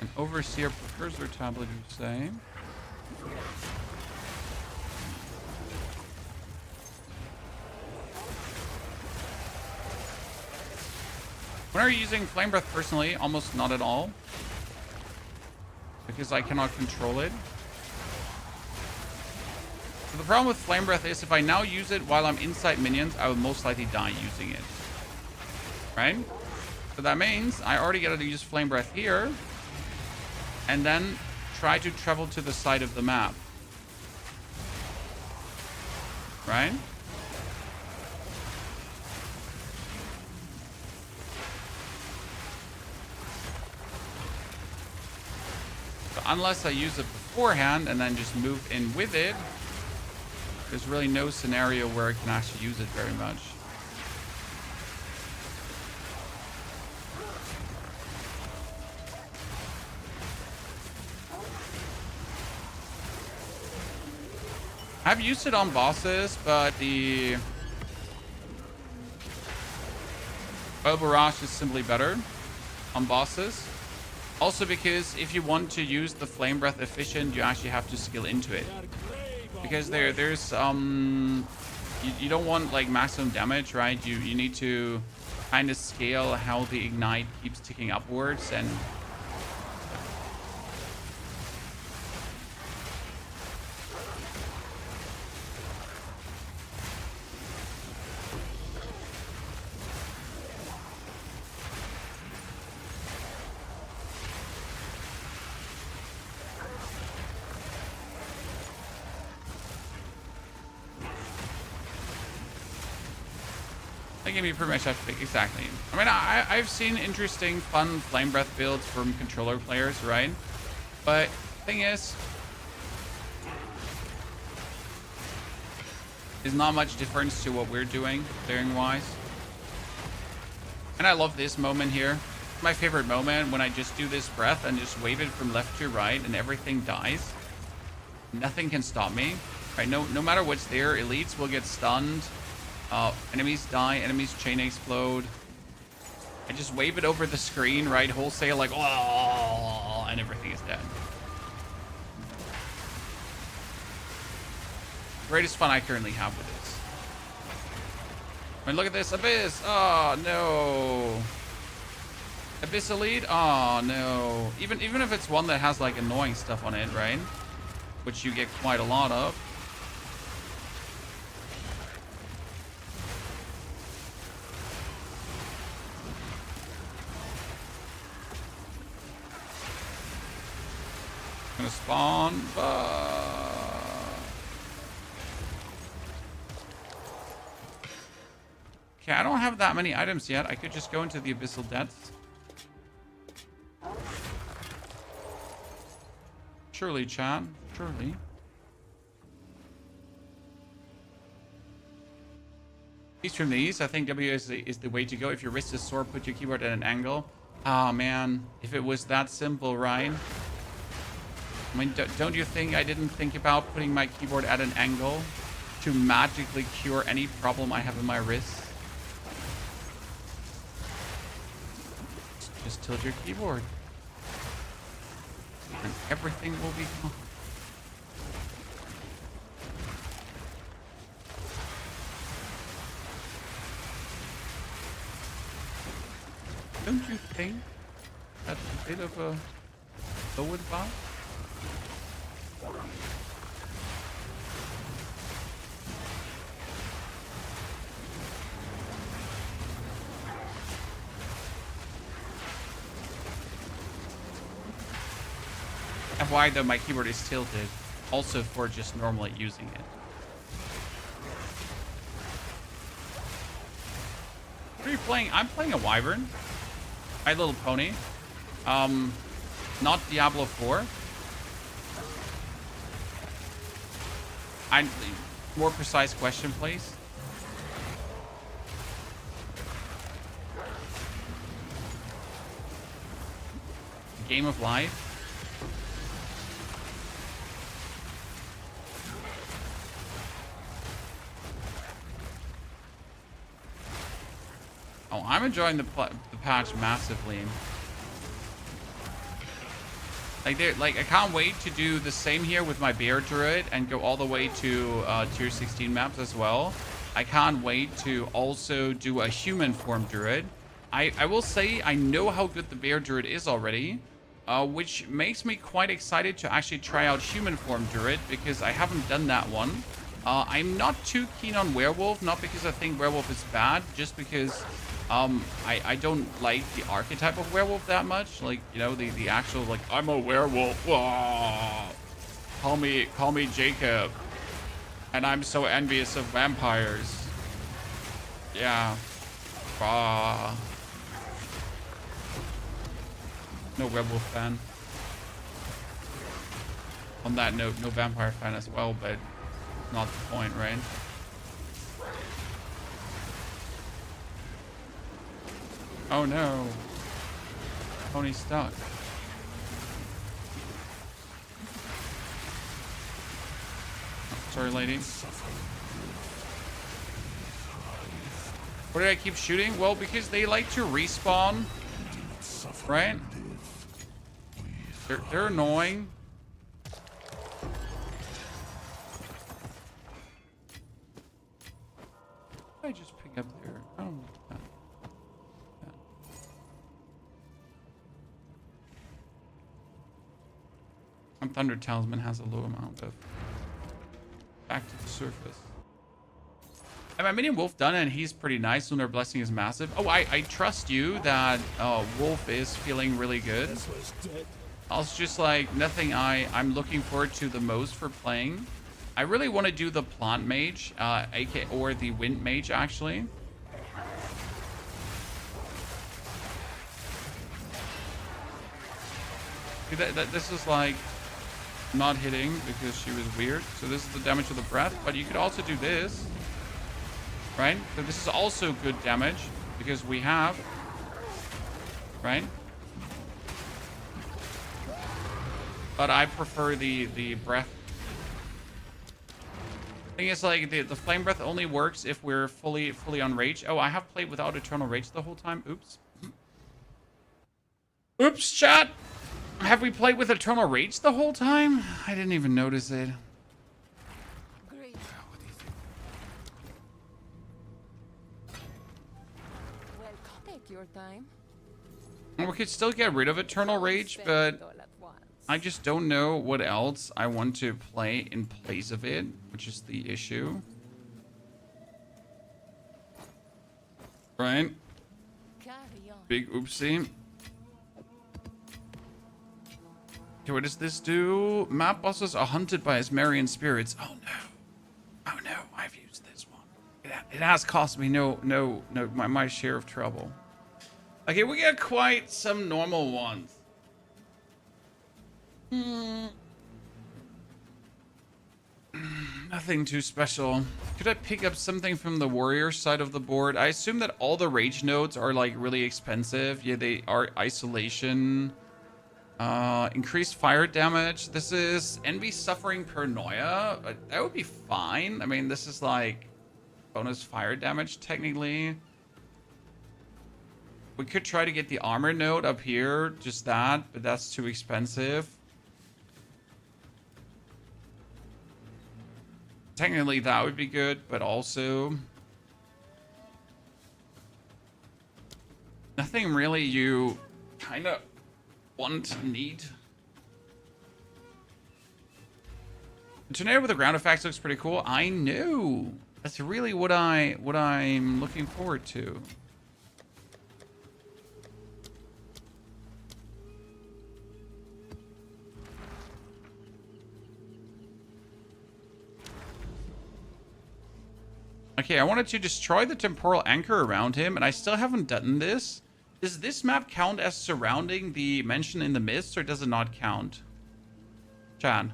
An overseer precursor tablet, you say? When are you using Flame Breath personally? Almost not at all. Because I cannot control it. So the problem with Flame Breath is if I now use it while I'm inside minions, I will most likely die using it. Right? So that means I already got to use Flame Breath here. And then try to travel to the side of the map. Right? So unless I use it beforehand and then just move in with it, there's really no scenario where I can actually use it very much. I've used it on bosses, but the Barrage is simply better on bosses. Also because if you want to use the flame breath efficient, you actually have to skill into it. Because there's you don't want like maximum damage, right? You need to kind of scale how the ignite keeps ticking upwards, and they give me pretty much have to pick. Exactly. I mean, I've seen interesting, fun flame breath builds from controller players, right? But thing is, there's not much difference to what we're doing, clearing wise. And I love this moment here. My favorite moment when I just do this breath and just wave it from left to right and everything dies. Nothing can stop me. Right? No matter what's there, elites will get stunned. Enemies die, enemies chain explode. I just wave it over the screen, right? Wholesale, like, oh, and everything is dead. Greatest fun I currently have with this. I mean, look at this Abyss. Oh, no. Abyss Elite? Oh, no. Even if it's one that has, like, annoying stuff on it, right? Which you get quite a lot of. Gonna spawn, okay, I don't have that many items yet. I could just go into the Abyssal Depths. Surely, chat. Surely. East from the east. I think W is the way to go. If your wrist is sore, put your keyboard at an angle. Ah, man. If it was that simple, right? I mean, don't you think I didn't think about putting my keyboard at an angle to magically cure any problem I have in my wrist? Just tilt your keyboard. And everything will be gone. Don't you think that's a bit of a low advice? FYI though, my keyboard is tilted, also for just normally using it. What are you playing? I'm playing a Wyvern. My Little Pony. Not Diablo 4. More precise question, please. Game of Life. Oh, I'm enjoying the patch massively. Like I can't wait to do the same here with my Bear Druid and go all the way to tier 16 maps as well. I can't wait to also do a human form Druid. I will say I know how good the Bear Druid is already, which makes me quite excited to actually try out human form Druid because I haven't done that one. I'm not too keen on Werewolf, not because I think Werewolf is bad, just because I don't like the archetype of werewolf that much. Like, you know, the actual, like, I'm a werewolf. Whoa. Call me Jacob. And I'm so envious of vampires. Yeah. No werewolf fan. On that note, no vampire fan as well, but not the point, right? Oh no. Pony's stuck. Oh, sorry, lady. What did I keep shooting? Well, because they like to respawn Right? They're annoying. I just pick up there. I don't know that. Yeah. And Thunder Talisman has a low amount of back to the surface. I have my minion Wolf done and he's pretty nice. Lunar Blessing is massive. Oh, I trust you that Wolf is feeling really good. I was just like nothing I'm looking forward to the most for playing. I really want to do the Plant Mage, or the Wind Mage actually. This is like not hitting because she was weird. So this is the damage of the breath, but you could also do this. Right? So this is also good damage because we have, right? But I prefer the breath. Thing is, like, the flame breath only works if we're fully on rage. Oh, I have played without eternal rage the whole time. Oops. Oops, chat. Have we played with eternal rage the whole time? I didn't even notice it. Great. Well, take your time. We could still get rid of eternal rage, but Spend it all at once. I just don't know what else I want to play in place of it, which is the issue. Right? Carry on. Big oopsie. Okay, what does this do? Map bosses are hunted by Asmarian spirits. Oh no. Oh no, I've used this one. It has cost me my share of trouble. Okay, we got quite some normal ones. Nothing too special. Could I pick up something from the warrior side of the board? I assume that all the rage nodes are like really expensive. Yeah, they are. Isolation. Increased fire damage. This is envy, suffering, paranoia. That would be fine. I mean, this is like bonus fire damage technically. We could try to get the armor node up here, just that, but that's too expensive. Technically, that would be good, but also nothing really you kind of want, need. The tornado with the ground effects looks pretty cool. I know. That's really what I'm looking forward to. Okay, I wanted to destroy the temporal anchor around him, and I still haven't done this. Does this map count as surrounding the Mansion in the Mist, or does it not count? Chan.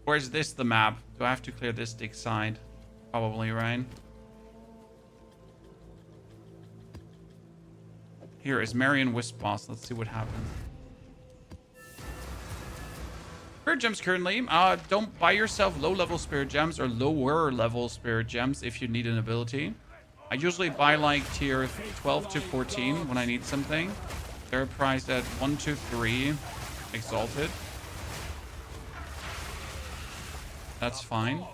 Or is this the map? Do I have to clear this dig side? Probably, right? Here is Marion Wisp Boss. Let's see what happens. Spirit gems currently. Don't buy yourself low-level spirit gems or lower-level spirit gems if you need an ability. I usually buy like tier 12 to 14 when I need something. They're priced at 1, 2, 3 exalted. That's fine.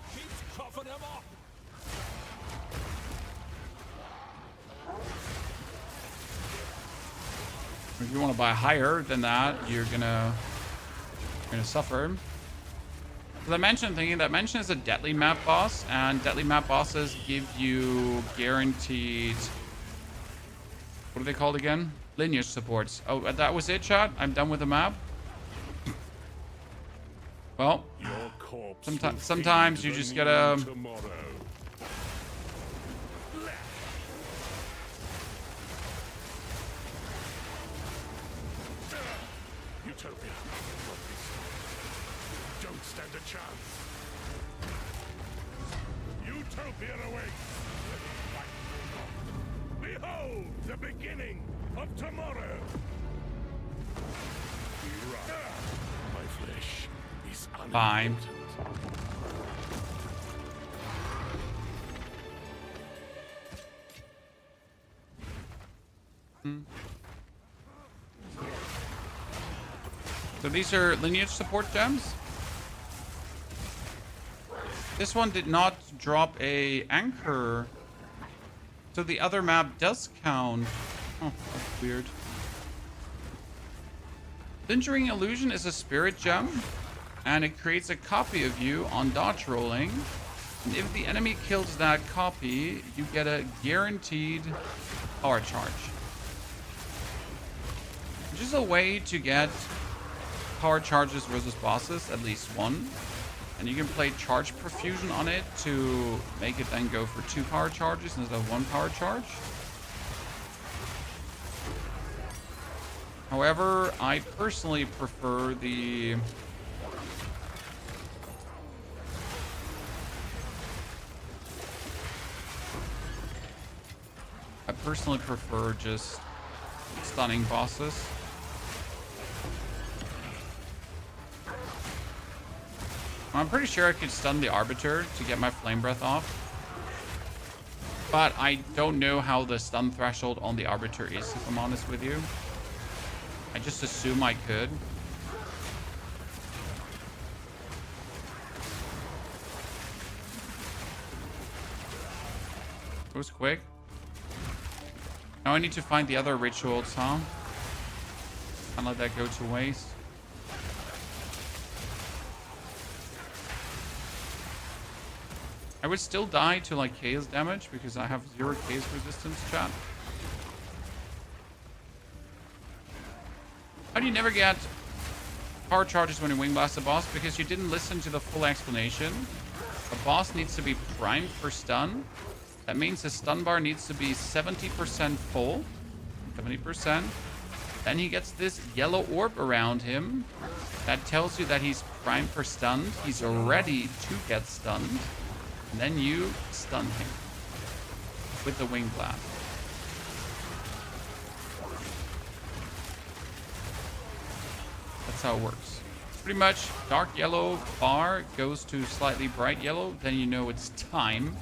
If you want to buy higher than that, you're gonna suffer. So that Mansion thingy, that Mansion is a deadly map boss, and deadly map bosses give you guaranteed, what are they called again? Lineage supports. Oh, that was it, chat? I'm done with the map. Well, sometimes you just gotta Utopia. Don't stand a chance. Utopia awaits. Behold the beginning of tomorrow. My flesh is fine. So these are lineage support gems. This one did not drop a anchor. So the other map does count. Oh, that's weird. Lingering Illusion is a spirit gem, and it creates a copy of you on dodge rolling. And if the enemy kills that copy, you get a guaranteed power charge. Which is a way to get power charges versus bosses, at least one. And you can play Charge Profusion on it to make it then go for 2 power charges instead of 1 power charge. However, I personally prefer the... I personally prefer just stunning bosses. I'm pretty sure I could stun the Arbiter to get my Flame Breath off. But I don't know how the stun threshold on the Arbiter is, if I'm honest with you. I just assume I could. It was quick. Now I need to find the other rituals, huh? Can't let that go to waste. I would still die to like chaos damage because I have 0 chaos resistance, chat. How do you never get power charges when you wing blast a boss? Because you didn't listen to the full explanation. A boss needs to be primed for stun. That means the stun bar needs to be 70% full. 70%. Then he gets this yellow orb around him. That tells you that he's primed for stunned. He's ready to get stunned. And then you stun him with the wing blast. That's how it works. Pretty much dark yellow bar goes to slightly bright yellow, then you know it's time.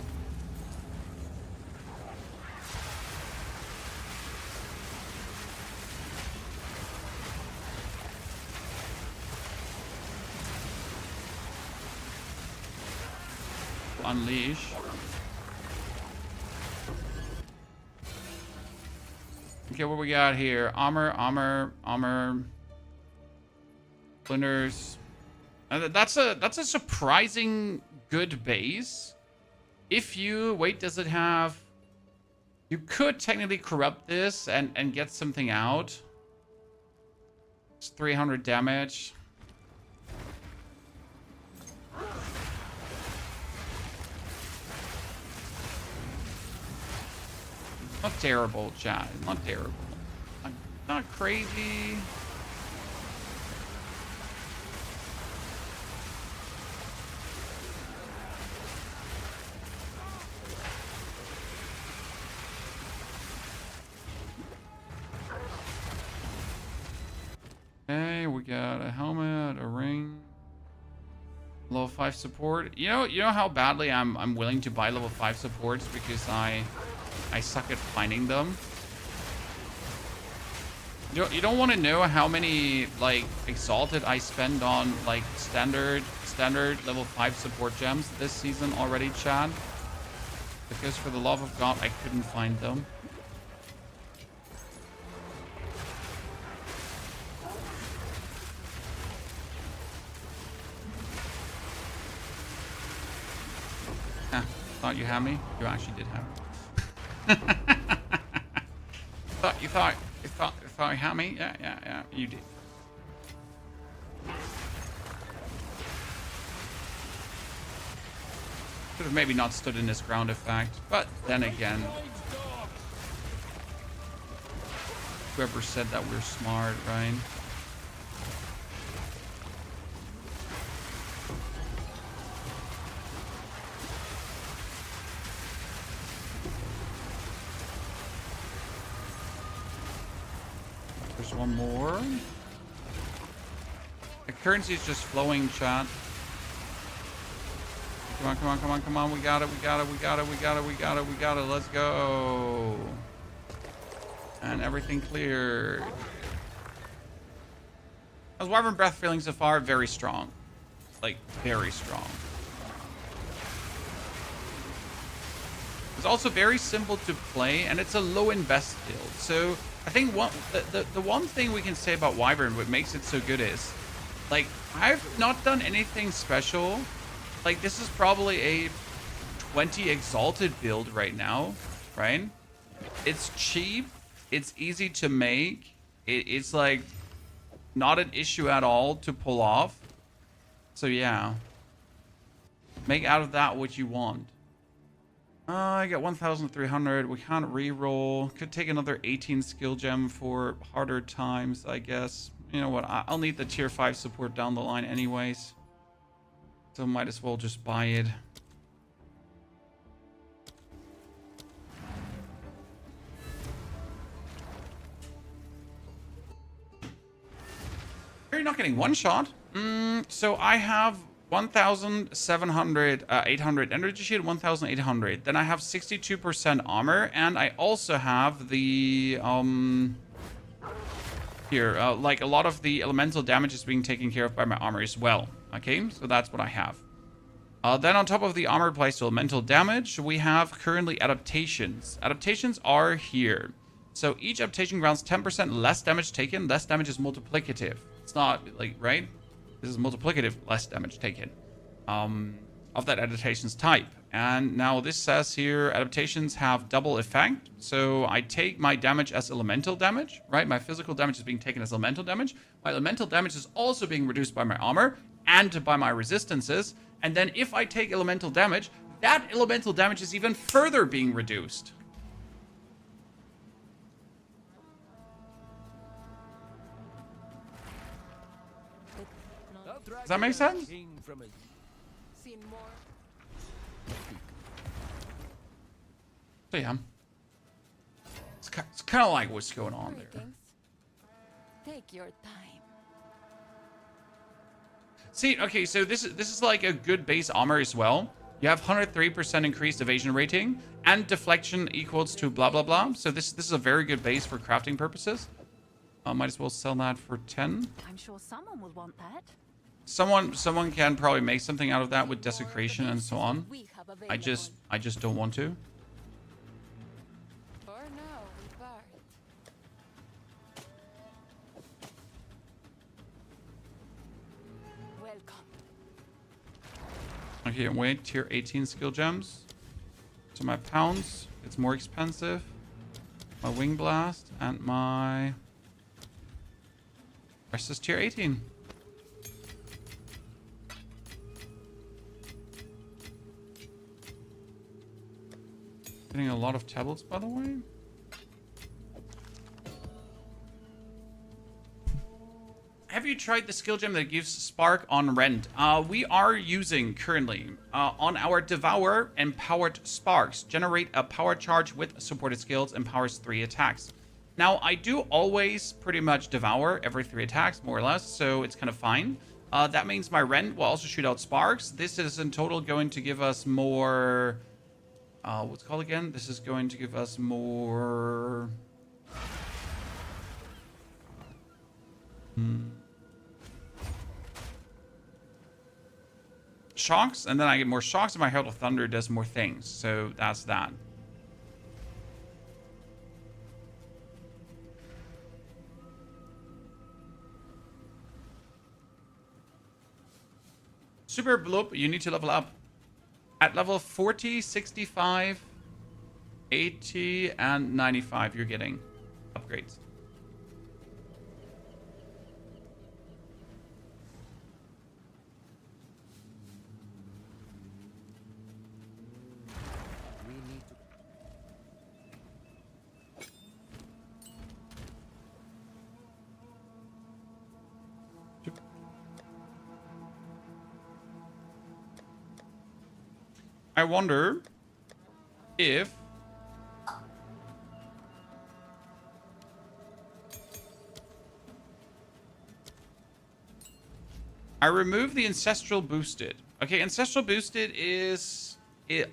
Unleash. Okay, what we got here? Armor. Splinters. That's a surprising good base. If you wait, does it have? You could technically corrupt this and get something out. It's 300 damage. Not terrible, chat. Not terrible. Not crazy. Okay, we got a helmet, a ring, level 5 support. You know how badly I'm willing to buy level 5 supports because I suck at finding them. You don't want to know how many like exalted I spend on like standard level 5 support gems this season already, Chad. Because for the love of God, I couldn't find them. Thought you had me? You actually did have me. You thought you had me? Yeah, you did. Could have maybe not stood in this ground effect, but then again, whoever said that we're smart, right? There's one more. The currency is just flowing, chat. Come on. We got it. Let's go. And everything cleared. As Wyvern Breath feeling so far, very strong. Like, very strong. It's also very simple to play, and it's a low invest build. So I think the one thing we can say about Wyvern, what makes it so good is, like, I've not done anything special. Like, this is probably a 20 exalted build right now, right? It's cheap. It's easy to make. It's like not an issue at all to pull off. So yeah, make out of that what you want. I got 1,300. We can't re-roll. Could take another 18 skill gem for harder times, I guess. You know what? I'll need the tier 5 support down the line anyways. So might as well just buy it. You're not getting one shot. So I have 1,700, 800 energy shield, 1,800. Then I have 62% armor, and I also have the here, like a lot of the elemental damage is being taken care of by my armor as well. Okay, so that's what I have. Then on top of the armor applies to elemental damage, we have currently adaptations. Adaptations are here. So each adaptation grants 10% less damage taken. Less damage is multiplicative. It's not like, right? This is multiplicative, less damage taken of that adaptation's type. And now this says here, adaptations have double effect. So I take my damage as elemental damage, right? My physical damage is being taken as elemental damage. My elemental damage is also being reduced by my armor and by my resistances. And then if I take elemental damage, that elemental damage is even further being reduced. Does that make sense? Seen more. So yeah. It's kind of like what's going on there. Greetings. Take your time. See, okay, so this is like a good base armor as well. You have 103% increased evasion rating, and deflection equals to blah blah blah. So this is a very good base for crafting purposes. Might as well sell that for 10. I'm sure someone will want that. Someone can probably make something out of that with desecration and so on. We have I just don't want to. For now, we part. Welcome. Okay, wait, tier 18 skill gems. So my pounds, it's more expensive. My wing blast and my rest is tier 18. Getting a lot of tablets, by the way. Have you tried the skill gem that gives spark on rend? We are using currently on our Devour empowered sparks. Generate a power charge with supported skills, empowers 3 attacks. Now I do always pretty much Devour every 3 attacks, more or less, so it's kind of fine. That means my rend will also shoot out sparks. This is in total going to give us more. What's it called again? This is going to give us more. Shocks, and then I get more shocks, and my Herald of Thunder does more things. So that's that. Super Bloop, you need to level up. At level 40, 65, 80, and 95, you're getting upgrades. I wonder if I remove the Ancestral Boosted. Okay, Ancestral Boosted is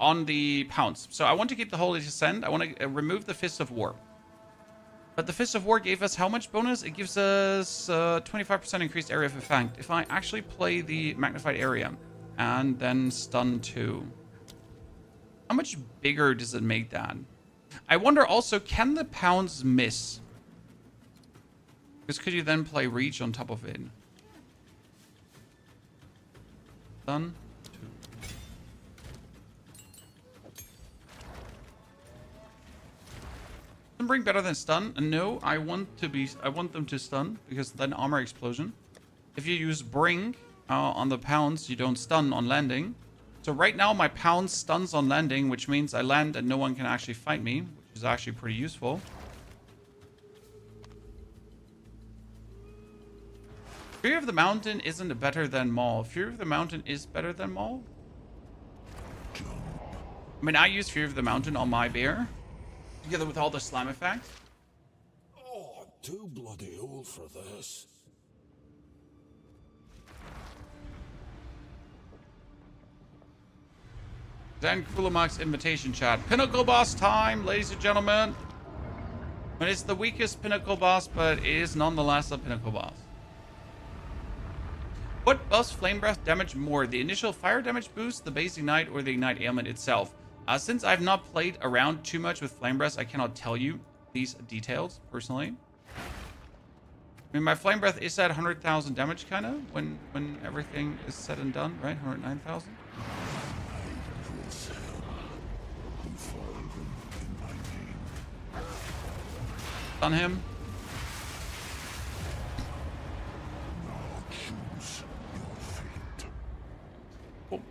on the Pounce. So I want to keep the Holy Descent. I want to remove the Fist of War. But the Fist of War gave us how much bonus? It gives us 25% increased area of effect. If I actually play the magnified area and then stun 2, how much bigger does it make that? I wonder also, can the pounds miss? Because could you then play reach on top of it? Stun 2. Bring better than stun? No, I want them to stun because then armor explosion. If you use bring on the pounds, you don't stun on landing. So right now my pound stuns on landing, which means I land and no one can actually fight me, which is actually pretty useful. Fury of the Mountain isn't better than Maul. Fury of the Mountain is better than Maul. I mean, I use Fury of the Mountain on my bear. Together with all the slime effects. Oh, I'm too bloody old for this. Then Kulamak's invitation chat. Pinnacle boss time, ladies and gentlemen. And it's the weakest Pinnacle boss, but it is nonetheless a Pinnacle boss. What buffs Flame Breath damage more? The initial fire damage boost, the base ignite, or the ignite ailment itself? Since I've not played around too much with Flame Breath, I cannot tell you these details personally. I mean, my Flame Breath is at 100,000 damage, kind of, when everything is said and done, right? 109,000. Stun him. Cool.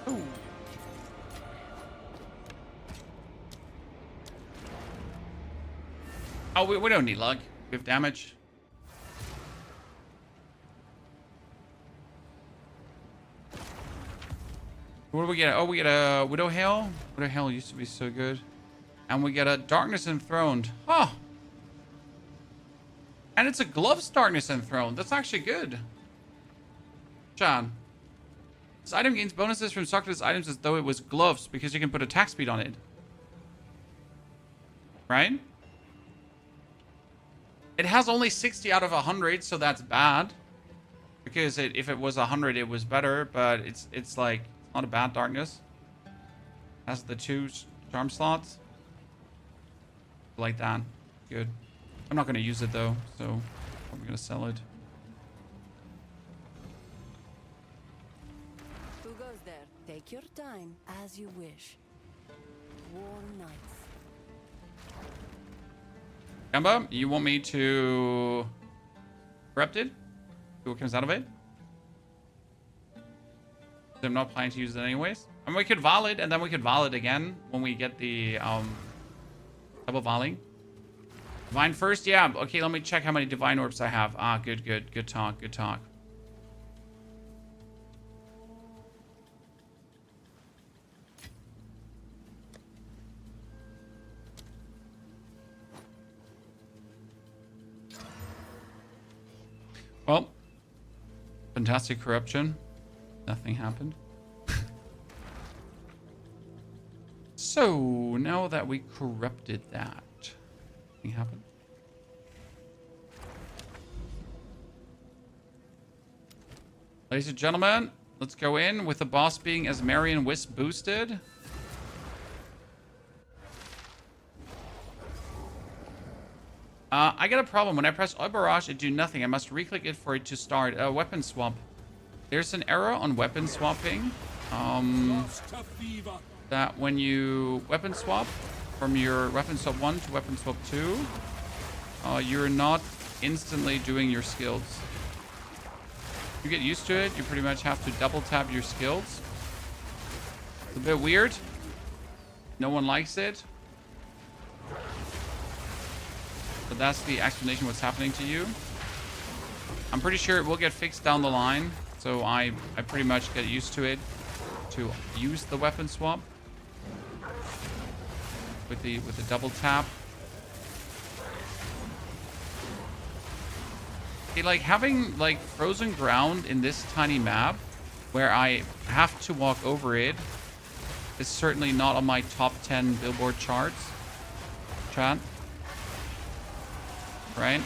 Ooh. Oh, we don't need luck. We have damage. What do we get? Oh, we get a Widow Hail. Widow Hail used to be so good. And we get a Darkness Enthroned. Huh. And it's a Gloves Darkness Enthroned. That's actually good. John. This item gains bonuses from Socrates items as though it was gloves because you can put attack speed on it. Right? It has only 60 out of 100, so that's bad. Because if it was 100, it was better. But it's like... not a bad darkness. Has the 2 charm slots. Like that. Good. I'm not going to use it though, so I'm going to sell it. Who goes there? Take your time as you wish. War nights. Gamba, you want me to corrupt it? See what comes out of it? I'm not planning to use it anyways. And we could Vaal it, and then we could Vaal it again when we get the double Vaaling. Divine first? Yeah. Okay, let me check how many Divine Orbs I have. Ah, good, good. Good talk, good talk. Well, fantastic corruption. Nothing happened. So, now that we corrupted that, nothing happened. Ladies and gentlemen, let's go in with the boss being as Marion Wisp boosted. I got a problem. When I press Oil Barrage, it do nothing. I must re-click it for it to start. Weapon swap. There's an error on weapon swapping. That when you weapon swap from your weapon swap 1 to weapon swap 2, you're not instantly doing your skills. You get used to it, you pretty much have to double tap your skills. It's a bit weird. No one likes it. But that's the explanation what's happening to you. I'm pretty sure it will get fixed down the line. So I pretty much get used to it to use the weapon swap with the double tap. like having like frozen ground in this tiny map where I have to walk over it is certainly not on my top 10 billboard charts. Chat. Right?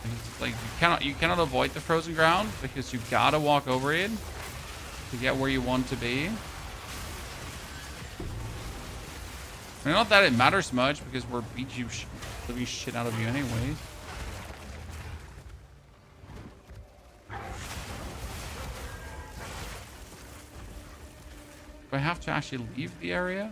It's like you cannot avoid the frozen ground because you gotta walk over it to get where you want to be. I mean, not that it matters much because we're beat you living shit out of you anyways. Do I have to actually leave the area?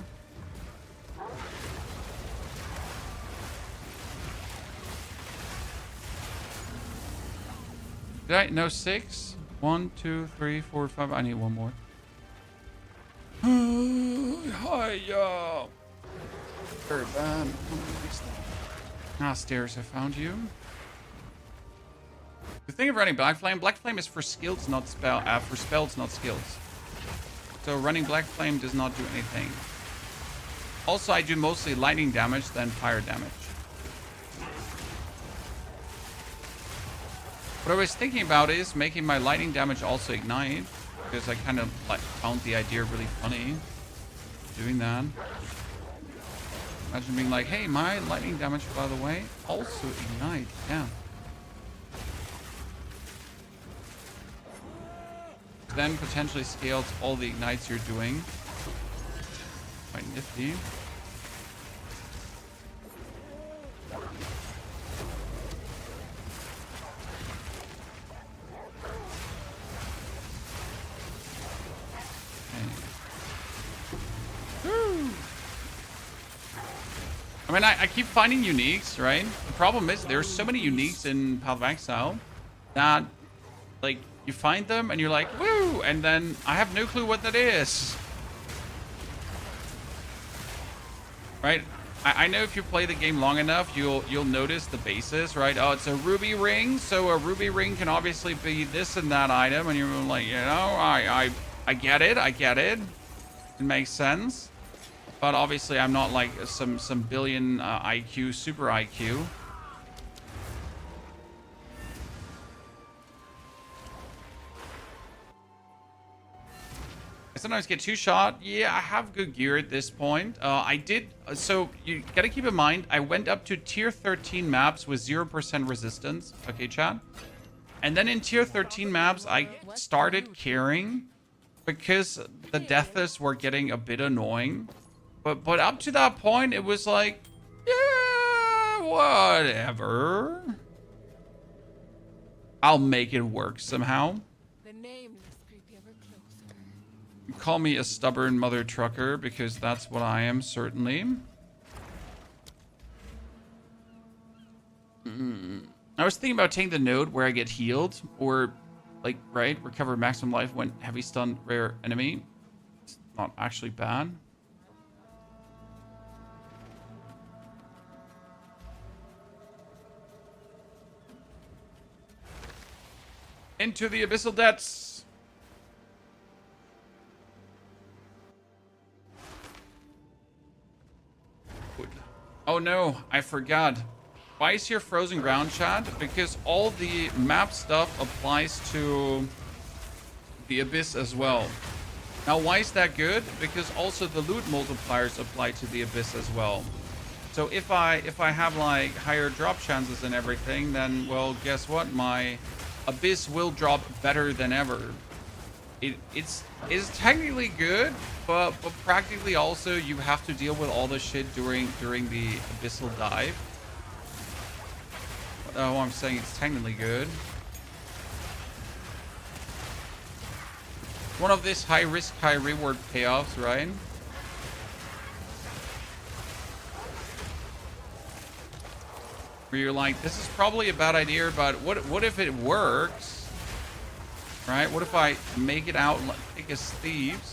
Did I? No, 6? 1, 2, 3, 4, 5. I need one more. Hiya! Very bad. Ah, stairs. I found you. The thing of running Black Flame is for skills, not for spells, not skills. So running Black Flame does not do anything. Also, I do mostly lightning damage than fire damage. What I was thinking about is making my lightning damage also ignite, because I kind of like found the idea really funny doing that. Imagine being like, hey, my lightning damage, by the way, also ignite. Yeah. Then potentially scales all the ignites you're doing. Quite nifty. I mean, I keep finding uniques, right? The problem is there's so many uniques in Path of Exile that, like, you find them and you're like, woo! And then I have no clue what that is. Right? I know if you play the game long enough, you'll notice the basis, right? Oh, it's a ruby ring, so a ruby ring can obviously be this and that item, and you're like, you know, I get it, It makes sense. But obviously I'm not like some billion IQ, super IQ. I sometimes get two-shot. Yeah, I have good gear at this point. I did... So, you gotta keep in mind, I went up to tier 13 maps with 0% resistance. Okay, chat? And then in tier 13 maps, I started caring because the deaths were getting a bit annoying. But up to that point, it was like, yeah, whatever. I'll make it work somehow. The nameless creep ever closer. You call me a stubborn mother trucker because that's what I am, certainly. I was thinking about taking the node where I get healed, or like, right, recover maximum life when heavy stun rare enemy. It's not actually bad. Into the Abyssal Depths. Oh no, I forgot. Why is here frozen ground, chat? Because all the map stuff applies to the Abyss as well. Now, why is that good? Because also the loot multipliers apply to the Abyss as well. So if I have like higher drop chances and everything, then, well, guess what? My Abyss will drop better than ever. It's technically good, but practically also you have to deal with all the shit during the Abyssal dive. Oh, I'm saying it's technically good. One of these high risk, high reward payoffs, right? Where you're like, this is probably a bad idea, but what if it works? Right? What if I make it out like as thieves?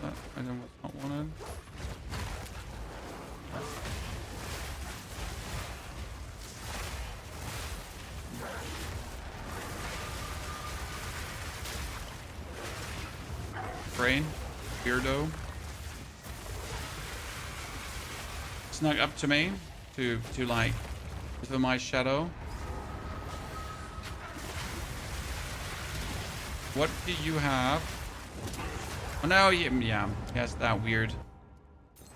That item was not wanted. Brain, Beardo. Snuck up to me to like with my shadow. What do you have? Oh no, yeah, he has that weird.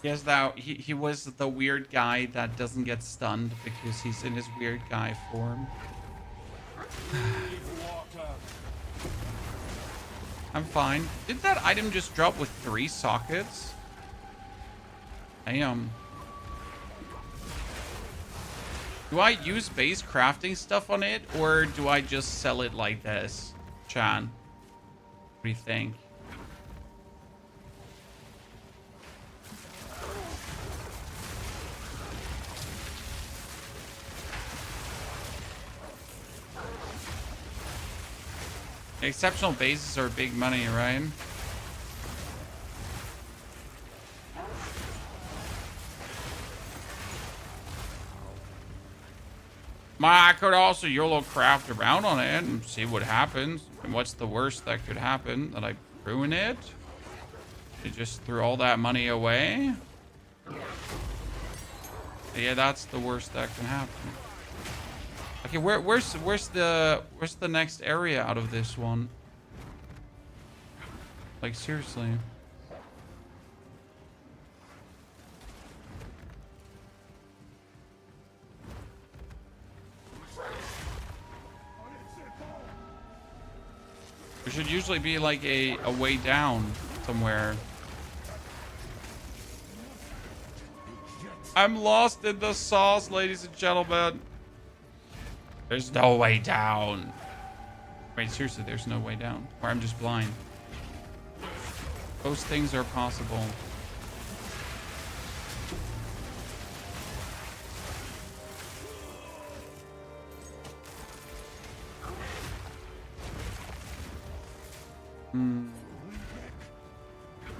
He has that. He was the weird guy that doesn't get stunned because he's in his weird guy form. I'm fine. Did that item just drop with 3 sockets? Damn. Do I use base crafting stuff on it, or do I just sell it like this? Chan, what do you think? Exceptional bases are big money, right? I could also YOLO craft around on it and see what happens. And what's the worst that could happen? That I ruin it? You just threw all that money away? Yeah, that's the worst that can happen. Okay, where's the next area out of this one? Like, seriously. There should usually be like a way down somewhere. I'm lost in the sauce, ladies and gentlemen. There's no way down. Wait, seriously, there's no way down. Or I'm just blind. Those things are possible.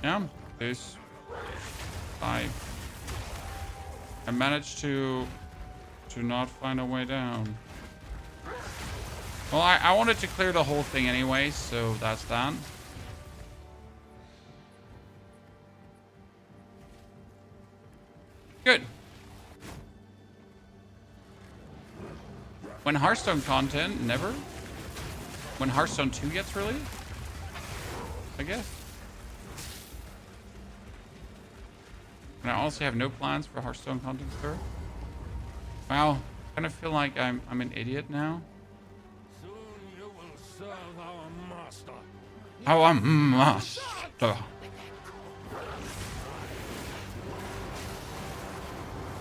Yeah, this. I managed to not find a way down. Well, I wanted to clear the whole thing anyway, so that's that. Good. When Hearthstone content, never. When Hearthstone 2 gets released, I guess. And I honestly have no plans for Hearthstone content, sir. Wow, I kind of feel like I'm an idiot now. Soon you will serve our master. Our master.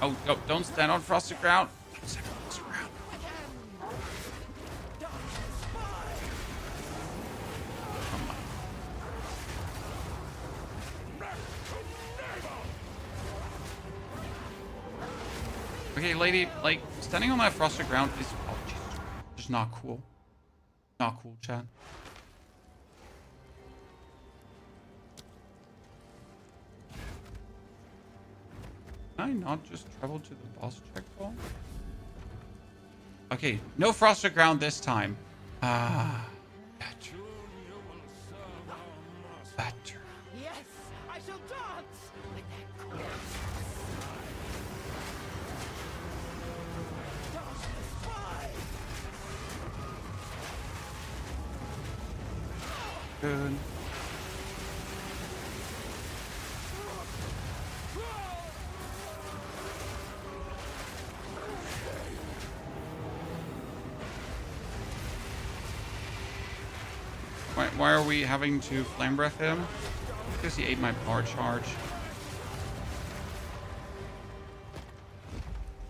Oh, don't stand on frosted ground. Don't stand on frosted ground. Come on. Okay, lady, like, standing on that frosted ground is just not cool. Not cool, Chad. Can I not just travel to the boss checkpoint? Okay, no frosted ground this time. Ah, better. Better. Yes, I shall dance with that cool. Good. Why are we having to flame breath him? Because he ate my power charge.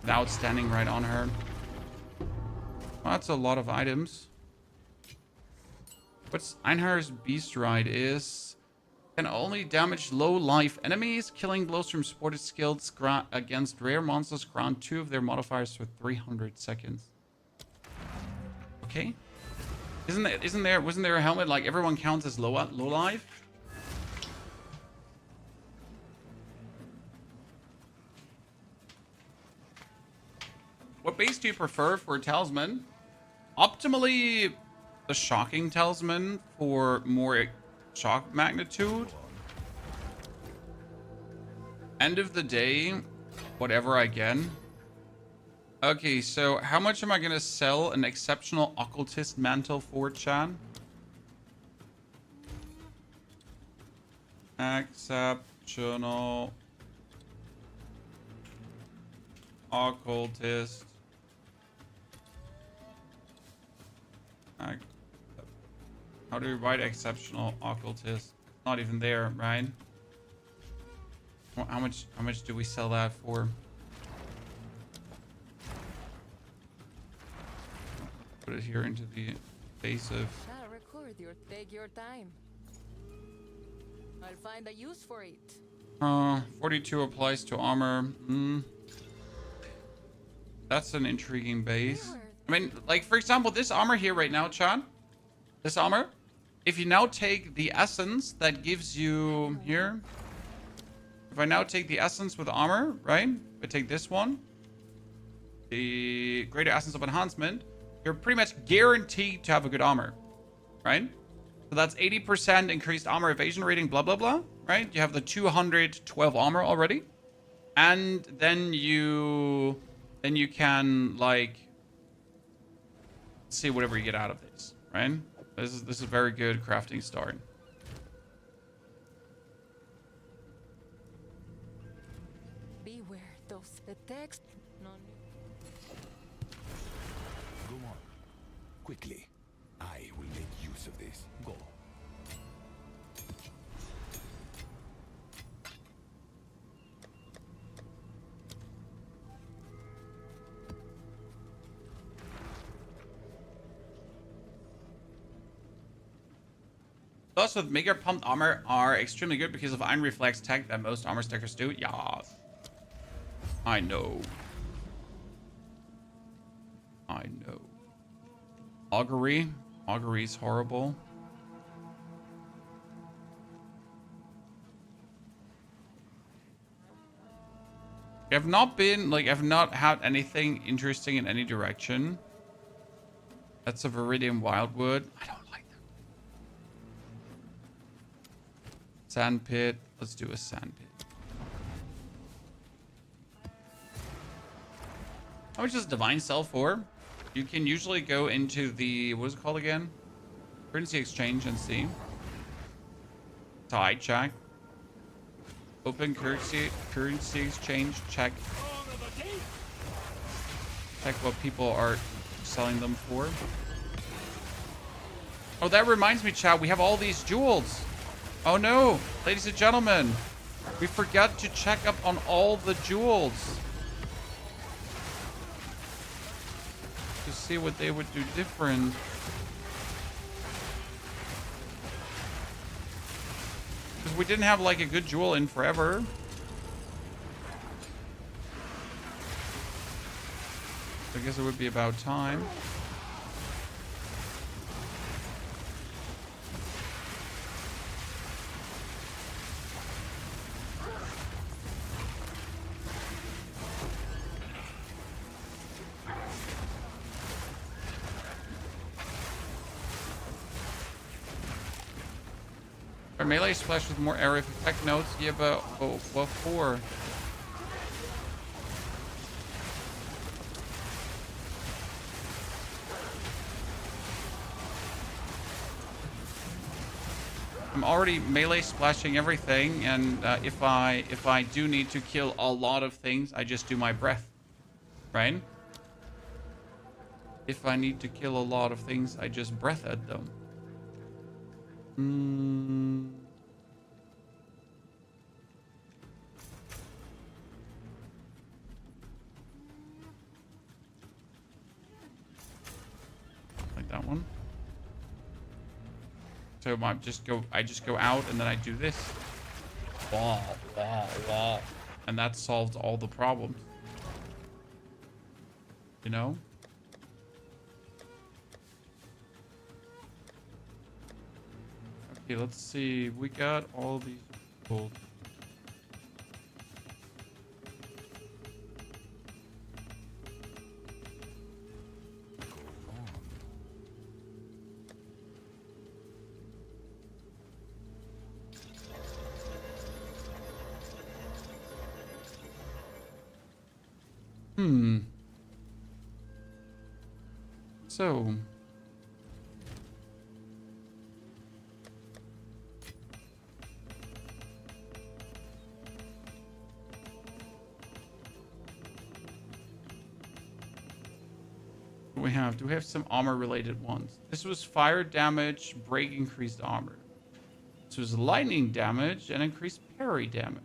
Without standing right on her. Well, that's a lot of items. What's Einhar's Beast Ride is... Can only damage low life enemies. Killing blows from supported skills against rare monsters grant 2 of their modifiers for 300 seconds. Okay. Wasn't there a helmet like everyone counts as low life? What base do you prefer for a talisman? Optimally, the shocking talisman for more shock magnitude. End of the day, whatever I get. Okay, so how much am I gonna sell an exceptional occultist mantle for, Chan? Exceptional occultist. How do we write exceptional occultist? Not even there, right? How much do we sell that for? Put it here into the base of. Shall record your take your time. I'll find a use for it. 42 applies to armor. That's an intriguing base. I mean, like, for example, this armor here right now, Chan. This armor. If you now take the essence that gives you here. If I now take the essence with armor, right? I take this one. The greater essence of enhancement. You're pretty much guaranteed to have a good armor. Right? So that's 80% increased armor evasion rating, blah, blah, blah. Right? You have the 212 armor already. And then you can, like, see whatever you get out of this. Right? This is a very good crafting start. Beware those the text. No. Go on. Quickly. I will make use of this. Go. Those with mega pumped armor are extremely good because of iron reflex tech that most armor stackers do. Yeah. I know. I know. Augury. Augury's horrible. I've not been, like, I've not had anything interesting in any direction. That's a Viridian Wildwood. I don't like that. Sand pit. Let's do a sand pit. How much does Divine sell for? You can usually go into the, what is it called again? Currency exchange and see. Tie check. Open currency exchange, check. Check what people are selling them for. Oh, that reminds me, chat, we have all these jewels. Oh no, ladies and gentlemen. We forgot to check up on all the jewels. To see what they would do different. Because we didn't have like a good jewel in forever. I guess it would be about time. Our melee splash with more area effect notes. Yeah, but what for? I'm already melee splashing everything, and if I do need to kill a lot of things, I just do my breath, right? If I need to kill a lot of things, I just breath at them. Like that one. So I just go out and then I do this. Wah, wah, wah. And that solves all the problems. You know? Okay, let's see. We got all these gold. So. What do we have? Do we have some armor related ones? This was fire damage, break increased armor. This was lightning damage and increased parry damage.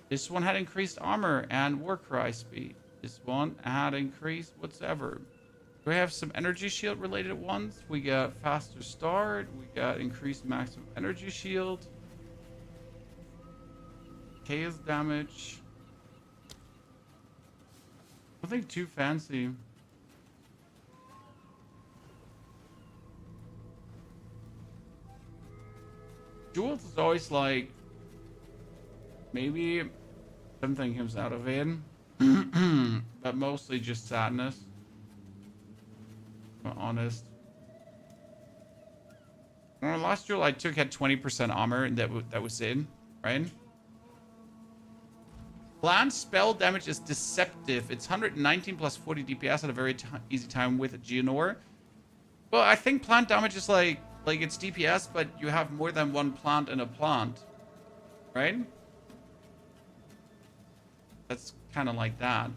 This one had increased armor and warcry speed. This one had increased whatever. We have some energy shield related ones. We got faster start. We got increased maximum energy shield. Chaos damage. Nothing too fancy. Jewels is always like, maybe something comes out of it, but mostly just sadness. If I'm honest. Well, last jewel I took had 20% armor, and that was it, right? Planned spell damage is deceptive. It's 119 plus 40 DPS at a very easy time with Geonor. Well, I think plant damage is like it's DPS, but you have more than one plant in a plant, right? That's kind of like that.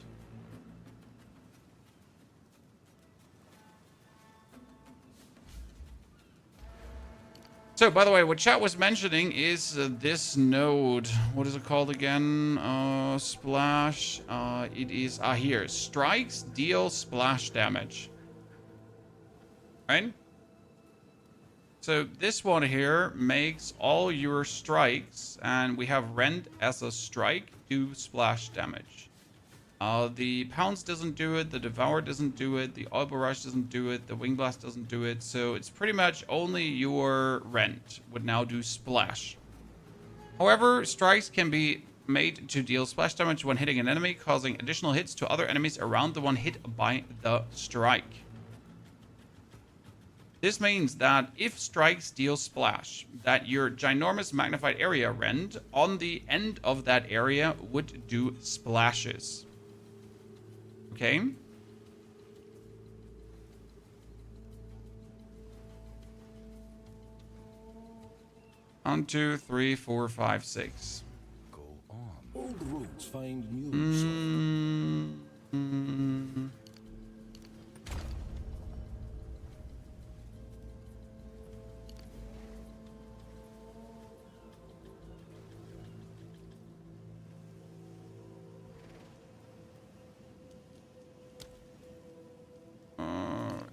So, by the way, what chat was mentioning is this node. What is it called again? Splash. It is here. Strikes deal splash damage. Right? So this one here makes all your strikes, and we have Rend as a strike, do splash damage. The Pounce doesn't do it, the Devour doesn't do it, the Oil Barrage doesn't do it, the Wing Blast doesn't do it, so it's pretty much only your Rend would now do splash. However, strikes can be made to deal splash damage when hitting an enemy, causing additional hits to other enemies around the one hit by the strike. This means that if strikes deal splash, that your ginormous magnified area rend on the end of that area would do splashes. Okay? 1, 2, 3, 4, 5, 6. Go on. Old roads find new.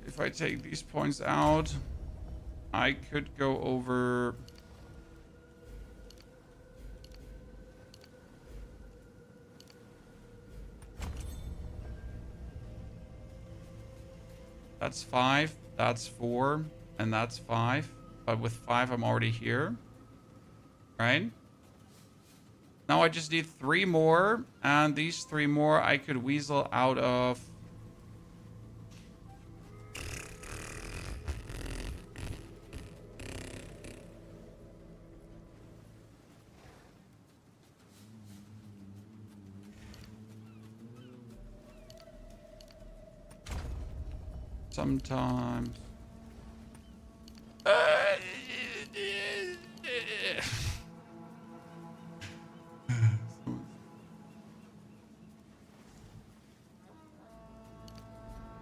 If I take these points out, I could go over. That's 5, that's 4, and that's 5. But with 5, I'm already here. Right? Now I just need 3 more, and these 3 more I could weasel out of. Sometimes.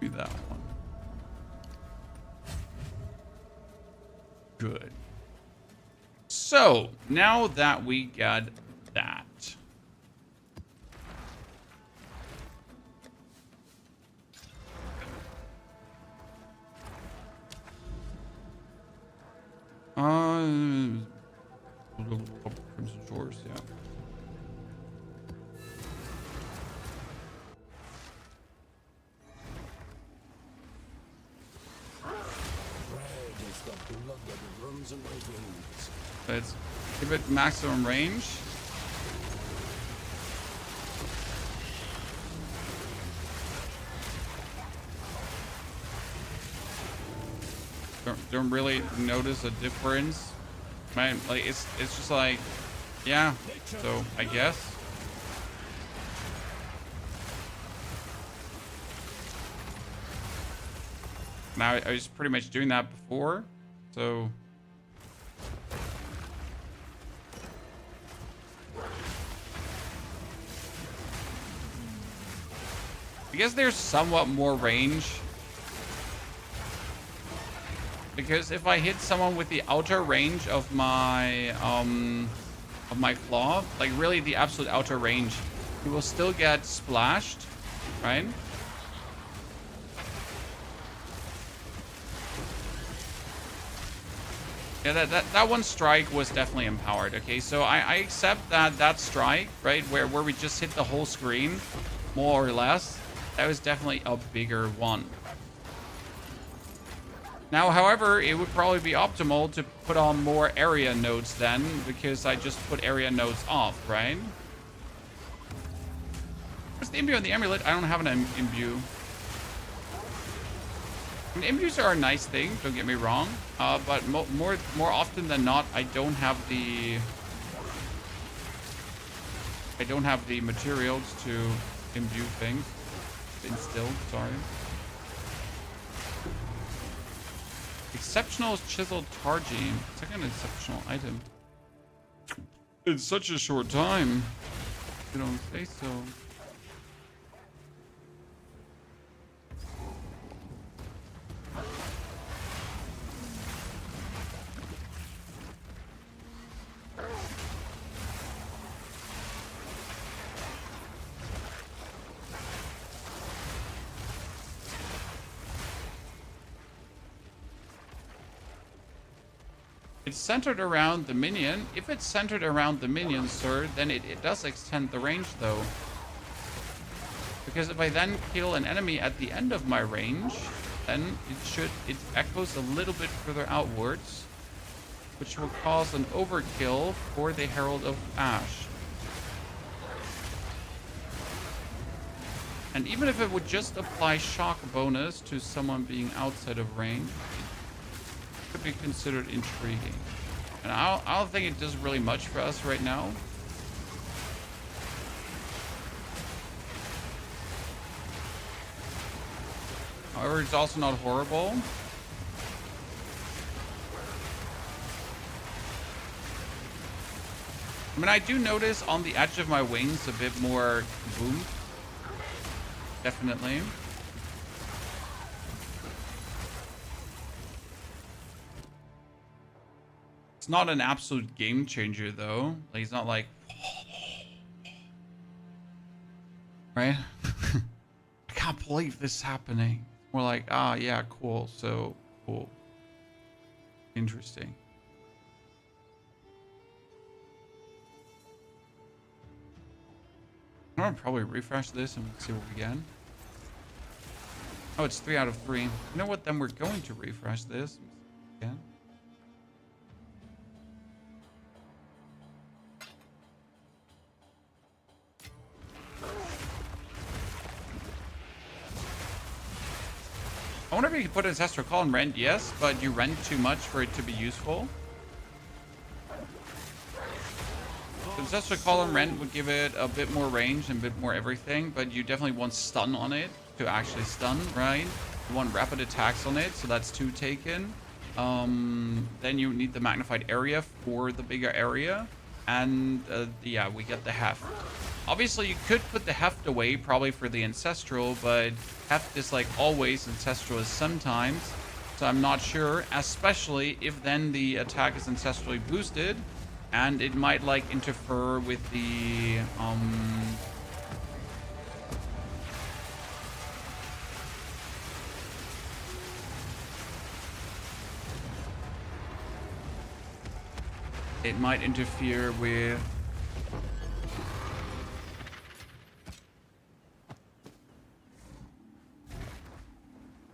Do that one. Good. So, now that we got that. Crimson Shores, yeah. Let's give it maximum range. Don't really notice a difference. Man, like it's just like, yeah. So I guess. Now I was pretty much doing that before, so I guess there's somewhat more range. Because if I hit someone with the outer range of my claw, like really the absolute outer range, he will still get splashed, right? Yeah, that one strike was definitely empowered. Okay, so I accept that strike, right, where we just hit the whole screen, more or less. That was definitely a bigger one. Now, however, it would probably be optimal to put on more area nodes then, because I just put area nodes off, right? What's the imbue on the amulet? I don't have an imbue. And imbues are a nice thing, don't get me wrong. But more often than not, I don't have the materials to imbue things. Instill, sorry. Exceptional chiseled targene. It's like an exceptional item. In such a short time. You don't say so. It's centered around the minion. If it's centered around the minion, sir, then it does extend the range, though. Because if I then kill an enemy at the end of my range, then it echoes a little bit further outwards, which will cause an overkill for the Herald of Ash. And even if it would just apply shock bonus to someone being outside of range, could be considered intriguing. And I don't think it does really much for us right now. However, it's also not horrible. I mean, I do notice on the edge of my wings a bit more boom. Definitely. Not an absolute game changer though. Like, he's not like, right? I can't believe this is happening. More like, ah, yeah, cool. So cool. Interesting. I'm gonna probably refresh this and see what we get. Oh, it's 3 out of 3. You know what? Then we're going to refresh this again. I wonder if you could put Ancestral Call and Rend, yes, but you rend too much for it to be useful. Ancestral Call and Rend would give it a bit more range and a bit more everything, but you definitely want stun on it to actually stun, right? You want rapid attacks on it, so that's 2 taken. Then you need the magnified area for the bigger area. And yeah, we get the heft. Obviously, you could put the heft away probably for the ancestral, but heft is like always, ancestral is sometimes. So I'm not sure, especially if then the attack is ancestrally boosted, and it might like interfere with the it might interfere with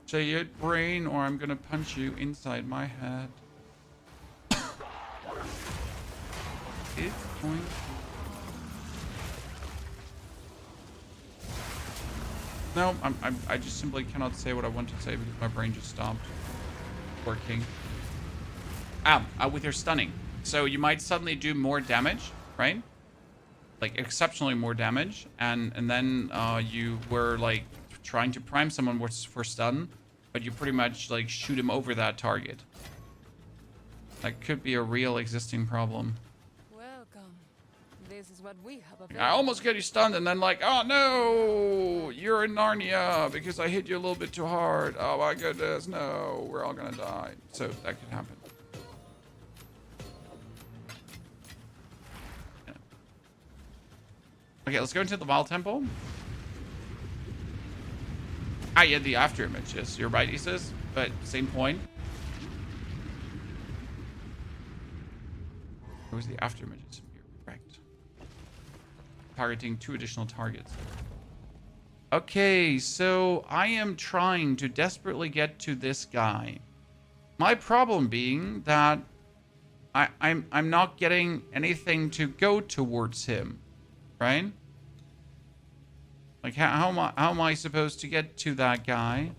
say it, brain, or I'm gonna punch you inside my head. It's going to... No, I just simply cannot say what I want to say because my brain just stopped working. With your stunning. So you might suddenly do more damage, right? Like exceptionally more damage, and then you were like trying to prime someone for stun, but you pretty much like shoot him over that target. That could be a real existing problem. Welcome. This is what we have I available. almost get you stunned and then like, oh no, you're in Narnia because I hit you a little bit too hard. Oh my goodness, no, we're all gonna die. So that could happen. Yeah. Okay, let's go into the Vaal Temple. Ah, yeah, the after image. Yes, you're right, he says, but same point. Where was the after images? You're correct. Targeting 2 additional targets. Okay, so I am trying to desperately get to this guy. My problem being that I'm not getting anything to go towards him, right? Like how am I supposed to get to that guy?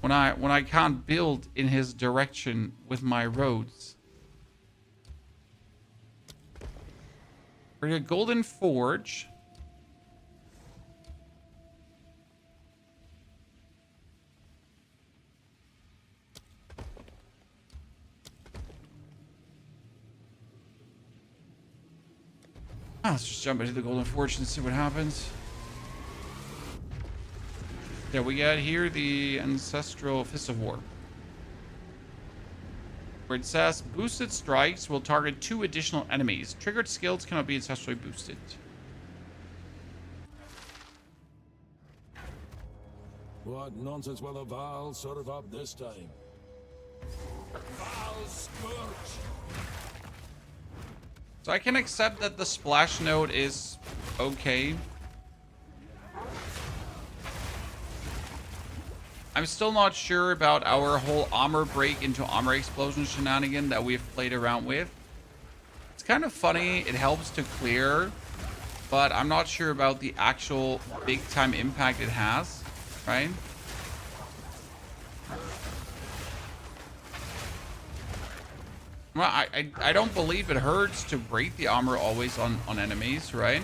When I can't build in his direction with my roads. We're a golden forge. Let's just jump into the golden forge and see what happens. Yeah, we got here the Ancestral Fist of War. Where it says, boosted strikes will target 2 additional enemies. Triggered skills cannot be ancestrally boosted. What nonsense will the Vaal serve up this time? Vaal Scourge! So I can accept that the splash node is okay. I'm still not sure about our whole armor break into armor explosion shenanigan that we've played around with. It's kind of funny, it helps to clear, but I'm not sure about the actual big time impact it has, right? Well, I don't believe it hurts to break the armor always on enemies, right?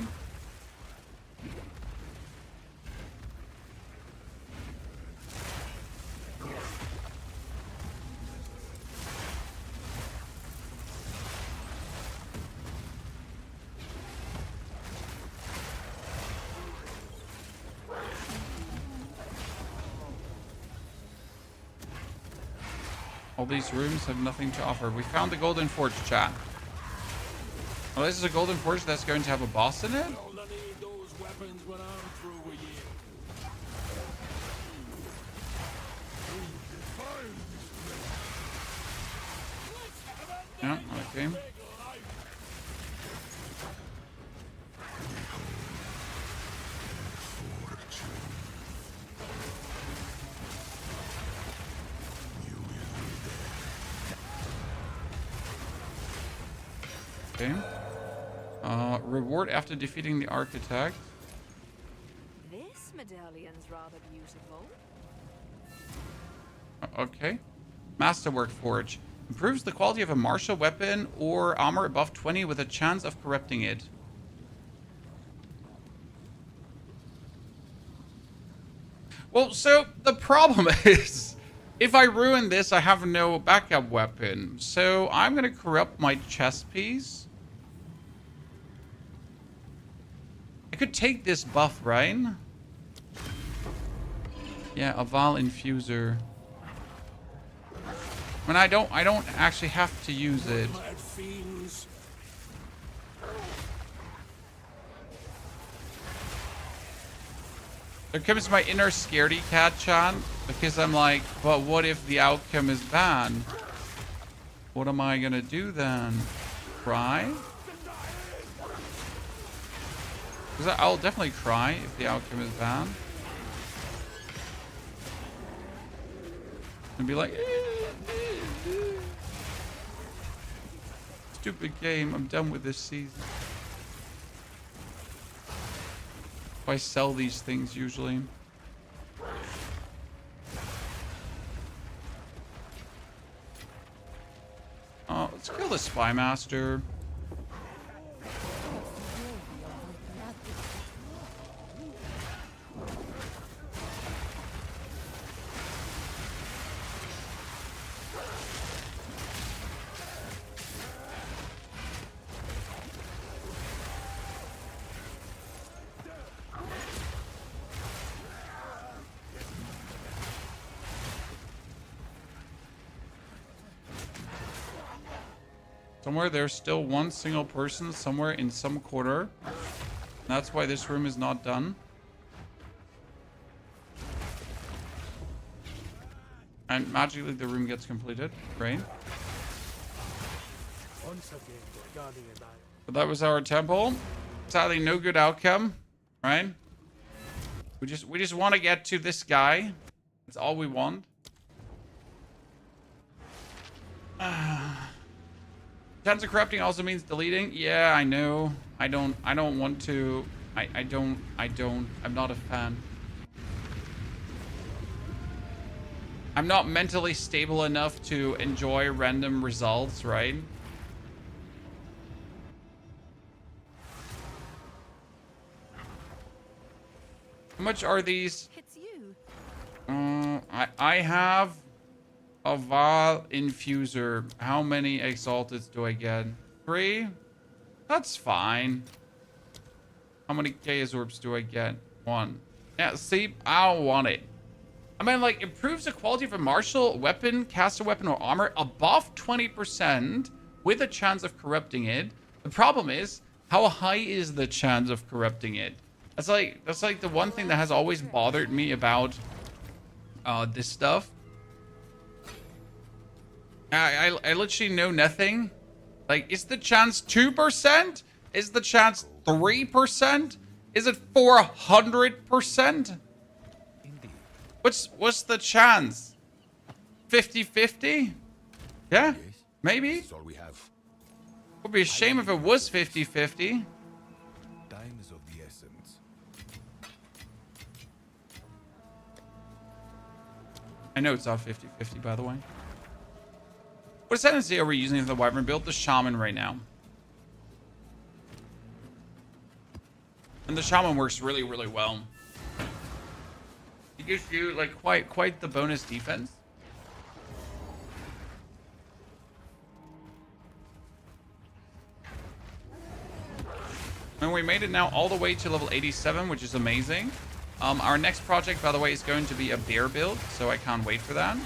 All these rooms have nothing to offer. We found the golden forge, chat. Well, this is a golden forge that's going to have a boss in it? I'll need those weapons when I'm through with you. Yeah, okay. Okay. Reward after defeating the architect. This medallion's rather beautiful. Okay. Masterwork Forge. Improves the quality of a martial weapon or armor above 20 with a chance of corrupting it. Well, so the problem is, if I ruin this, I have no backup weapon. So I'm going to corrupt my chest piece. I could take this buff, right? Yeah, a Vaal Infuser. I mean, I don't actually have to use it. Mad fiends. There comes my inner scaredy cat chat, because I'm like, but what if the outcome is bad? What am I gonna do then? Cry? Because I'll definitely cry if the outcome is bad. And be like, stupid game, I'm done with this season. I sell these things usually. Let's kill the Spy Master. Somewhere there's still one single person somewhere in some corner. That's why this room is not done. And magically the room gets completed. Great. Once again, regarding a diet. But that was our temple. Sadly, no good outcome, right? We just want to get to this guy. That's all we want. Chance of corrupting also means deleting. Yeah, I know. I don't want to. I'm not a fan. I'm not mentally stable enough to enjoy random results, right? How much are these? It's you. I have a Vaal Infuser. How many Exalted do I get? 3? That's fine. How many Chaos Orbs do I get? 1. Yeah, see, I don't want it. I mean, like, improves the quality of a martial weapon, caster weapon, or armor above 20% with a chance of corrupting it. The problem is, how high is the chance of corrupting it? That's like the one thing that has always bothered me about this stuff. I literally know nothing. Like, is the chance 2%? Is the chance 3%? Is it 400%? What's the chance? 50-50? Yeah, maybe. That's all we have. Would be a shame if it was 50-50. Time is of the essence. I know it's not 50-50, by the way. What ascendancy are we using for the Wyvern build? The Shaman right now. And the Shaman works really, really well. It gives you, like, quite the bonus defense. And we made it now all the way to level 87, which is amazing. Our next project, by the way, is going to be a bear build, so I can't wait for that.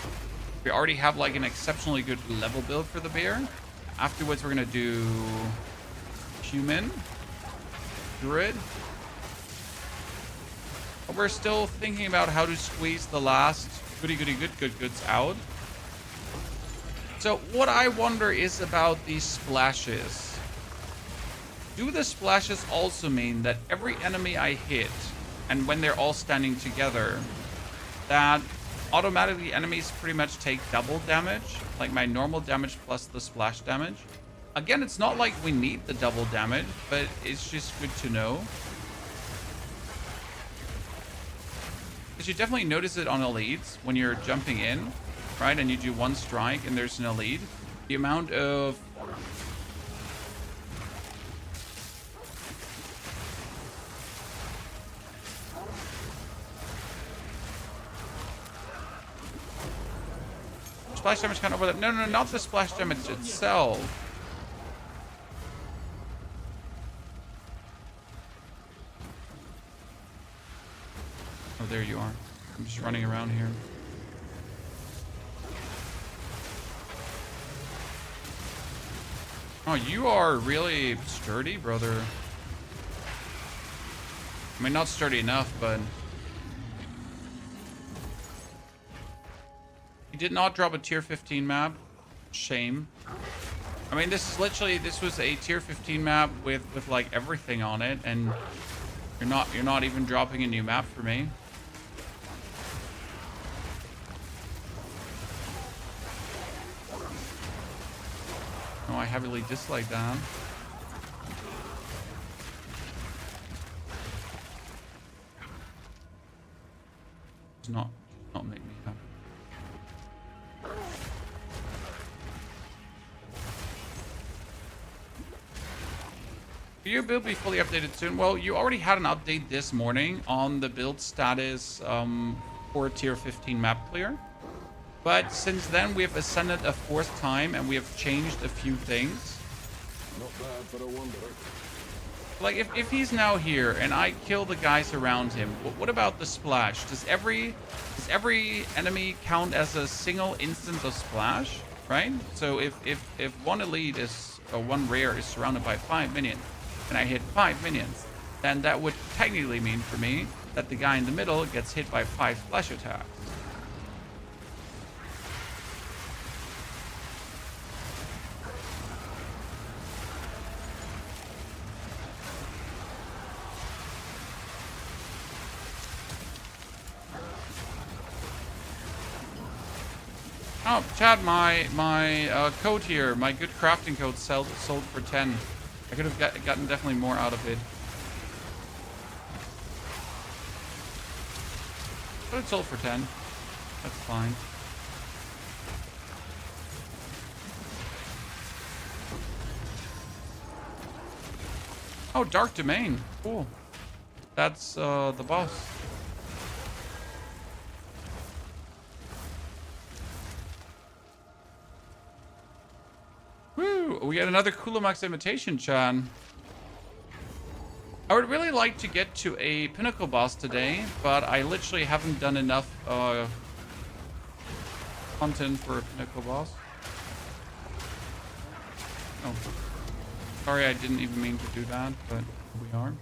We already have, like, an exceptionally good level build for the bear. Afterwards, we're going to do human, druid. But we're still thinking about how to squeeze the last good goods out. So what I wonder is about these splashes. Do the splashes also mean that every enemy I hit, and when they're all standing together, that automatically enemies pretty much take double damage? Like my normal damage plus the splash damage? Again, it's not like we need the double damage, but it's just good to know. Because you definitely notice it on elites when you're jumping in, right? And you do one strike and there's an elite. The amount of... Splash damage kind of over that. No, not the splash damage itself. Oh, there you are. I'm just running around here. Oh, you are really sturdy, brother. I mean, not sturdy enough, but... He did not drop a tier 15 map. Shame. I mean, this is literally, this was a tier 15 map with like everything on it, and you're not even dropping a new map for me. Oh, I heavily dislike that. Does not make me happy. Will your build be fully updated soon? Well, you already had an update this morning on the build status for tier 15 map clear. But since then, we have ascended a 4th time and we have changed a few things. Not bad for a wanderer. Like, if he's now here and I kill the guys around him, what about the splash? Does every enemy count as a single instance of splash, right? So if one elite is one rare is surrounded by 5 minions, and I hit 5 minions, then that would technically mean for me that the guy in the middle gets hit by 5 flash attacks. Oh, Chad, my code here, my good crafting code sold for 10. I could have gotten definitely more out of it. But it sold for 10. That's fine. Oh, Dark Domain. Cool. That's the boss. Woo! We got another Kulamax invitation, Chan. I would really like to get to a Pinnacle boss today, but I literally haven't done enough content for a Pinnacle boss. Oh. Sorry, I didn't even mean to do that, but here we are.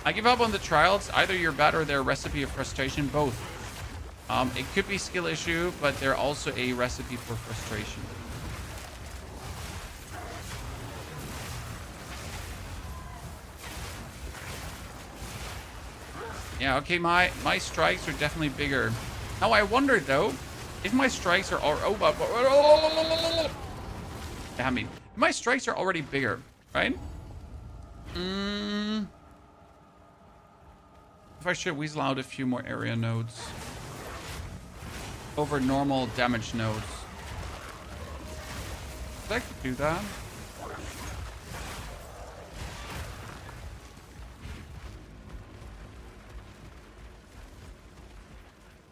I give up on the trials. Either you're bad or they're a recipe of frustration. Both. It could be skill issue, but they're also a recipe for frustration. Yeah, okay, my strikes are definitely bigger. Now I wonder though, if my strikes are damn me. If my strikes are already bigger, right? If I should weasel out a few more area nodes over normal damage nodes. I could do that.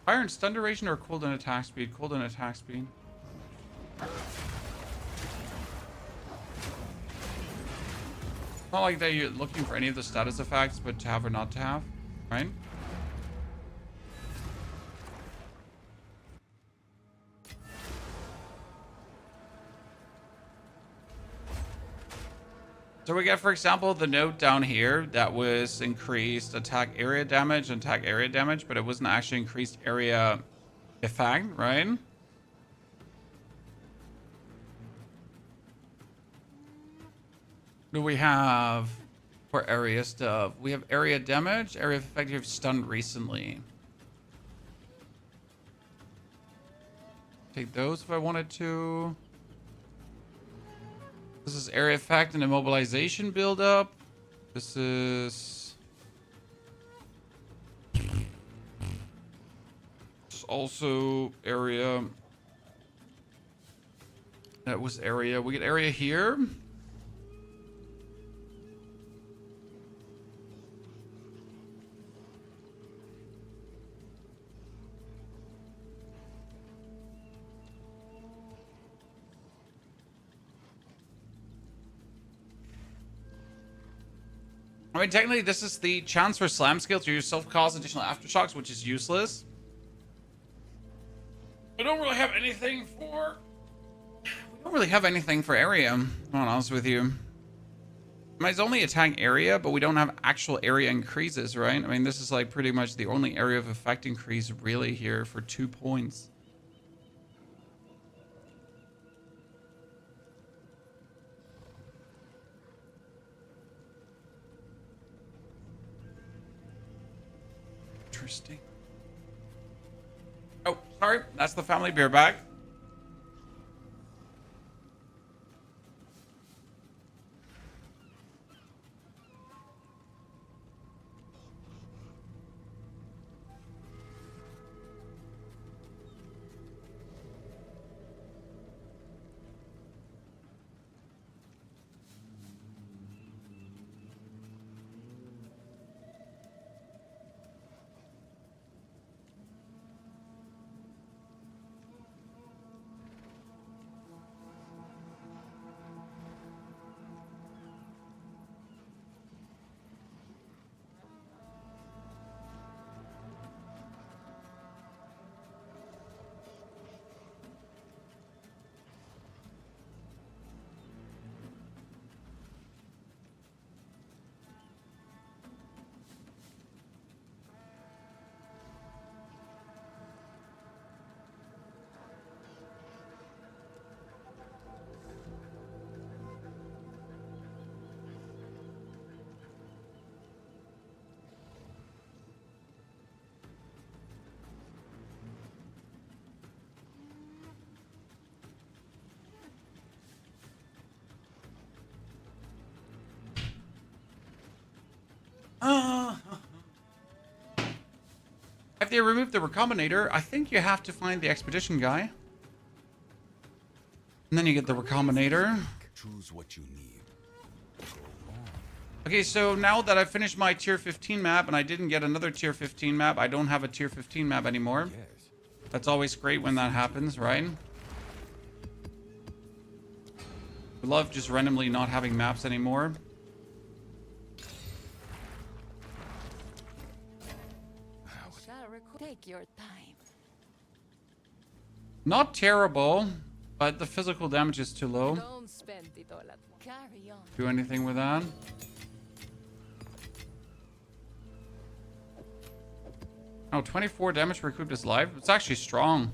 Fire and stun duration or cooldown attack speed? Cooldown attack speed. Not like that you're looking for any of the status effects, but to have or not to have, right? So we get, for example, the node down here that was increased attack area damage and attack area damage, but it wasn't actually increased area effect, right? What do we have for area stuff? We have area damage, area effect you've stunned recently. Take those if I wanted to. This is area effect and immobilization buildup. This is also area. That was area. We get area here. I mean, technically, this is the chance for slam skill to use self-cause additional aftershocks, which is useless. I don't really have anything for... We don't really have anything for area, I'm honest with you. I mean, it's only attack area, but we don't have actual area increases, right? I mean, this is like pretty much the only area of effect increase really here for 2 points. Interesting. Oh, sorry. That's the family beer bag. If they remove the Recombinator, I think you have to find the Expedition guy. And then you get the Recombinator. Choose what you need. Okay, so now that I've finished my tier 15 map and I didn't get another tier 15 map, I don't have a tier 15 map anymore. Yes. That's always great when that happens, right? We love just randomly not having maps anymore. Take your time. Not terrible, but the physical damage is too low. Don't spend it all at once. Carry on. Do anything with that? Oh, 24 damage recouped his life. It's actually strong.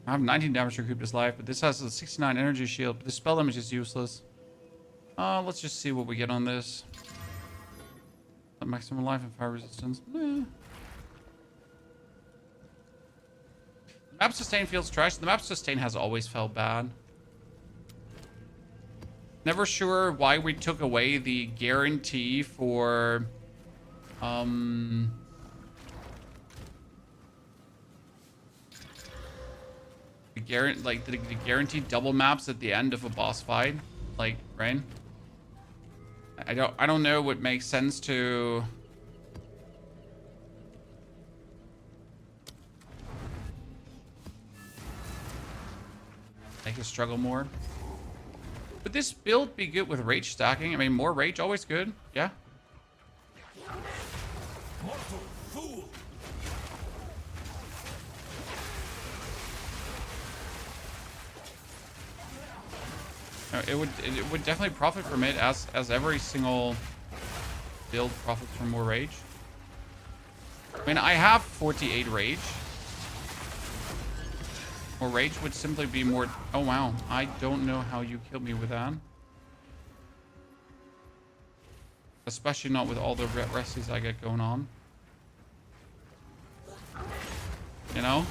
I have 19 damage recouped his life, but this has a 69 energy shield. But the spell damage is useless. Let's just see what we get on this. Maximum life and fire resistance. The map sustain feels trash. The map sustain has always felt bad. Never sure why we took away the guarantee for the guaranteed double maps at the end of a boss fight, like, right? I don't know what makes sense to make it struggle more. Would this build be good with rage stacking? I mean, more rage always good. Yeah. Mortal fool! It would definitely profit from it, as every single build profits from more rage. I mean, I have 48 rage. More rage would simply be more... Oh, wow. I don't know how you killed me with that. Especially not with all the resties I get going on. You know?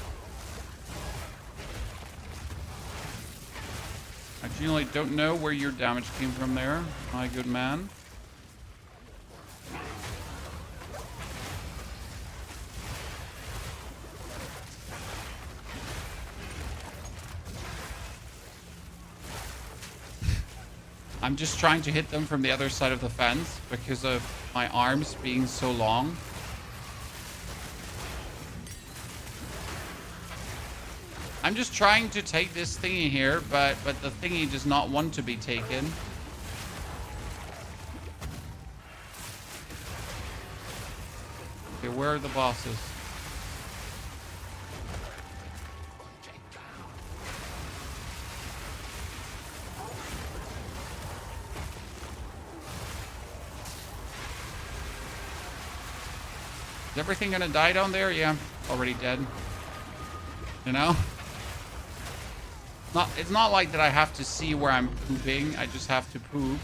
I genuinely don't know where your damage came from there, my good man. I'm just trying to hit them from the other side of the fence because of my arms being so long. I'm just trying to take this thingy here, but the thingy does not want to be taken. Okay, where are the bosses? Is everything gonna die down there? Yeah, already dead. You know? It's not like that I have to see where I'm pooping. I just have to poop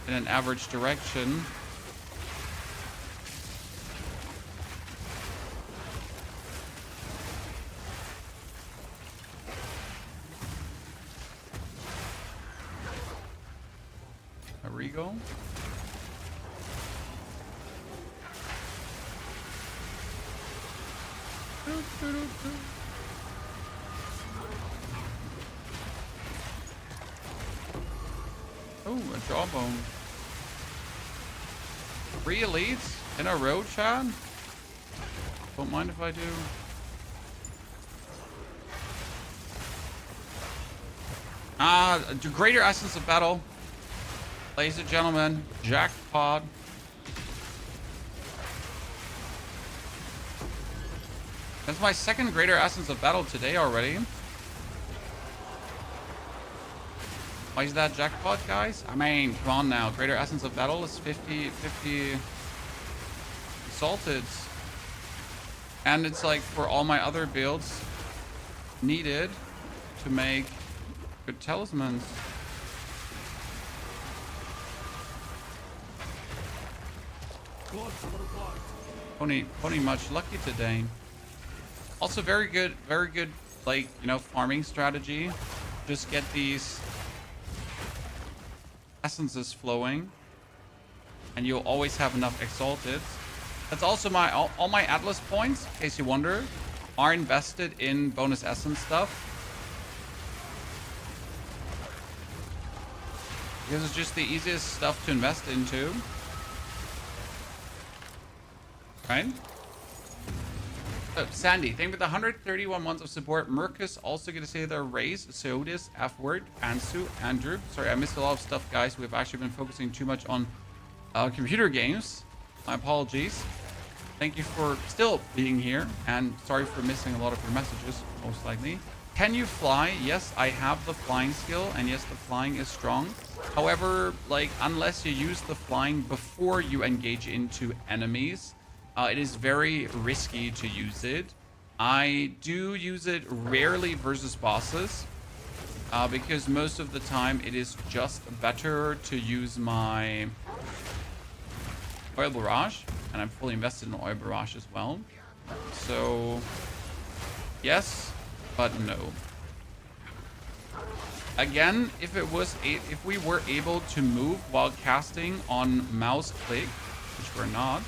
in an average direction. A Regal. Oh, a jawbone. 3 elites in a row, Chad? Don't mind if I do. Greater Essence of Battle. Ladies and gentlemen, jackpot. That's my second Greater Essence of Battle today already. Why is that jackpot, guys? I mean, come on now. Greater Essence of Battle is 50 Salteds. And it's like for all my other builds needed to make good talismans. Pony much lucky today. Also very good, like, you know, farming strategy. Just get these essences flowing. and you'll always have enough exalted. That's also my all my Atlas points, in case you wonder, are invested in bonus essence stuff. Because it's just the easiest stuff to invest into. Right? Oh, Sandy, thank you for the 131 months of support. Mercus also going to say their raise. Sodis, F-Word, Ansu, Andrew. Sorry, I missed a lot of stuff, guys. We've actually been focusing too much on computer games. My apologies. Thank you for still being here. And sorry for missing a lot of your messages, most likely. Can you fly? Yes, I have the flying skill. And yes, the flying is strong. However, like, unless you use the flying before you engage into enemies, it is very risky to use it. I do use it rarely versus bosses, because most of the time it is just better to use my Oil Barrage, and I'm fully invested in Oil Barrage as well. So, yes, but no. Again, if we were able to move while casting on mouse click, which we're not,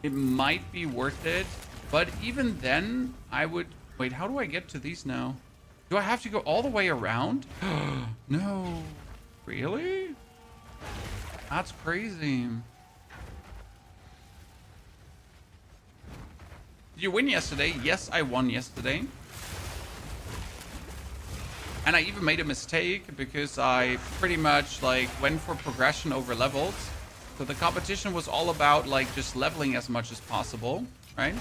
it might be worth it, but even then, I would... Wait, how do I get to these now? Do I have to go all the way around? No. Really? That's crazy. Did you win yesterday? Yes, I won yesterday. And I even made a mistake because I pretty much, like, went for progression over levels. So the competition was all about, like, just leveling as much as possible, right?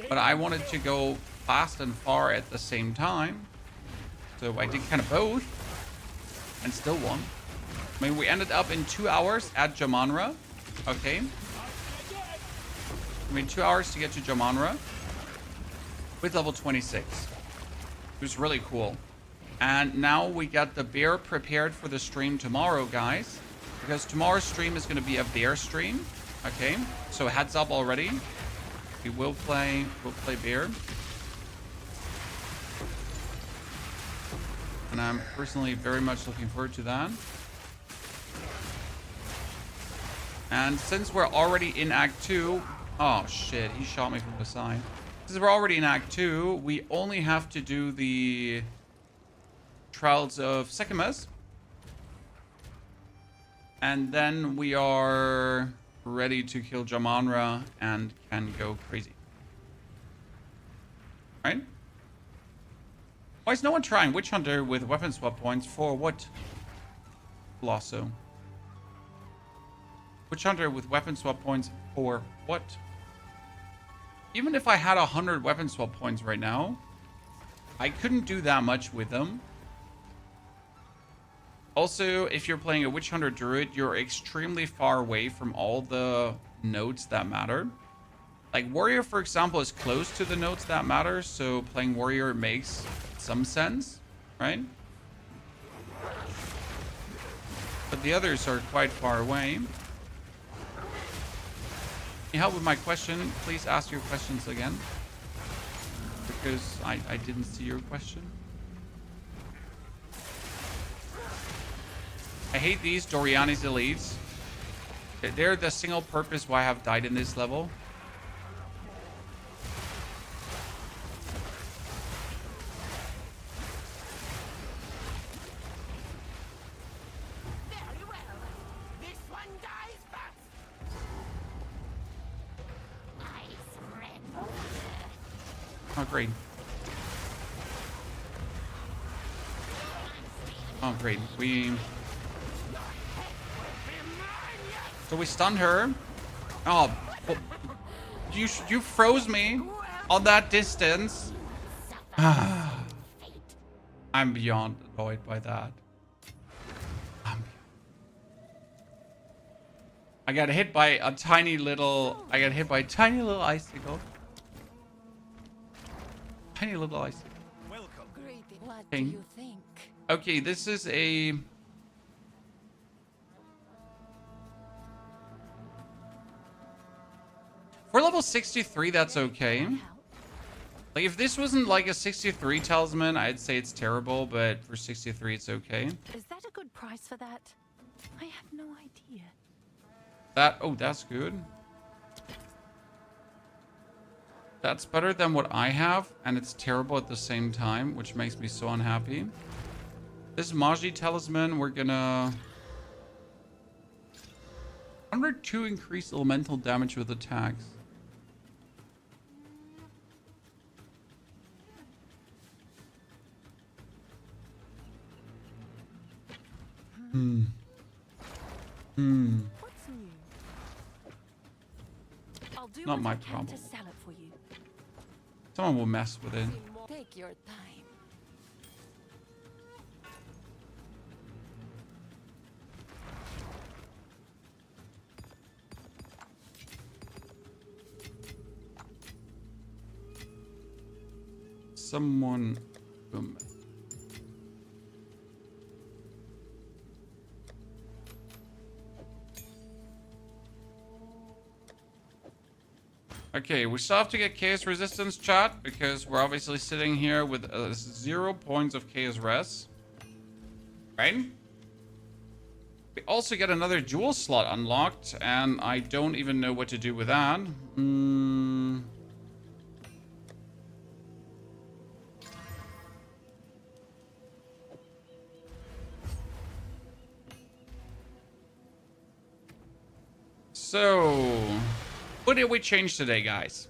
But I wanted to go fast and far at the same time. So I did kind of both and still won. I mean, we ended up in 2 hours at Jamanra. Okay. I mean, 2 hours to get to Jamanra with level 26. It was really cool. And now we got the bear prepared for the stream tomorrow, guys. Because tomorrow's stream is going to be a bear stream. Okay, so heads up already. We'll play bear. And I'm personally very much looking forward to that. And since we're already in Act 2... Oh, shit. He shot me from the side. Since we're already in Act 2, we only have to do the Trials of Sanchimas. And then we are ready to kill Jamanra and can go crazy. Right? Why is no one trying Witch Hunter with weapon swap points for what? Colosso. Witch Hunter with weapon swap points for what? Even if I had 100 weapon swap points right now, I couldn't do that much with them. Also, if you're playing a Witch Hunter Druid, you're extremely far away from all the nodes that matter. Like, Warrior, for example, is close to the nodes that matter, so playing Warrior makes some sense, right? But the others are quite far away. Can you help with my question? Please ask your questions again. Because I didn't see your question. I hate these Doriani's elites. They're the single purpose why I have died in this level. Very well. This one dies fast. I surrender. Oh, great. Oh, great. So we stunned her. Oh, you froze me on that distance. I'm beyond annoyed by that. I got hit by a tiny little. I got hit by a tiny little icicle. Tiny little icicle. Welcome. What do you think? Okay, this is a. For level 63, that's okay. Like, if this wasn't like a 63 talisman, I'd say it's terrible, but for 63, it's okay. Is that a good price for that? I have no idea. That's good. That's better than what I have, and it's terrible at the same time, which makes me so unhappy. This Magi Talisman, we're gonna... 102 increased elemental damage with attacks. What's new? I'll do Not what my I can problem. to sell it for you. Someone will mess with it. Take your time. Someone... Okay, we still have to get chaos resistance, chat, because we're obviously sitting here with 0 points of chaos res. Right? We also get another jewel slot unlocked, and I don't even know what to do with that. So... what did we change today, guys?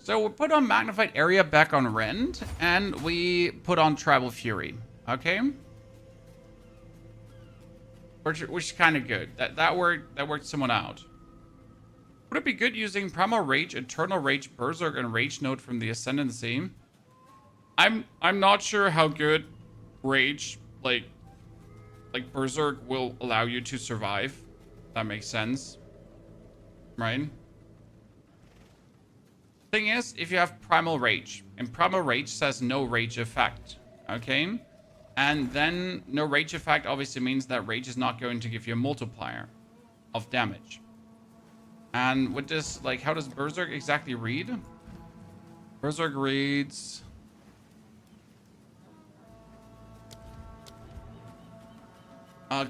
So we put on Magnified Area back on Rend, and we put on Tribal Fury. Okay? Which is kind of good. That worked someone out. Would it be good using Primal Rage, Eternal Rage, Berserk, and Rage Note from the Ascendancy? I'm not sure how good Rage, like Berserk will allow you to survive. That makes sense. Right? Thing is, if you have Primal Rage, and Primal Rage says no rage effect, okay? And then no rage effect obviously means that rage is not going to give you a multiplier of damage. And with this, like, how does Berserk exactly read? Berserk reads...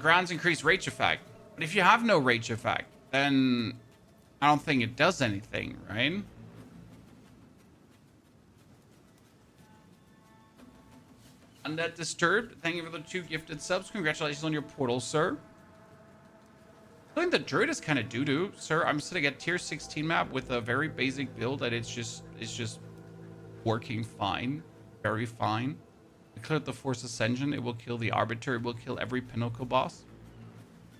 grants increased rage effect. But if you have no rage effect, then I don't think it does anything, right? Undead Disturbed, thank you for the 2 gifted subs. Congratulations on your portal, sir. I think the Druid is kind of doo-doo, sir. I'm sitting at tier 16 map with a very basic build that it's just working fine. Very fine. I cleared the Force Ascension. It will kill the Arbiter. It will kill every Pinnacle boss.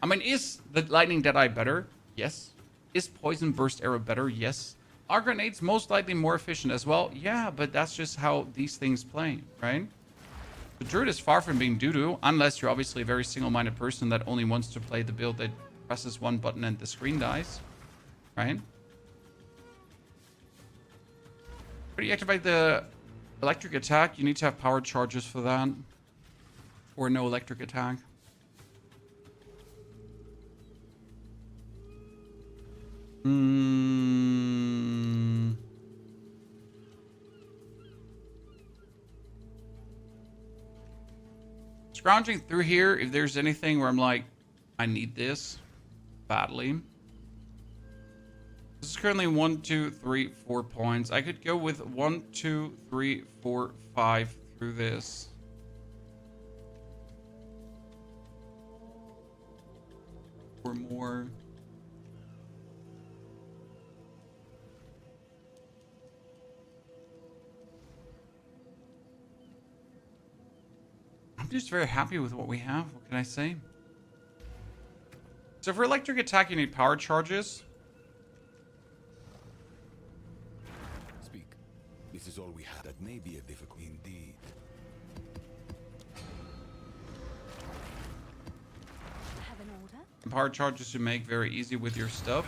I mean, is the Lightning Deadeye better? Yes. Is Poison Burst Arrow better? Yes. Are grenades most likely more efficient as well? Yeah, but that's just how these things play, right? The Druid is far from being doo-doo, unless you're obviously a very single-minded person that only wants to play the build that presses one button and the screen dies, right? But you activate the electric attack, you need to have power charges for that, or no electric attack. Scrounging through here, if there's anything where I'm like, I need this badly. This is currently 1, 2, 3, 4 points. I could go with 1, 2, 3, 4, 5 through this. Or more. I'm just very happy with what we have. What can I say? So for electric attack, you need power charges. Speak. This is all we have. That may be a difficult indeed. Have an order? Power charges you make very easy with your stuff.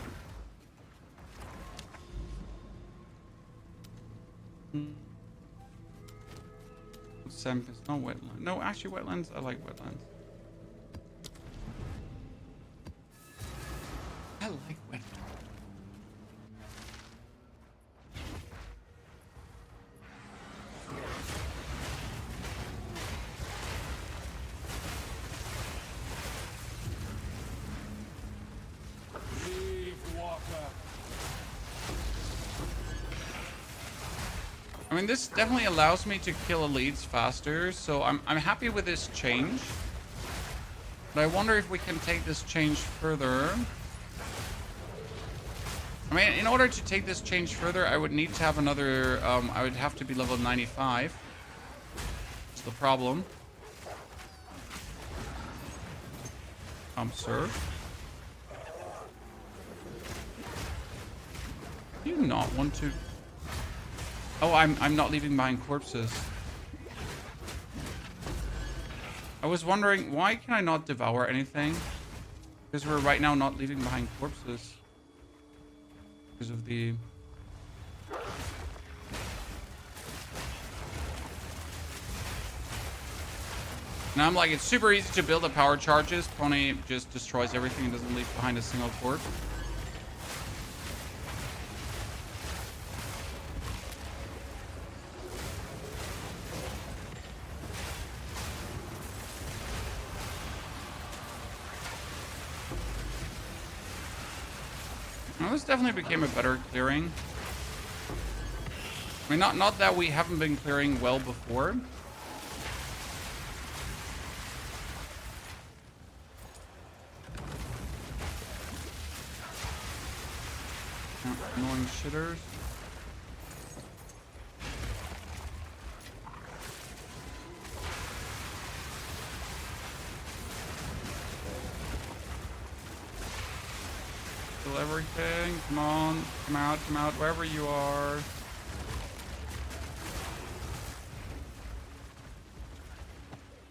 Tempest, no wetland. No, actually wetlands. I like wetlands. I like wetlands. I mean, this definitely allows me to kill elites faster, so I'm happy with this change. But I wonder if we can take this change further. I mean, in order to take this change further, I would need to have another... I would have to be level 95. That's the problem. Sir? Do you not want to... Oh, I'm not leaving behind corpses. I was wondering, why can I not devour anything? Because we're right now not leaving behind corpses. Because of the... Now I'm like, it's super easy to build the power charges. Pony just destroys everything and doesn't leave behind a single corpse. Well, this definitely became a better clearing. I mean, not that we haven't been clearing well before. Annoying shitters. Kill everything. Come on. Come out, wherever you are.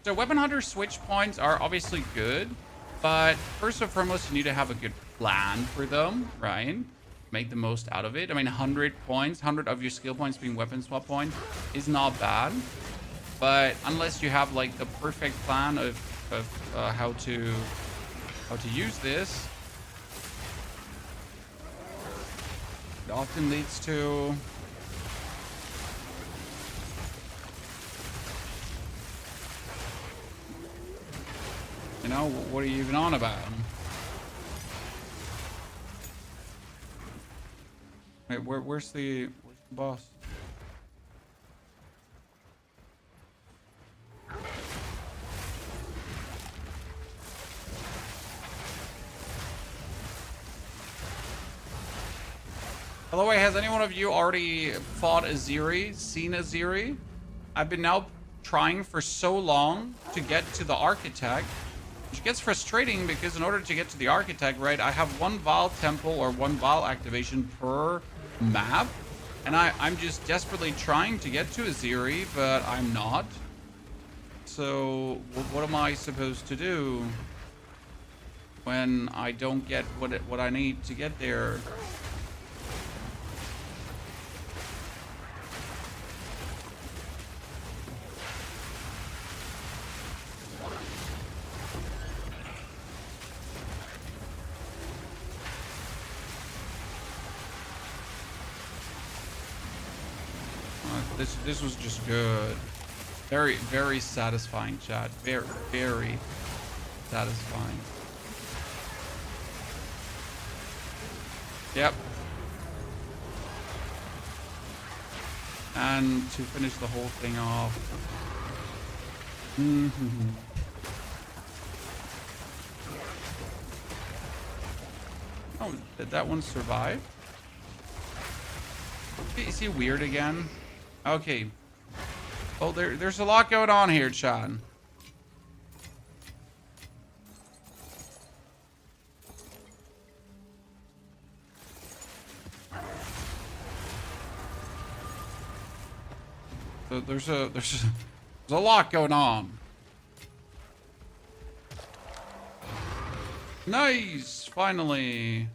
So weapon hunter switch points are obviously good, but first and foremost, you need to have a good plan for them, right? Make the most out of it. I mean, 100 points, 100 of your skill points being weapon swap point is not bad, but unless you have like the perfect plan of how to use this, it often leads to you know, what are you even on about? Wait, where's the boss? By the way, has any one of you already fought Aziri, seen Aziri? I've been now trying for so long to get to the Architect, which gets frustrating because in order to get to the Architect, right, I have one Vaal Temple or one Vaal activation per map, and I'm just desperately trying to get to Aziri, but I'm not. So what am I supposed to do when I don't get what I need to get there? This was just good. Very, very satisfying, chat. Very, very satisfying. Yep. And to finish the whole thing off. Oh, did that one survive? Is he weird again? Okay. Oh, there's a lot going on here, Chad. So there's a lot going on. Nice, finally.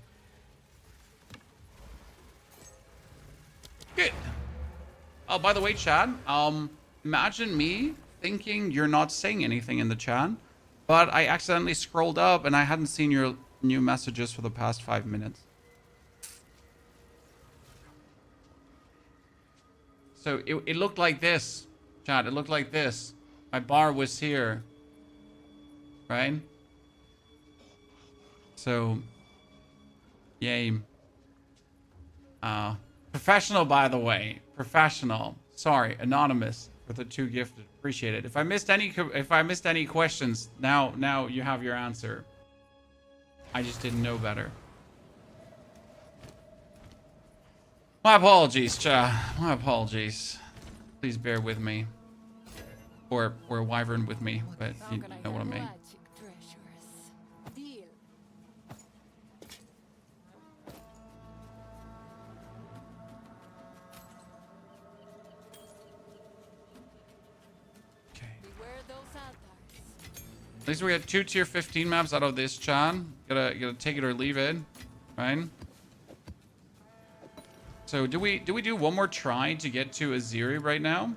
Good. Oh, by the way, Chad, imagine me thinking you're not saying anything in the chat, but I accidentally scrolled up and I hadn't seen your new messages for the past 5 minutes. So it looked like this, Chad. It looked like this. My bar was here, right? So, yay. Professional, by the way. Professional. Sorry, anonymous for the 2 gifted. Appreciate it. If I missed any questions, now you have your answer. I just didn't know better. My apologies, cha. My apologies. Please bear with me. Or Wyvern with me, but you know what I mean. At least we had 2 tier 15 maps out of this, Chan. Gotta take it or leave it, right? So do we do one more try to get to Aziri right now?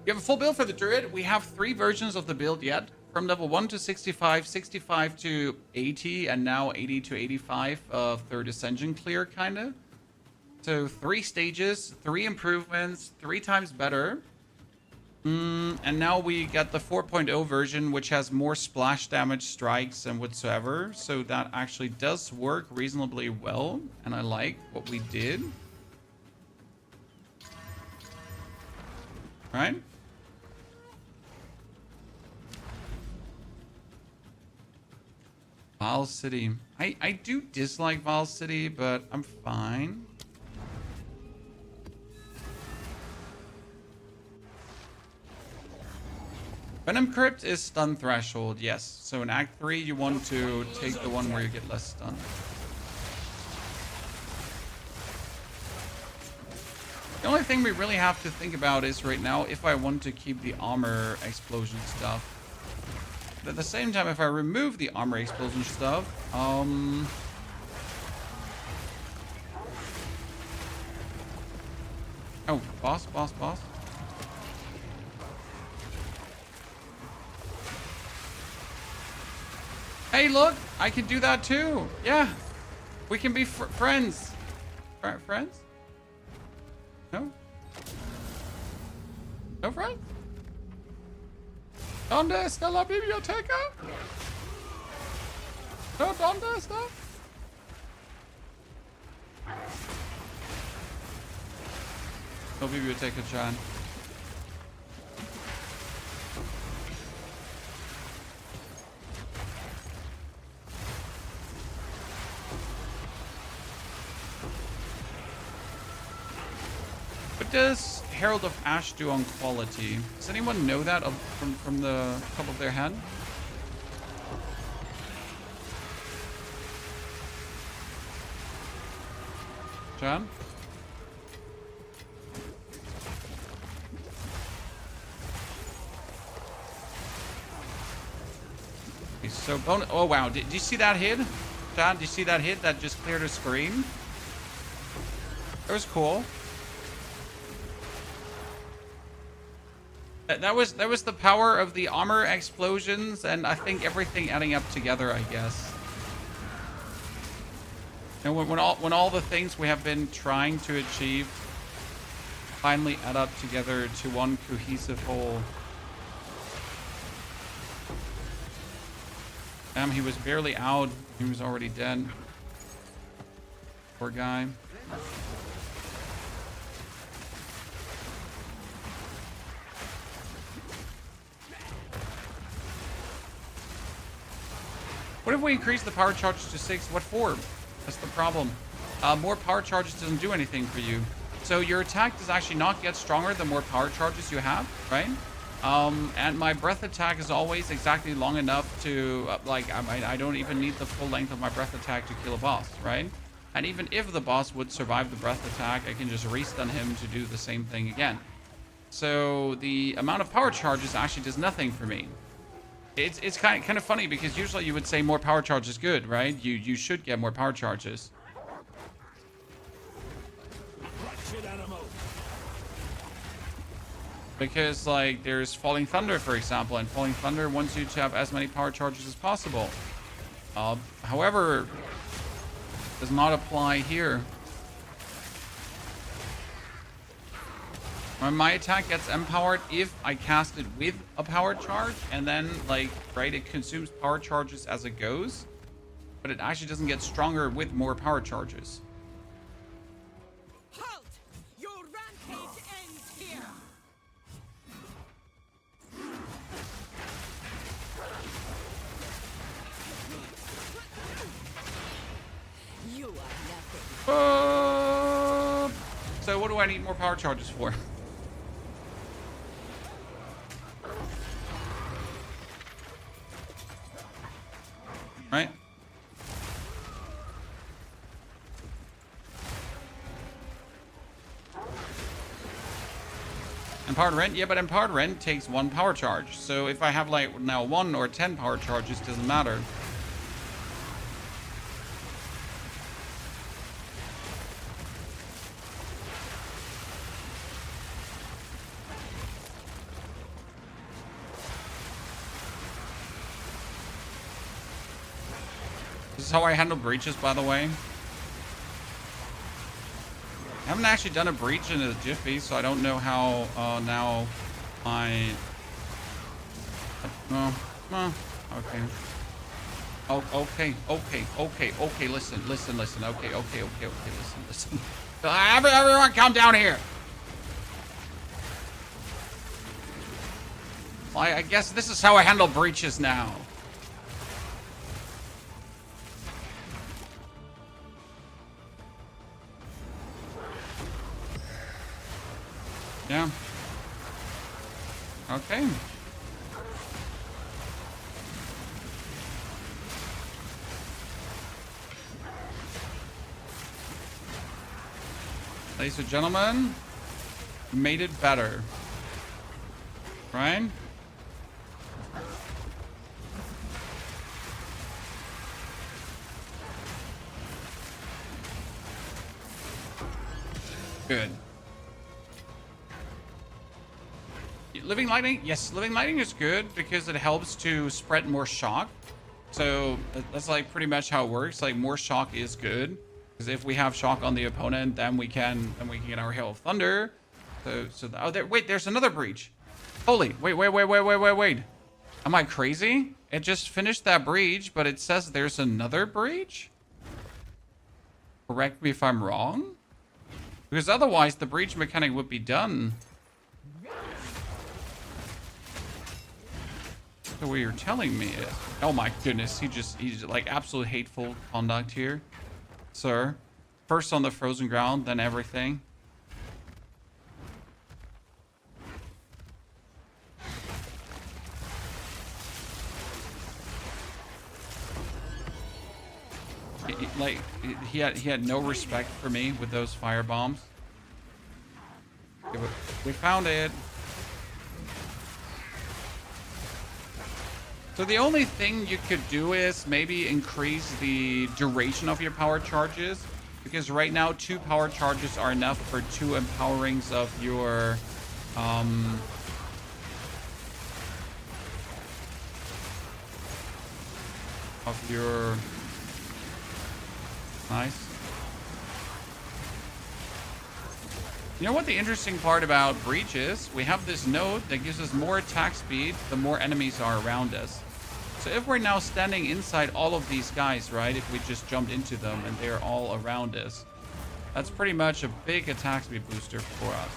We have a full build for the Druid. We have 3 versions of the build yet. From level 1 to 65, 65 to 80, and now 80 to 85 of 3rd Ascension clear, kind of. So 3 stages, 3 improvements, 3 times better. And now we get the 4.0 version, which has more splash damage, strikes, and whatsoever. So that actually does work reasonably well, and I like what we did. Right? Vaal City. I do dislike Vaal City, but I'm fine. Venom Crypt is stun threshold, yes. So in Act 3, you want to take the one where you get less stun. The only thing we really have to think about is right now if I want to keep the armor explosion stuff. But at the same time, if I remove the armor explosion stuff, oh, boss. Hey, look, I can do that too. Yeah, we can be friends. Friends? No? No friends? ¿Dónde está la biblioteca? No, ¿dónde está? No biblioteca, Chan. What does Herald of Ash do on quality? Does anyone know that from the top of their head? John? Okay, so oh wow, did you see that hit? John, did you see that hit that just cleared a screen? That was cool. That was the power of the armor explosions, and I think everything adding up together, I guess. And when all the things we have been trying to achieve finally add up together to one cohesive whole. Damn, he was barely out. He was already dead. Poor guy. What if we increase the power charge to 6? What for? That's the problem. More power charges doesn't do anything for you. So your attack does actually not get stronger the more power charges you have, right? And my breath attack is always exactly long enough to, I don't even need the full length of my breath attack to kill a boss, right? And even if the boss would survive the breath attack, I can just restun him to do the same thing again. So the amount of power charges actually does nothing for me. It's kind of funny because usually you would say more power charge is good, right? You should get more power charges. Because like there's Falling Thunder, for example, and Falling Thunder wants you to have as many power charges as possible. However, does not apply here. My attack gets empowered if I cast it with a power charge, and then it consumes power charges as it goes, but it actually doesn't get stronger with more power charges. what do I need more power charges for? Right? Empowered Rent? Yeah, but Empowered Rent takes 1 power charge. So if I have like now 1 or 10 power charges, doesn't matter. This is how I handle breaches, by the way. I haven't actually done a breach in a jiffy, so I don't know how now I... okay. Oh, okay, listen. Okay, listen. Everyone come down here! Well, I guess this is how I handle breaches now. Yeah. Okay. Ladies and gentlemen, made it better. Right? Good. Living Lightning? Yes, Living Lightning is good because it helps to spread more shock. So that's like pretty much how it works. Like more shock is good because if we have shock on the opponent, then we can get our Hail of Thunder. Wait, there's another breach. Holy, wait. Am I crazy? It just finished that breach, but it says there's another breach? Correct me if I'm wrong? Because otherwise the breach mechanic would be done. So what you're telling me is, oh my goodness, he's like absolute hateful conduct here, sir. First on the frozen ground, then everything. He had no respect for me with those fire bombs. Okay, we found it. So the only thing you could do is maybe increase the duration of your power charges, because right now 2 power charges are enough for 2 empowerings of your nice. You know what the interesting part about Breach is? We have this node that gives us more attack speed the more enemies are around us. So if we're now standing inside all of these guys, right? If we just jumped into them and they're all around us, that's pretty much a big attack speed booster for us.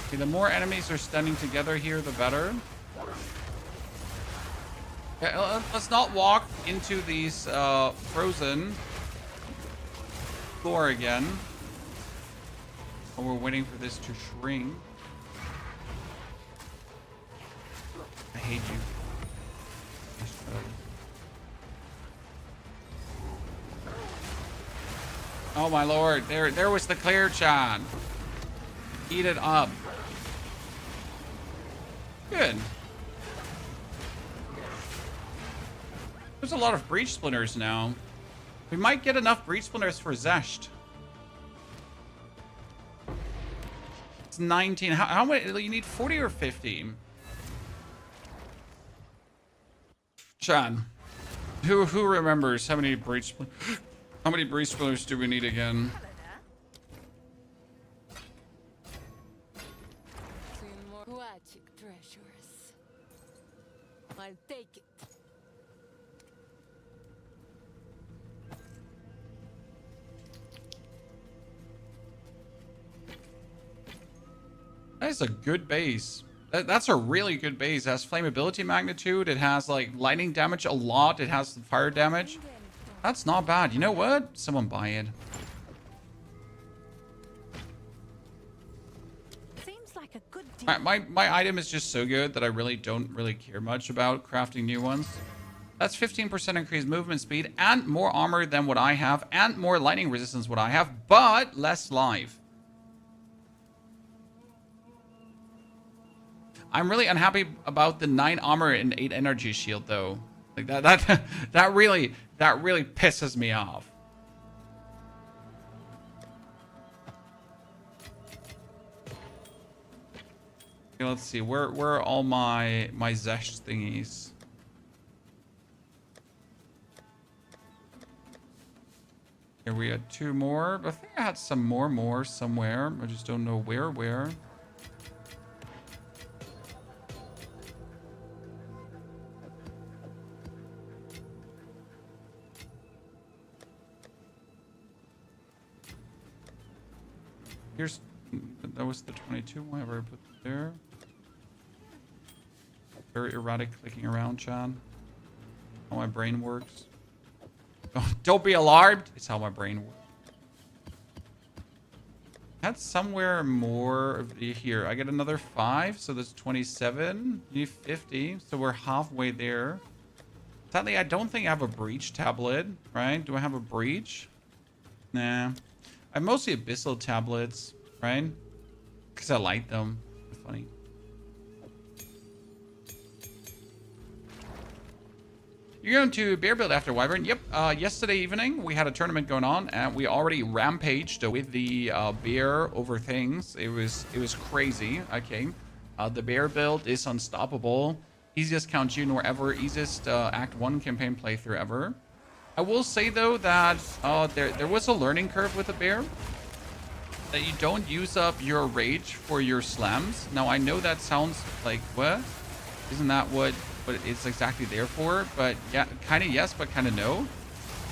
Okay, the more enemies are standing together here, the better. Okay, let's not walk into these frozen floor again. While we're waiting for this to shrink. I hate you. Oh my lord, there was the clear Chan. Eat it up. Good. There's a lot of breach splinters now. We might get enough breach splinters for Zesht. It's 19. How many? You need 40 or 50? Chan, who remembers how many breach splinters do we need again? Treasures. I'll take it. That is a good base. That's a really good base. It has flammability magnitude. It has like lightning damage a lot. It has fire damage. That's not bad. You know what? Someone buy it. Seems like a good deal. My item is just so good that I really don't care much about crafting new ones. That's 15% increased movement speed and more armor than what I have and more lightning resistance what I have, but less life. I'm really unhappy about the 9 armor and 8 energy shield though. Like that really pisses me off. Okay, let's see. Where are all my Zesh thingies? Here we had 2 more. I think I had some more somewhere. I just don't know where. Here's, that was the 22 one. I've already put it there. Very erratic clicking around, Chad. How my brain works. Don't be alarmed. It's how my brain works. Had somewhere more of here. I get another 5, so that's 27. You need 50, so we're halfway there. Sadly, I don't think I have a breach tablet, right? Do I have a breach? Nah. I have mostly Abyssal tablets, right? Because I like them. They're funny. You're going to bear build after Wyvern? Yep. Yesterday evening, we had a tournament going on, and we already rampaged with the bear over things. It was crazy. Okay. The bear build is unstoppable. Easiest Count Junior ever. Easiest Act 1 campaign playthrough ever. I will say, though, that there was a learning curve with the bear. That you don't use up your rage for your slams. Now, I know that sounds like, what? Isn't that what it's exactly there for? But yeah, kind of yes, but kind of no.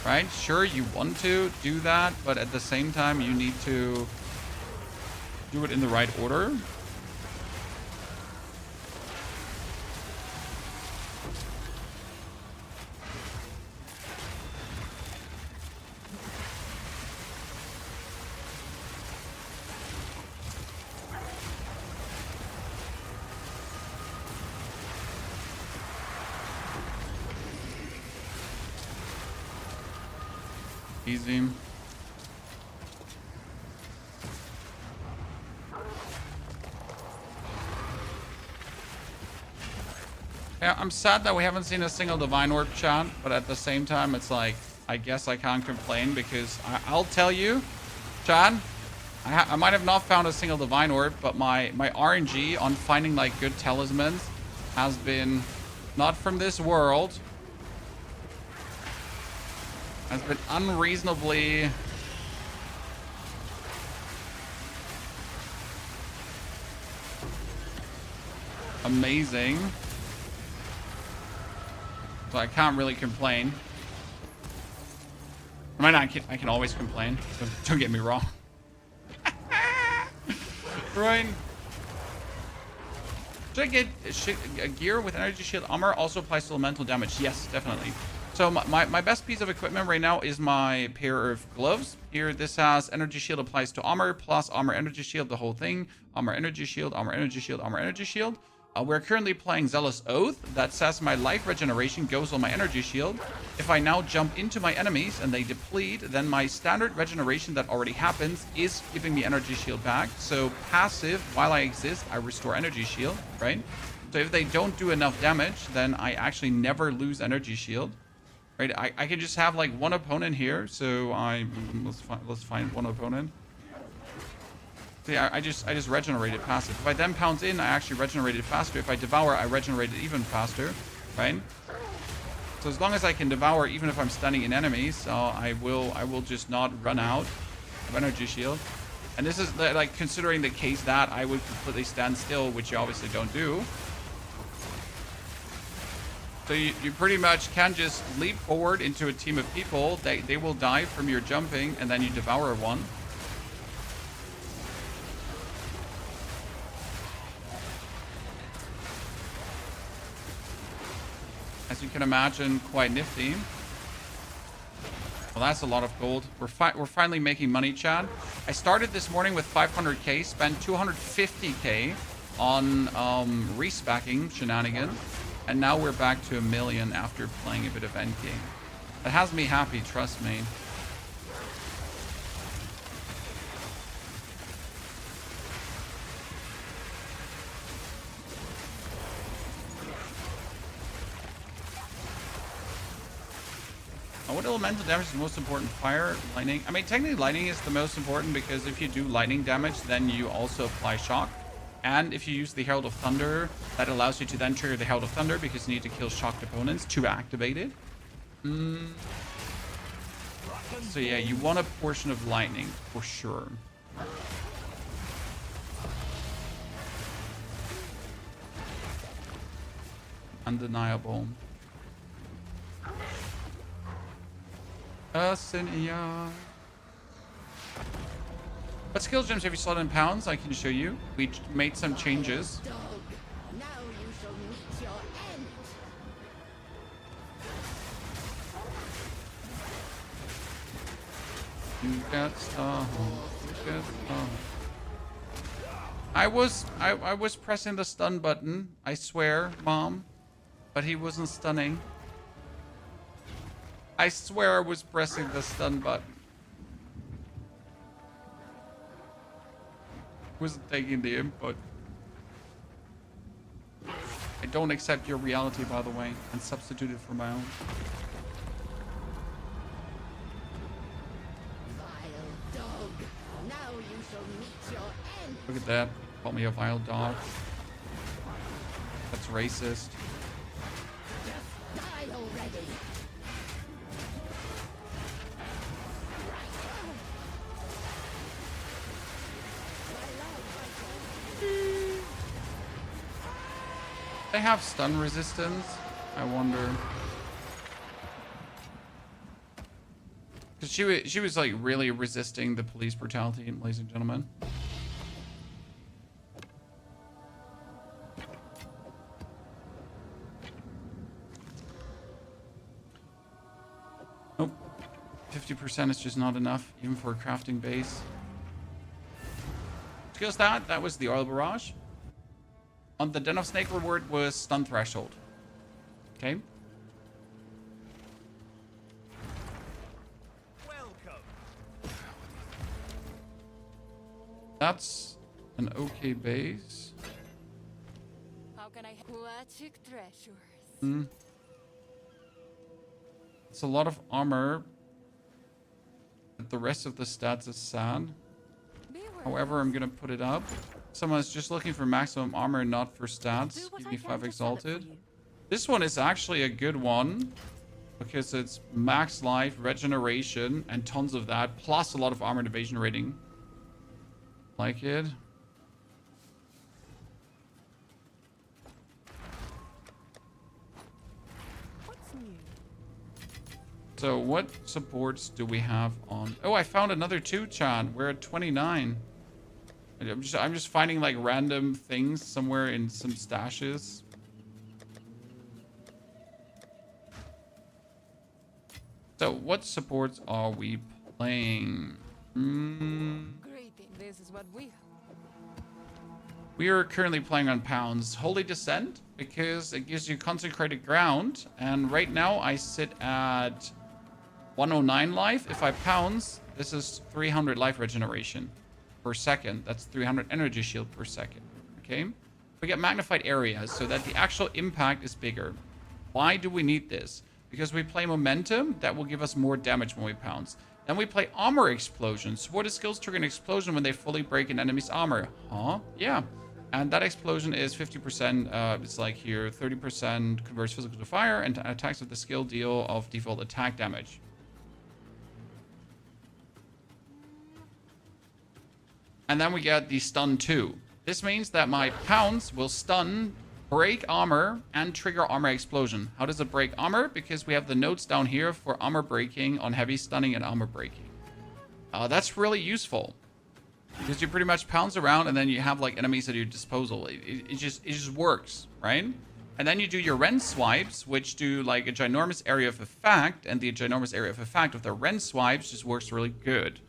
Right? Sure, you want to do that, but at the same time, you need to do it in the right order. Easy. Yeah, I'm sad that we haven't seen a single Divine Orb chat, but at the same time, it's like, I guess I can't complain because I'll tell you, Chad, I might have not found a single Divine Orb, but my RNG on finding like good talismans has been not from this world. Has been unreasonably amazing. So I can't really complain. I mean, I can always complain. Don't get me wrong. Right. Should I get a gear with energy shield armor also applies to elemental damage? Yes, definitely. So my best piece of equipment right now is my pair of gloves. Here, this has energy shield applies to armor, plus armor energy shield, the whole thing. Armor energy shield, armor energy shield, armor energy shield. We're currently playing Zealous Oath. That says my life regeneration goes on my energy shield. If I now jump into my enemies and they deplete, then my standard regeneration that already happens is giving me energy shield back. So passive, while I exist, I restore energy shield, right? So if they don't do enough damage, then I actually never lose energy shield. Right, I can just have like one opponent here, so let's find one opponent. See, I just regenerated passive. If I then pounce in, I actually regenerated faster. If I devour, I regenerated even faster, right? So as long as I can devour, even if I'm standing in enemies, I will just not run out of energy shield. And this is like considering the case that I would completely stand still, which you obviously don't do. So you pretty much can just leap forward into a team of people. They will die from your jumping, and then you devour one. as you can imagine, quite nifty. Well, that's a lot of gold. We're finally making money, Chad. I started this morning with 500k, spent 250k on respecking shenanigans, and now we're back to 1 million after playing a bit of Endgame. That has me happy, trust me. What elemental damage is the most important? Fire, lightning? I mean, technically lightning is the most important because if you do lightning damage, then you also apply shock. And if you use the Herald of Thunder, that allows you to then trigger the Herald of Thunder because you need to kill shocked opponents to activate it. So yeah, you want a portion of lightning for sure. Undeniable. Ascension. What skill gems have you slotted in pounds? I can show you. We made some changes. Dog, now you shall meet your end. You got stuff. You got stuff. I was pressing the stun button. I swear, Mom, but he wasn't stunning. I swear I was pressing the stun button. Wasn't taking the input. I don't accept your reality, by the way, and substitute it for my own. Vile dog, now you shall meet your end. Look at that. Call me a vile dog. That's racist. Just die already. They have stun resistance. I wonder. Because she was like really resisting the police brutality, ladies and gentlemen. Nope. 50% is just not enough, even for a crafting base. Skill stat, that was the oil barrage. On the Den of Snake reward was stun threshold. Okay. Welcome. That's an okay base. How can I aquatic treasures? It's a lot of armor. But the rest of the stats is sad. However, I'm gonna put it up. Someone's just looking for maximum armor, not for stats. Give me 5 exalted. This one is actually a good one because it's max life, regeneration, and tons of that, plus a lot of armor and evasion rating. Like it. What's new? So what supports do we have on? Oh, I found another 2, Chan. We're at 29. I'm just finding like random things somewhere in some stashes. So what supports are we playing? Greeting. This is what we We are currently playing on pounds. Holy Descent, because it gives you consecrated ground. And right now I sit at 109 life. If I pounds, this is 300 life regeneration per second. That's 300 energy shield per second. Okay. We get magnified areas so that the actual impact is bigger. Why do we need this? Because we play momentum that will give us more damage when we pounce. Then we play armor explosion. Supported skills trigger an explosion when they fully break an enemy's armor. Huh? Yeah. And that explosion is 50%. It's like here, 30% converts physical to fire, and attacks with the skill deal of default attack damage. And then we get the stun 2. This means that my pounds will stun, break armor, and trigger armor explosion. How does it break armor? Because we have the notes down here for armor breaking on heavy stunning and armor breaking. That's really useful. Because you pretty much pounce around and then you have like enemies at your disposal. It just works, right? And then you do your Ren swipes, which do like a ginormous area of effect, and the ginormous area of effect of the Ren swipes just works really good.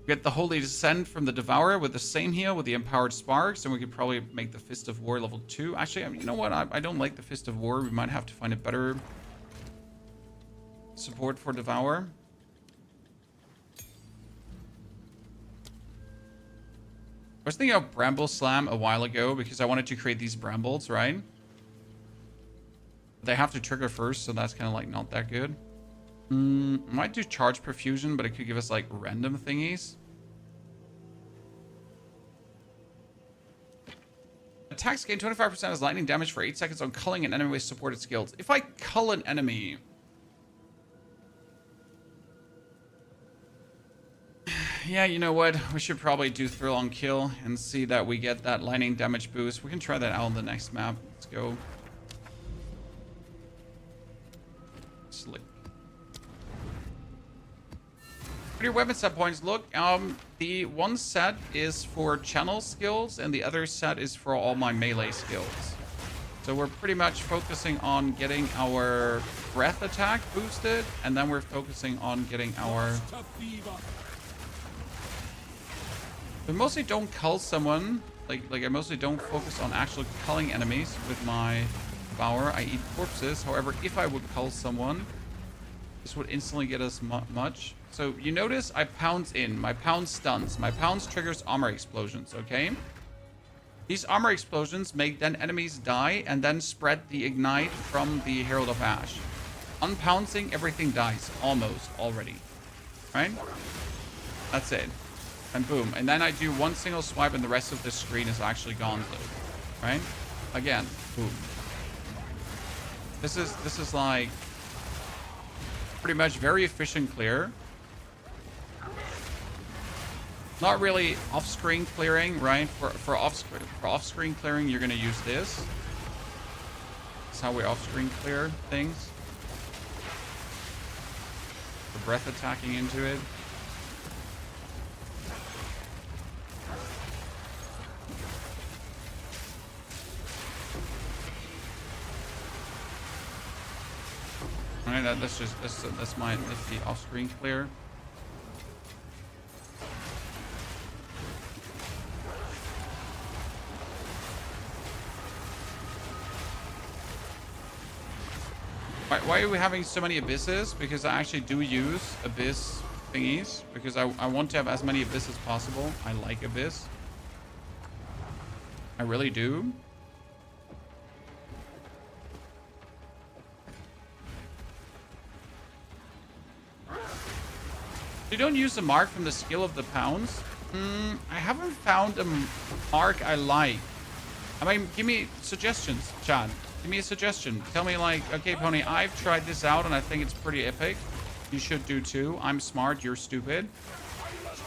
Get the Holy Descent from the Devourer with the same heal with the Empowered Sparks, and we could probably make the Fist of War level 2. Actually, I mean, you know what? I don't like the Fist of War. We might have to find a better support for Devour. I was thinking of Bramble Slam a while ago because I wanted to create these brambles, right? They have to trigger first, so that's kind of like not that good. Might do Charge Perfusion, but it could give us like random thingies. Attacks gain 25% as lightning damage for 8 seconds on culling an enemy with supported skills. If I cull an enemy... Yeah, you know what? We should probably do Thrill on Kill and see that we get that lightning damage boost. We can try that out on the next map. Let's go. Slick. What are your weapon set points? Look, the one set is for channel skills and the other set is for all my melee skills. So we're pretty much focusing on getting our breath attack boosted, and then we're focusing on getting our... We mostly don't cull someone. Like I mostly don't focus on actually culling enemies with my Devour. I eat corpses. However, if I would cull someone, this would instantly get us much. So you notice I pounce in. My pounce stuns. My pounce triggers armor explosions, okay? These armor explosions make then enemies die and then spread the ignite from the Herald of Ash. Unpouncing, everything dies. Almost already. Right? That's it. And boom. And then I do one single swipe and the rest of the screen is actually gone though. Right? Again. Boom. This is like pretty much very efficient clear. Not really off-screen clearing, right? For off-screen clearing, you're gonna use this. That's how we off-screen clear things. The breath attacking into it. Alright, that's my nifty off-screen clear. Why are we having so many abysses? Because I actually do use abyss thingies. Because I want to have as many abyss as possible. I like abyss. I really do. You don't use the mark from the skill of the pounds? I haven't found a mark I like. I mean, give me suggestions, Chad. Give me a suggestion. Tell me like, okay, Pony, I've tried this out and I think it's pretty epic. You should do too. I'm smart, you're stupid.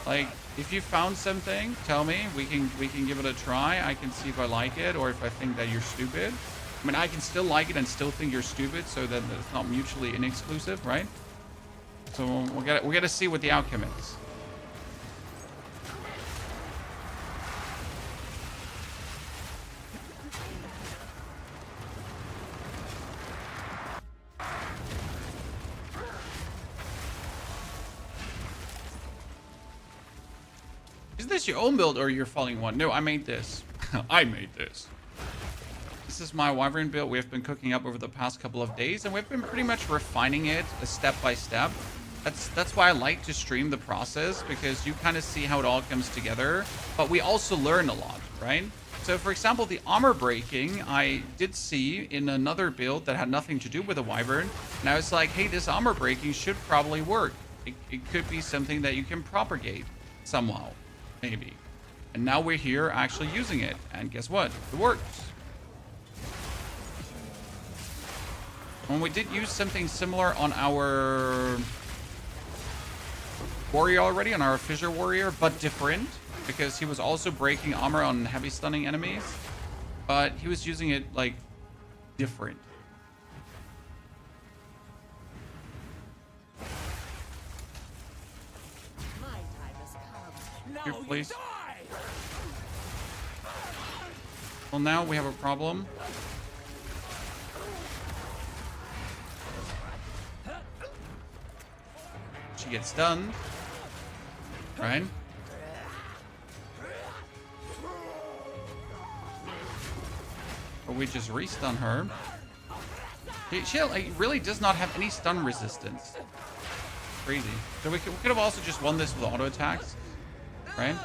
Like, if you found something, tell me. We can give it a try. I can see if I like it or if I think that you're stupid. I mean, I can still like it and still think you're stupid, so that it's not mutually inexclusive, right? So we gotta see what the outcome is. Is this your own build or you're following one? No, I made this. I made this. This is my Wyvern build we have been cooking up over the past couple of days, and we've been pretty much refining it step by step. That's why I like to stream the process, because you kind of see how it all comes together, but we also learn a lot, right? So for example, the armor breaking I did see in another build that had nothing to do with a Wyvern, and I was like, hey, this armor breaking should probably work. It could be something that you can propagate somehow, maybe. And now we're here actually using it, and guess what? It works. And we did use something similar on our warrior already, on our Fissure warrior, but different, because he was also breaking armor on heavy stunning enemies, but he was using it like different. My time has come. Now Here, you please. die! Well, now we have a problem. she gets stunned. Right? Or we just restun her. She like, really does not have any stun resistance. Crazy. So we could have also just won this with auto attacks. Right?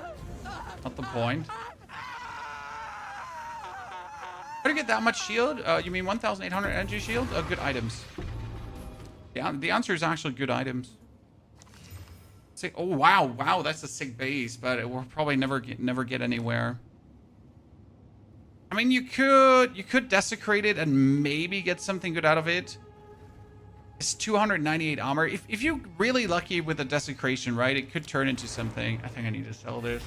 Not the point. How do you get that much shield? You mean 1,800 energy shield? Good items. Yeah, the answer is actually good items. Sick. Oh wow, wow, that's a sick base, but we'll probably never get anywhere. I mean, you could desecrate it and maybe get something good out of it. It's 298 armor. If you're really lucky with the desecration, right, it could turn into something. I think I need to sell this.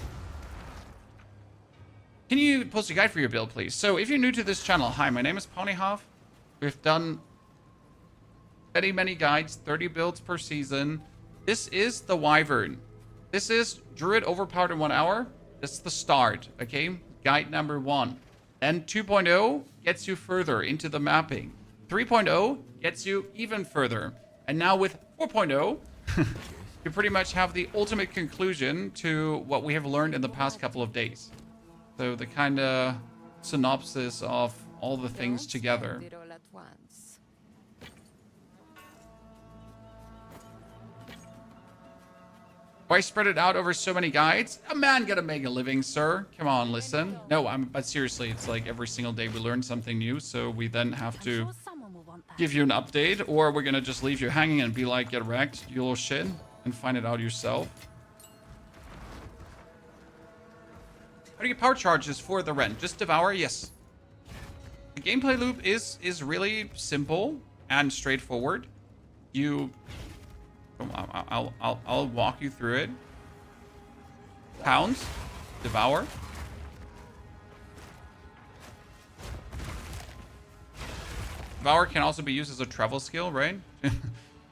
Can you post a guide for your build, please? So if you're new to this channel, hi, my name is Ponyhoff. We've done many guides, 30 builds per season. This is the Wyvern. This is Druid overpowered in 1 hour. That's the start, okay? Guide number 1. Then 2.0 gets you further into the mapping. 3.0 gets you even further. And now with 4.0, you pretty much have the ultimate conclusion to what we have learned in the past couple of days. So the kind of synopsis of all the things together. Why spread it out over so many guides? A man gotta make a living, sir. Come on, listen. No, but seriously, it's like every single day we learn something new, so we then have to give you an update, or we're gonna just leave you hanging and be like, get wrecked, you little shit, and find it out yourself. How do you get power charges for the rent? Just devour? Yes. The gameplay loop is really simple and straightforward. I'll walk you through it. Pounds, devour. Devour can also be used as a travel skill, right?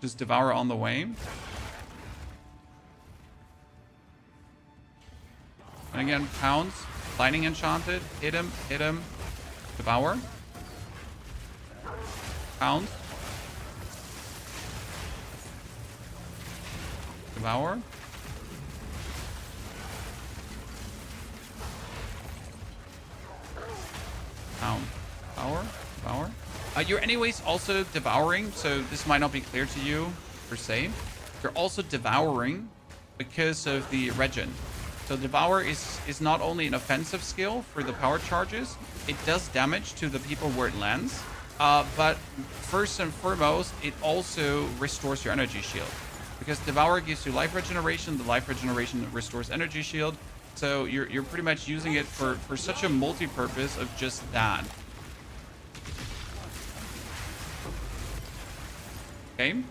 Just devour on the way. And again, pounds, lightning enchanted, hit him, devour. Pounds. Devour. Pound. Devour. You're anyways also devouring, so this might not be clear to you per se. You're also devouring because of the regen. So devour is not only an offensive skill for the power charges, it does damage to the people where it lands, but first and foremost, it also restores your energy shield. Because devour gives you life regeneration, the life regeneration restores energy shield, so you're pretty much using it for such a multi-purpose of just that. Okay.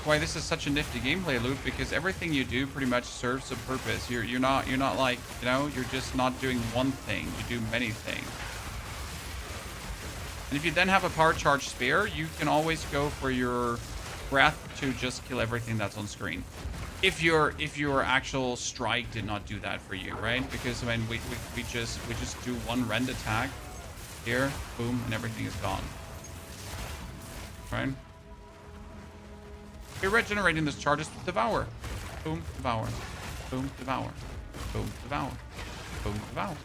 Why this is such a nifty gameplay loop, because everything you do pretty much serves a purpose. You're not like, you know, you're just not doing one thing. You do many things. And if you then have a power charge spare, you can always go for your breath to just kill everything that's on screen. If your actual strike did not do that for you, right? Because I mean we just do one rend attack here, boom, and everything is gone. Right? You're regenerating this charges with devour. Boom, devour. Boom, devour. Boom, devour. Boom, devour.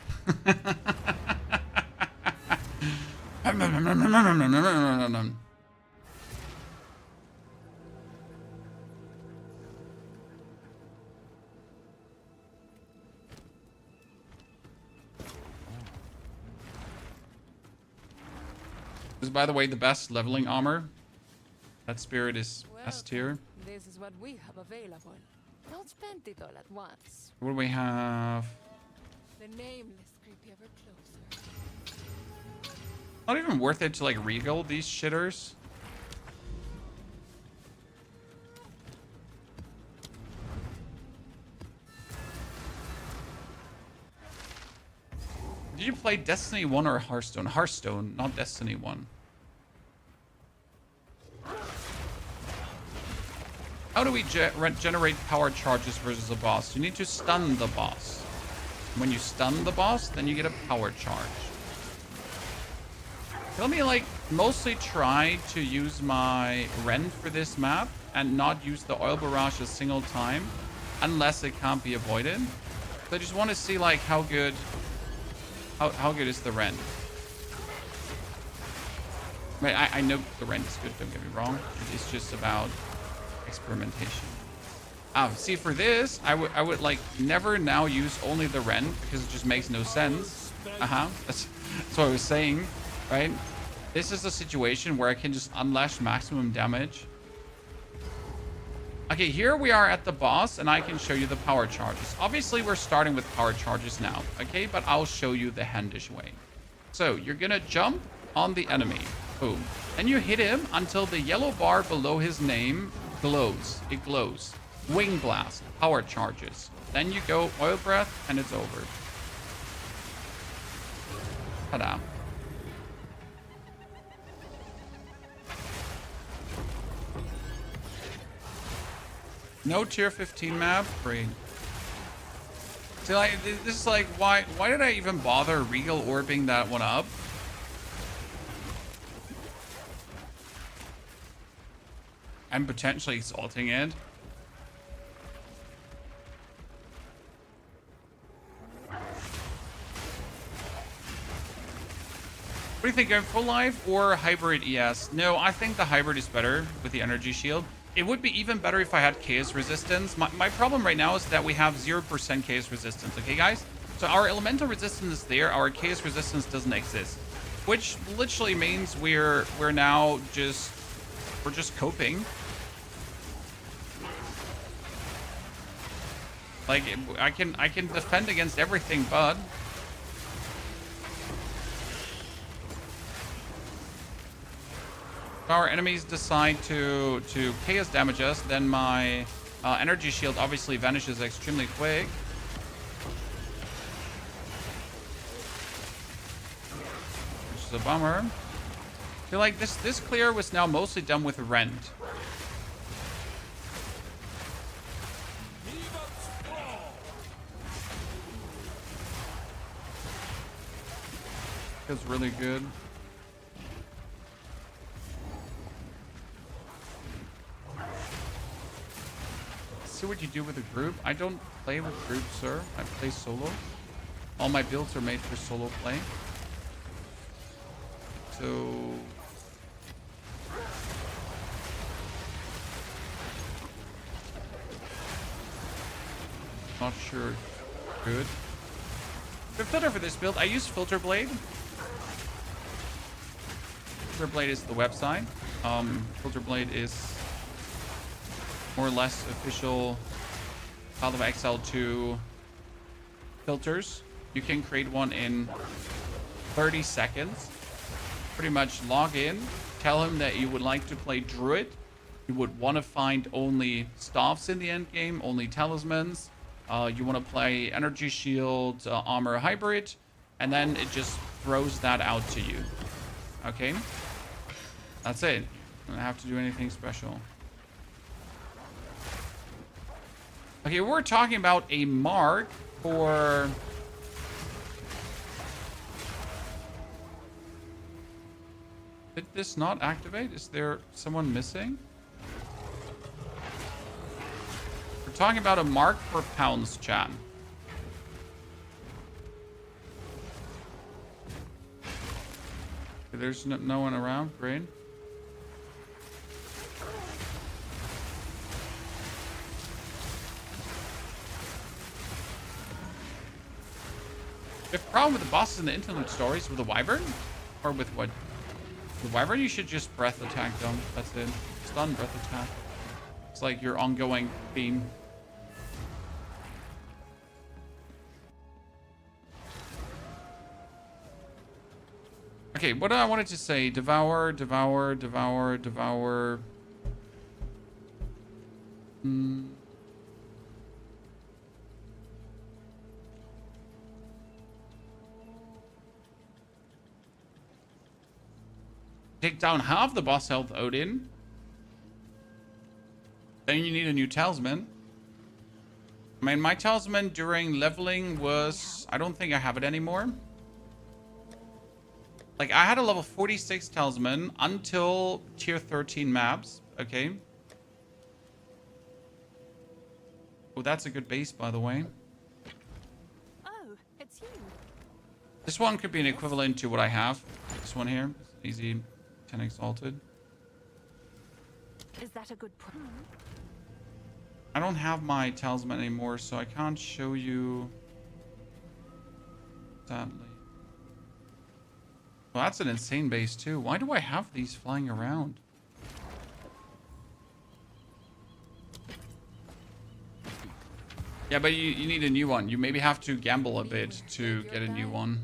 This is, by the way, the best leveling armor. That spirit is S tier. This is what we have available. Don't spend it all at once. What do we have? The nameless creep ever closer. Not even worth it to like regal these shitters. Did you play Destiny 1 or Hearthstone? Hearthstone, not Destiny 1. How do we generate power charges versus a boss? You need to stun the boss. When you stun the boss, then you get a power charge. Let me like mostly try to use my Rend for this map and not use the Oil Barrage a single time unless it can't be avoided. So I just want to see like how good is the Rend. I know the Rend is good, don't get me wrong. It's just about experimentation. See, for this, I would like never now use only the Rend because it just makes no sense. That's what I was saying, right? This is a situation where I can just unleash maximum damage. Okay, here we are at the boss, and I can show you the power charges. Obviously, we're starting with power charges now, okay? But I'll show you the handish way. So, you're gonna jump on the enemy. Boom. And you hit him until the yellow bar below his name glows. It glows. Wing Blast. Power charges. Then you go Oil Breath, and it's over. Ta-da. No tier 15 map? Great. See, like, this is like, why did I even bother Regal Orbing that one up? I'm potentially exalting it. What do you think, going full life or hybrid ES? No, I think the hybrid is better with the energy shield. It would be even better if I had chaos resistance. My problem right now is that we have 0% chaos resistance, okay guys? So our elemental resistance is there, our chaos resistance doesn't exist. Which literally means we're now just coping. Like I can defend against everything, but if our enemies decide to chaos damage us, then my energy shield obviously vanishes extremely quick. Which is a bummer. I feel like this clear was now mostly done with Rend. Feels really good. See what you do with a group. I don't play with groups, sir. I play solo. All my builds are made for solo play. So not sure. Good. The filter for this build, I use Filter Blade. Filter Blade is the website. Filter Blade is more or less official Path of Exile 2 filters. You can create one in 30 seconds. Pretty much log in, tell him that you would like to play Druid. You would want to find only staffs in the end game, only talismans. You want to play energy shield, armor hybrid, and then it just throws that out to you. Okay? That's it. You don't have to do anything special. Okay, we're talking about a mark for... Did this not activate? Is there someone missing? We're talking about a mark for pounds, chat. Okay, there's no one around. Great. The problem with the bosses in the interlude stories with the Wyvern? Or with what? The Wyvern, you should just breath attack them. That's it. Stun, breath attack. It's like your ongoing theme. Okay, what I wanted to say. Devour. Take down half the boss health, Odin. Then you need a new talisman. I mean, my talisman during leveling was... I don't think I have it anymore. Like, I had a level 46 Talisman until tier 13 maps, okay? Oh, that's a good base, by the way. Oh, it's you. This one could be an equivalent to what I have. This one here. Easy 10 exalted. Is that a good I don't have my Talisman anymore, so I can't show you. Sadly. Well, that's an insane base, too. Why do I have these flying around? Yeah, but you need a new one. You maybe have to gamble a bit to get a new one.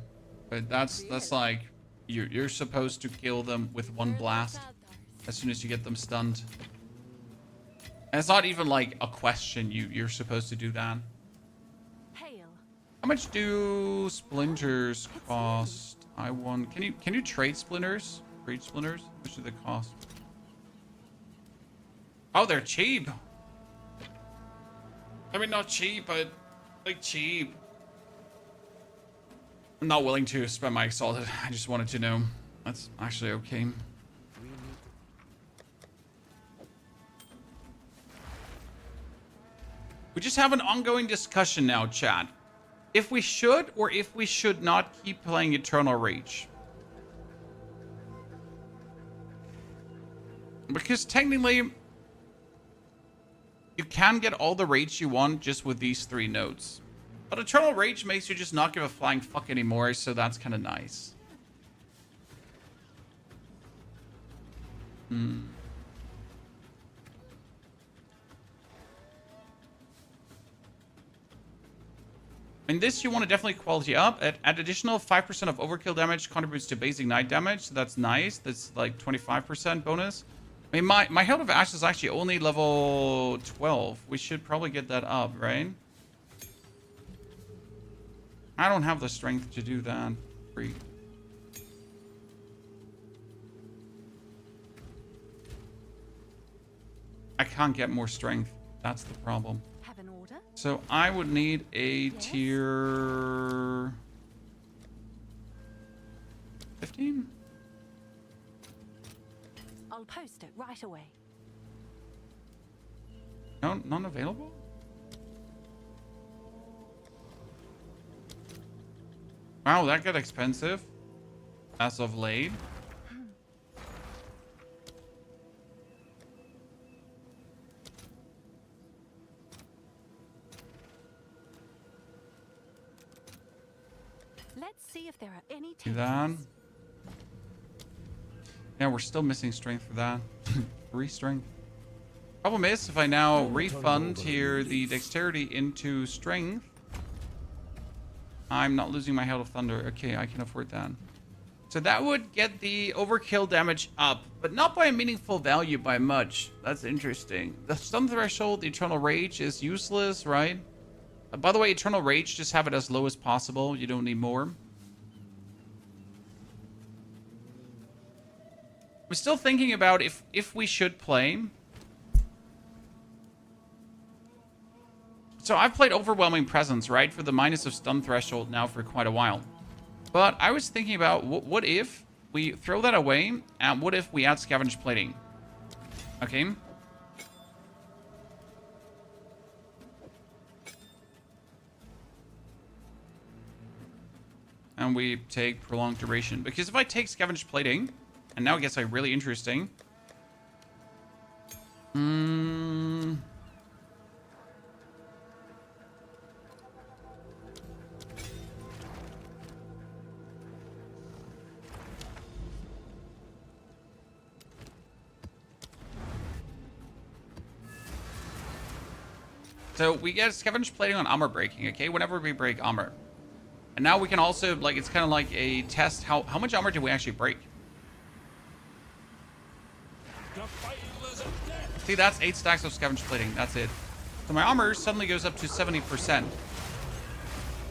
But that's like, you're supposed to kill them with one blast as soon as you get them stunned. And it's not even like a question. You're supposed to do that. Hail. How much do splinters cost? I want. Can you trade splinters? Trade splinters? How much do they cost? Oh, they're cheap. I mean, not cheap, but like cheap. I'm not willing to spend my exalted. I just wanted to know. That's actually okay. We just have an ongoing discussion now, chat. If we should or if we should not keep playing Eternal Rage. Because technically, you can get all the rage you want just with these 3 nodes. But Eternal Rage makes you just not give a flying fuck anymore, so that's kind of nice. In this, you want to definitely quality up. At additional 5% of overkill damage contributes to basic night damage. So that's nice. That's like 25% bonus. I mean, my Herald of Ash is actually only level 12. We should probably get that up, right? I don't have the strength to do that. Freak. I can't get more strength. That's the problem. Have an order? So I would need a tier 15? I'll post it right away. No, none available? Wow, that got expensive as of late. Let's see if there are any Do that. takers. Yeah, we're still missing strength for that. 3 strength. Problem is, if I now refund here the dexterity into strength, I'm not losing my Hail of Thunder. Okay, I can afford that. So that would get the overkill damage up, but not by a meaningful value by much. That's interesting. The stun threshold, the Eternal Rage is useless, right? By the way, Eternal Rage, just have it as low as possible. You don't need more. I'm still thinking about if we should play. So I've played Overwhelming Presence, right? For the minus of stun threshold now for quite a while. But I was thinking about what if we throw that away and what if we add Scavenge Plating? Okay. And we take Prolonged Duration. Because if I take Scavenge Plating, and now it gets like really interesting. So we get Scavenge Plating on armor breaking, okay? Whenever we break armor. And now we can also, like, it's kind of like a test. How much armor did we actually break? See, that's 8 stacks of Scavenge Plating. That's it. So my armor suddenly goes up to 70%.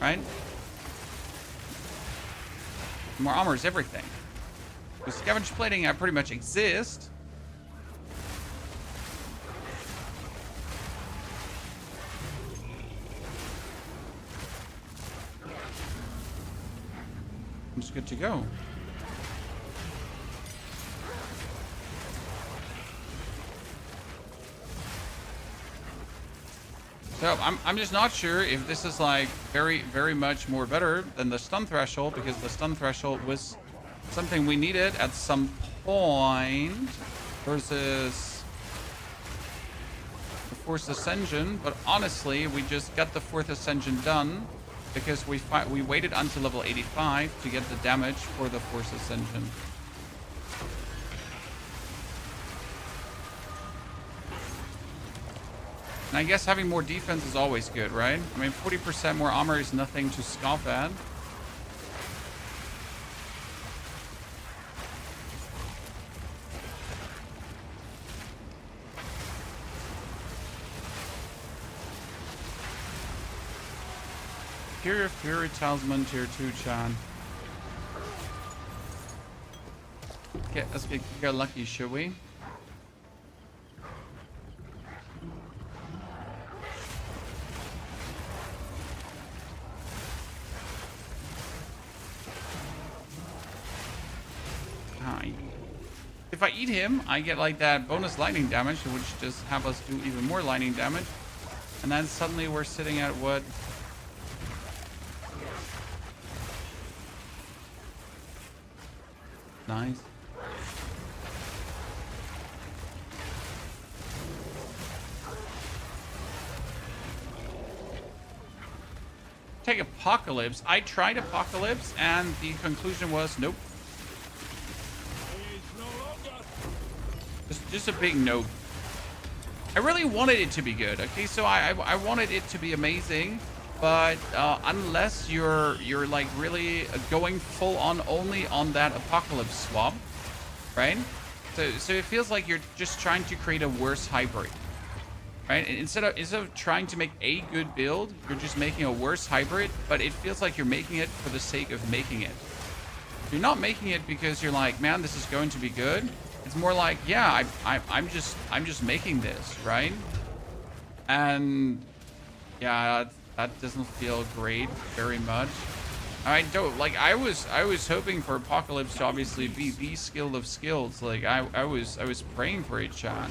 Right? More armor is everything. With Scavenge Plating, I pretty much exist. I'm just good to go. So I'm just not sure if this is like very much more better than the stun threshold, because the stun threshold was something we needed at some point versus the fourth ascension. But honestly, we just got the fourth ascension done because we waited until level 85 to get the damage for the fourth ascension. And I guess having more defense is always good, right? I mean, 40% more armor is nothing to scoff at. Fury Talisman tier 2, Chan. Okay, let's get lucky, should we? If I eat him, I get like that bonus lightning damage, which just have us do even more lightning damage. And then suddenly we're sitting at what? Nice. Take Apocalypse. I tried Apocalypse and the conclusion was nope. Just a big nope. I really wanted it to be good. Okay, so I wanted it to be amazing, but unless you're like really going full on only on that Apocalypse swap, right? So it feels like you're just trying to create a worse hybrid, right? And instead of trying to make a good build, you're just making a worse hybrid. But it feels like you're making it for the sake of making it. You're not making it because you're like, man, this is going to be good. It's more like, yeah, I'm just making this, right? And yeah, that doesn't feel great very much. I don't like. I was hoping for Apocalypse to obviously be the skill of skills. Like I was praying for it, Sean.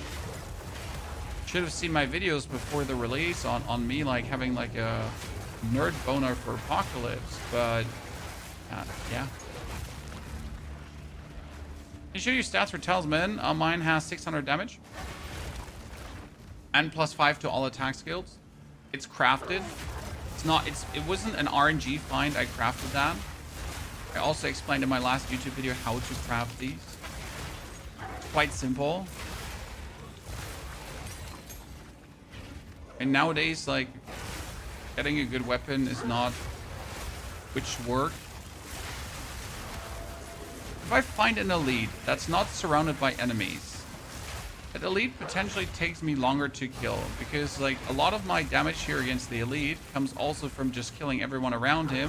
Should have seen my videos before the release on me like having like a nerd boner for Apocalypse, but yeah. Can you show your stats for Talisman? Mine has 600 damage. And +5 to all attack skills. It's crafted. It wasn't an RNG find. I crafted that. I also explained in my last YouTube video how to craft these. It's quite simple. And nowadays, like, getting a good weapon is not which work. If I find an elite that's not surrounded by enemies, that elite potentially takes me longer to kill, because like a lot of my damage here against the elite comes also from just killing everyone around him.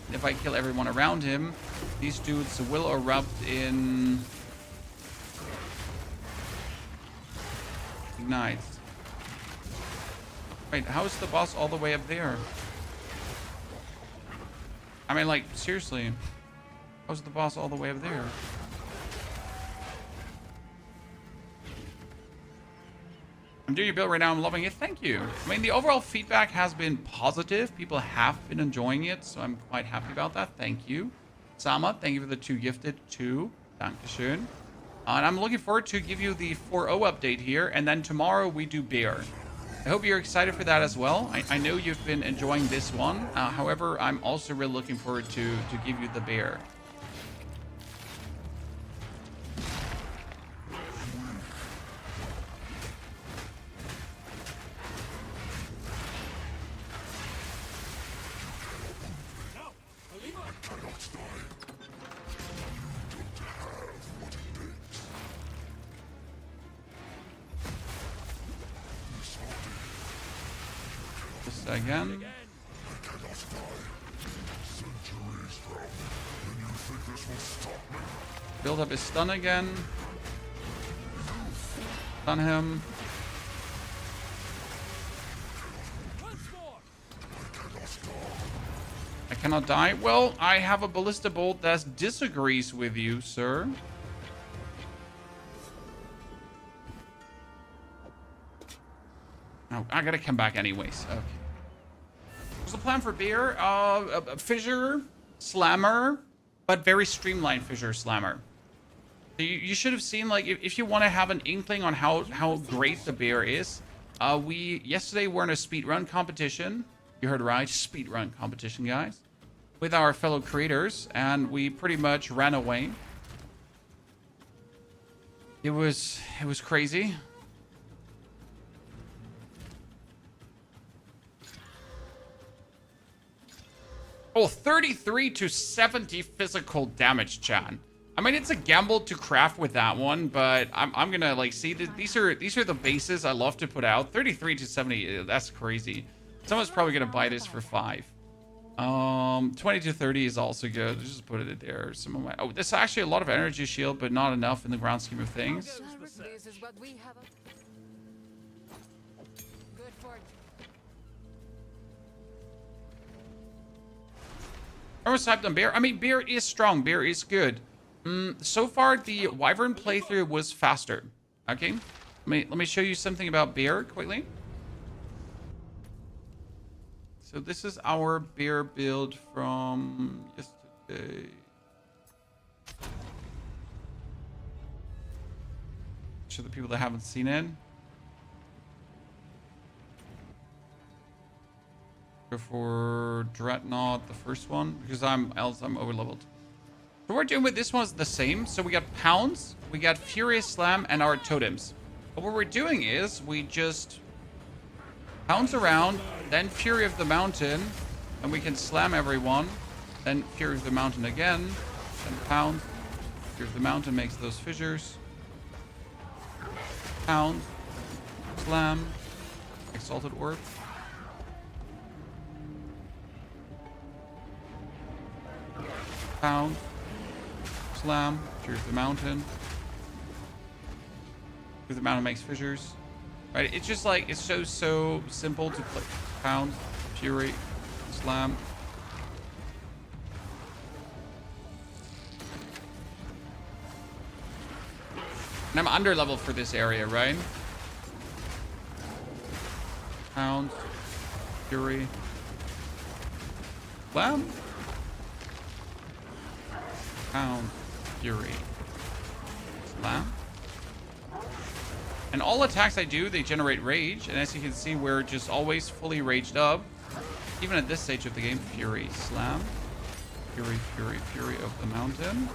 And if I kill everyone around him, these dudes will erupt in ignites. Wait, how is the boss all the way up there? I mean, like, seriously. How's the boss all the way up there? I'm doing your build right now. I'm loving it. Thank you. I mean, the overall feedback has been positive. People have been enjoying it, so I'm quite happy about that. Thank you. Sama, thank you for the 2 gifted. 2. Dankeschön. And I'm looking forward to give you the 4.0 update here, and then tomorrow we do Bear. I hope you're excited for that as well. I know you've been enjoying this one. However, I'm also really looking forward to give you the Bear. Again. Build up his stun again. Stun him. I cannot die. Well, I have a ballista bolt that disagrees with you, sir. Oh, I gotta come back anyways. Okay. What's the plan for beer? A fissure slammer, but very streamlined fissure slammer. So you should have seen, like, if you want to have an inkling on how great the beer is. We yesterday were in a speedrun competition. You heard right, speedrun competition, guys, with our fellow creators, and we pretty much ran away. It was crazy. Oh, 33 to 70 physical damage, chat. I mean, it's a gamble to craft with that one, but I'm gonna like see these are the bases I love to put out. 33 to 70, that's crazy. Someone's probably gonna buy this for 5. 20 to 30 is also good. Let's just put it there. Some of my this is actually a lot of energy shield, but not enough in the grand scheme of things. This is what we have. Good for I was hyped on beer. I mean, beer is strong. Beer is good. So far, the Wyvern playthrough was faster. Okay, let me show you something about beer quickly. So this is our beer build from yesterday. Show the people that haven't seen it. Go for Dreadnought, the first one, because I'm overleveled. So what we're doing with this one is the same. So we got Pounds, we got Furious Slam, and our totems. But what we're doing is we just pounce around, then Fury of the Mountain, and we can slam everyone. Then Fury of the Mountain again, then pound. Fury of the Mountain makes those fissures. Pound, slam, Exalted Orb. Pound, slam, Fury of the Mountain. Fury of the Mountain makes fissures. Right? It's just like, it's so simple to play. Pound, Fury, slam. And I'm under level for this area, right? Pound, Fury, slam. Pound, Fury, slam. And all attacks I do, they generate rage. And as you can see, we're just always fully raged up. Even at this stage of the game, Fury, slam. Fury, Fury, Fury of the Mountain.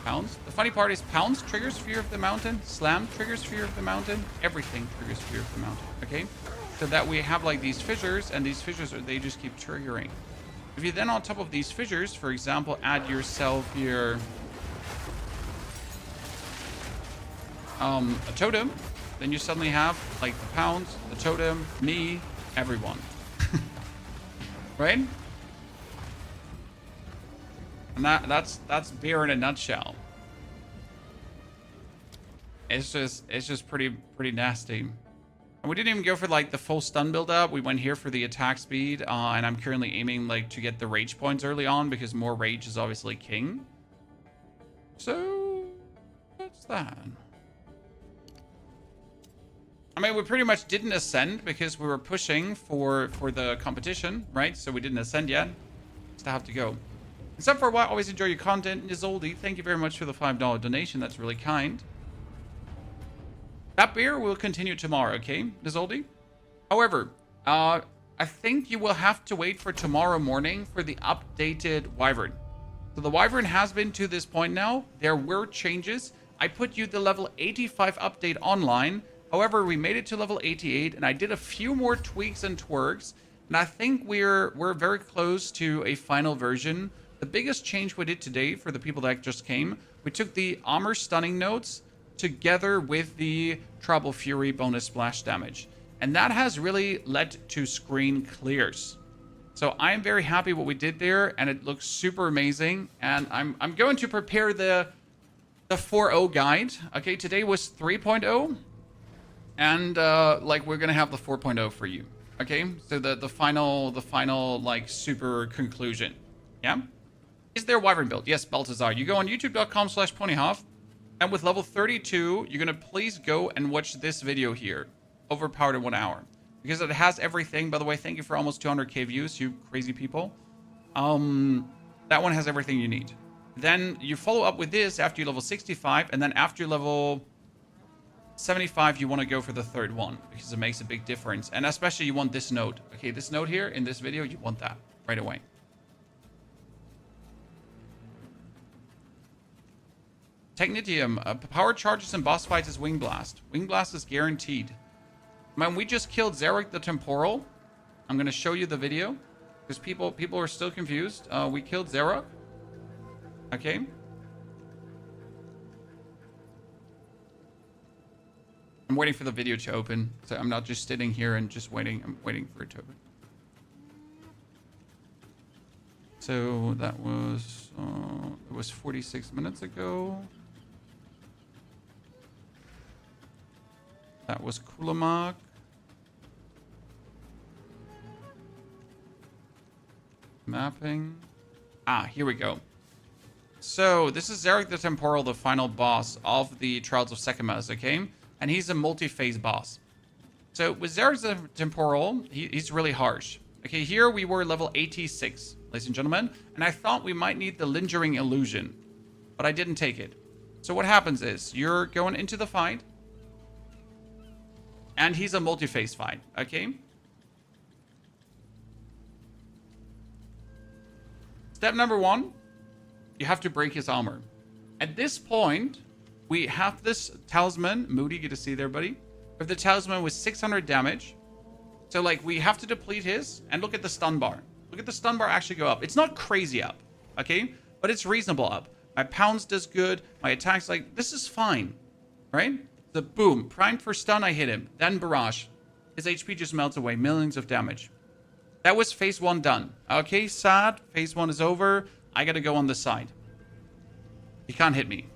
Pounds. The funny part is Pounds triggers Fear of the Mountain. Slam triggers Fear of the Mountain. Everything triggers Fear of the Mountain. Okay? So that we have like these fissures, and these fissures, they just keep triggering. If you then on top of these fissures, for example, add yourself your a totem, then you suddenly have like the Pounds, the totem, me, everyone. Right? And that's beer in a nutshell. It's just pretty nasty. And we didn't even go for like the full stun build up. We went here for the attack speed, and I'm currently aiming like to get the rage points early on because more rage is obviously king. So that's that. I mean, we pretty much didn't ascend because we were pushing for the competition, right? So we didn't ascend yet. Still have to go. Except for a while, always enjoy your content. Nizoldi, thank you very much for the $5 donation. That's really kind. That beer will continue tomorrow, okay, Nizoldi? However, I think you will have to wait for tomorrow morning for the updated Wyvern. So the Wyvern has been to this point now. There were changes. I put you the level 85 update online. However, we made it to level 88, and I did a few more tweaks and twerks, and I think we're very close to a final version. The biggest change we did today for the people that just came, we took the armor stunning notes together with the Trouble Fury bonus splash damage, and that has really led to screen clears. So I'm very happy what we did there, and it looks super amazing. And I'm going to prepare the 4.0 guide. Okay, today was 3.0. And like we're gonna have the 4.0 for you, okay? So the final like super conclusion, yeah? Is there Wyvern build? Yes, Baltazar. You go on youtube.com/ponyhoff, and with level 32, you're gonna please go and watch this video here. overpowered in 1 hour. Because it has everything. By the way, thank you for almost 200k views, you crazy people. That one has everything you need. Then you follow up with this after you level 65, and then after you level 75, you want to go for the third one, because it makes a big difference. And especially you want this node. Okay, this node here in this video, you want that right away. Technitium, power charges and boss fights is Wing Blast. Wing Blast is guaranteed. Man, we just killed Zerok the Temporal. I'm going to show you the video, because people are still confused. We killed Zerok. Okay. I'm waiting for the video to open, so I'm not just sitting here and just waiting. I'm waiting for it to open. So that was it was 46 minutes ago. That was Kulamak. Mapping. Ah, here we go. So this is Zerok the Temporal, the final boss of the Trials of Sanchimas, okay? And he's a multi-phase boss. So with Zerok the Temporal, he's really harsh. Okay, here we were level 86, ladies and gentlemen. And I thought we might need the Lingering Illusion, but I didn't take it. So what happens is, you're going into the fight. And he's a multi-phase fight, okay? Step number 1, you have to break his armor. At this point, we have this Talisman. Moody, good to see you there, buddy. We have the Talisman with 600 damage. So, like, we have to deplete his. And look at the stun bar. Look at the stun bar actually go up. It's not crazy up, okay? But it's reasonable up. My pounds does good. My attacks, like, this is fine, right? The boom. Primed for stun, I hit him. Then barrage. His HP just melts away. Millions of damage. That was phase 1 done. Okay, sad. Phase 1 is over. I gotta go on the side. He can't hit me.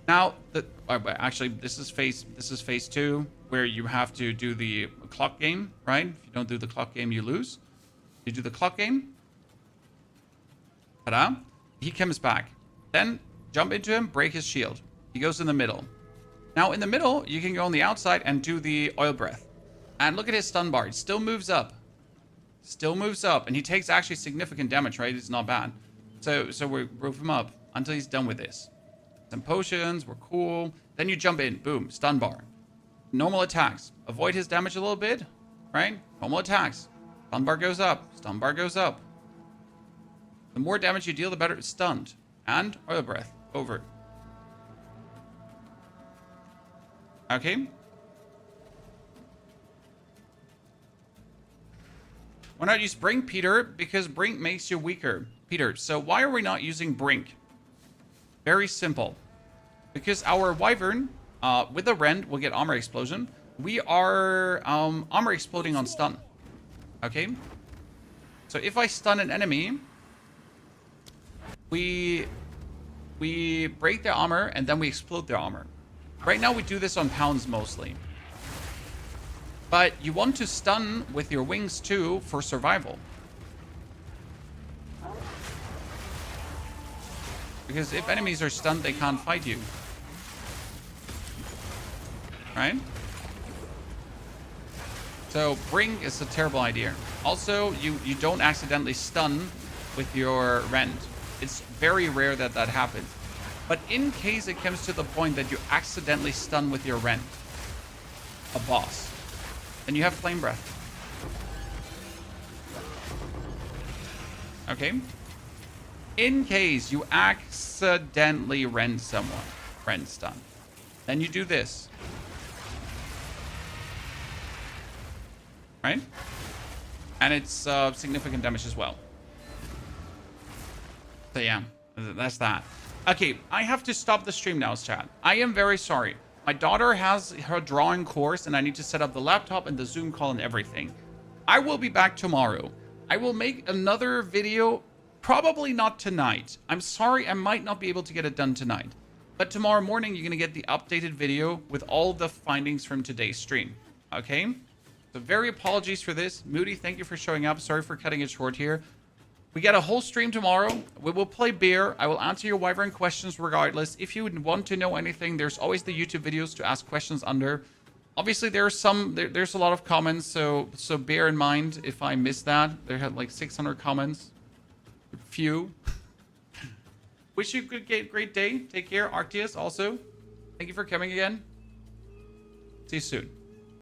Now, actually, this is phase 2, where you have to do the clock game, right? If you don't do the clock game, you lose. You do the clock game. Ta-da. He comes back. Then jump into him, break his shield. He goes in the middle. Now, in the middle, you can go on the outside and do the oil breath. And look at his stun bar. It still moves up. Still moves up. And he takes actually significant damage, right? It's not bad. So we roof him up until he's done with this. Some potions. We're cool. Then you jump in. Boom. Stun bar. Normal attacks. Avoid his damage a little bit. Right? Normal attacks. Stun bar goes up. Stun bar goes up. The more damage you deal, the better it's stunned. And oil breath. Over. Okay. Why not use Brink, Peter? Because Brink makes you weaker. Peter, so why are we not using Brink? Very simple. Because our Wyvern, with the Rend, will get Armor Explosion. We are Armor Exploding on stun. Okay? So if I stun an enemy, we break their armor and then we explode their armor. Right now we do this on pounds mostly. But you want to stun with your wings too for survival. Because if enemies are stunned, they can't fight you. Right? So Brink is a terrible idea. Also, you don't accidentally stun with your Rend. It's very rare that that happens. But in case it comes to the point that you accidentally stun with your Rend a boss, then you have Flame Breath. Okay? In case you accidentally Rend someone, Rend stun, then you do this. Right? And it's significant damage as well. So yeah, that's that. Okay, I have to stop the stream now, chat. I am very sorry. My daughter has her drawing course and I need to set up the laptop and the Zoom call and everything. I will be back tomorrow. I will make another video, probably not tonight. I'm sorry, I might not be able to get it done tonight. But tomorrow morning, you're going to get the updated video with all the findings from today's stream. Okay? So very apologies for this. Moody, thank you for showing up. Sorry for cutting it short here. We get a whole stream tomorrow. We will play beer. I will answer your Wyvern questions regardless. If you want to know anything, there's always the YouTube videos to ask questions under. Obviously, there's a lot of comments, so bear in mind if I miss that. There had like 600 comments. Few. Wish you a great day. Take care. Arctius, also. Thank you for coming again. See you soon.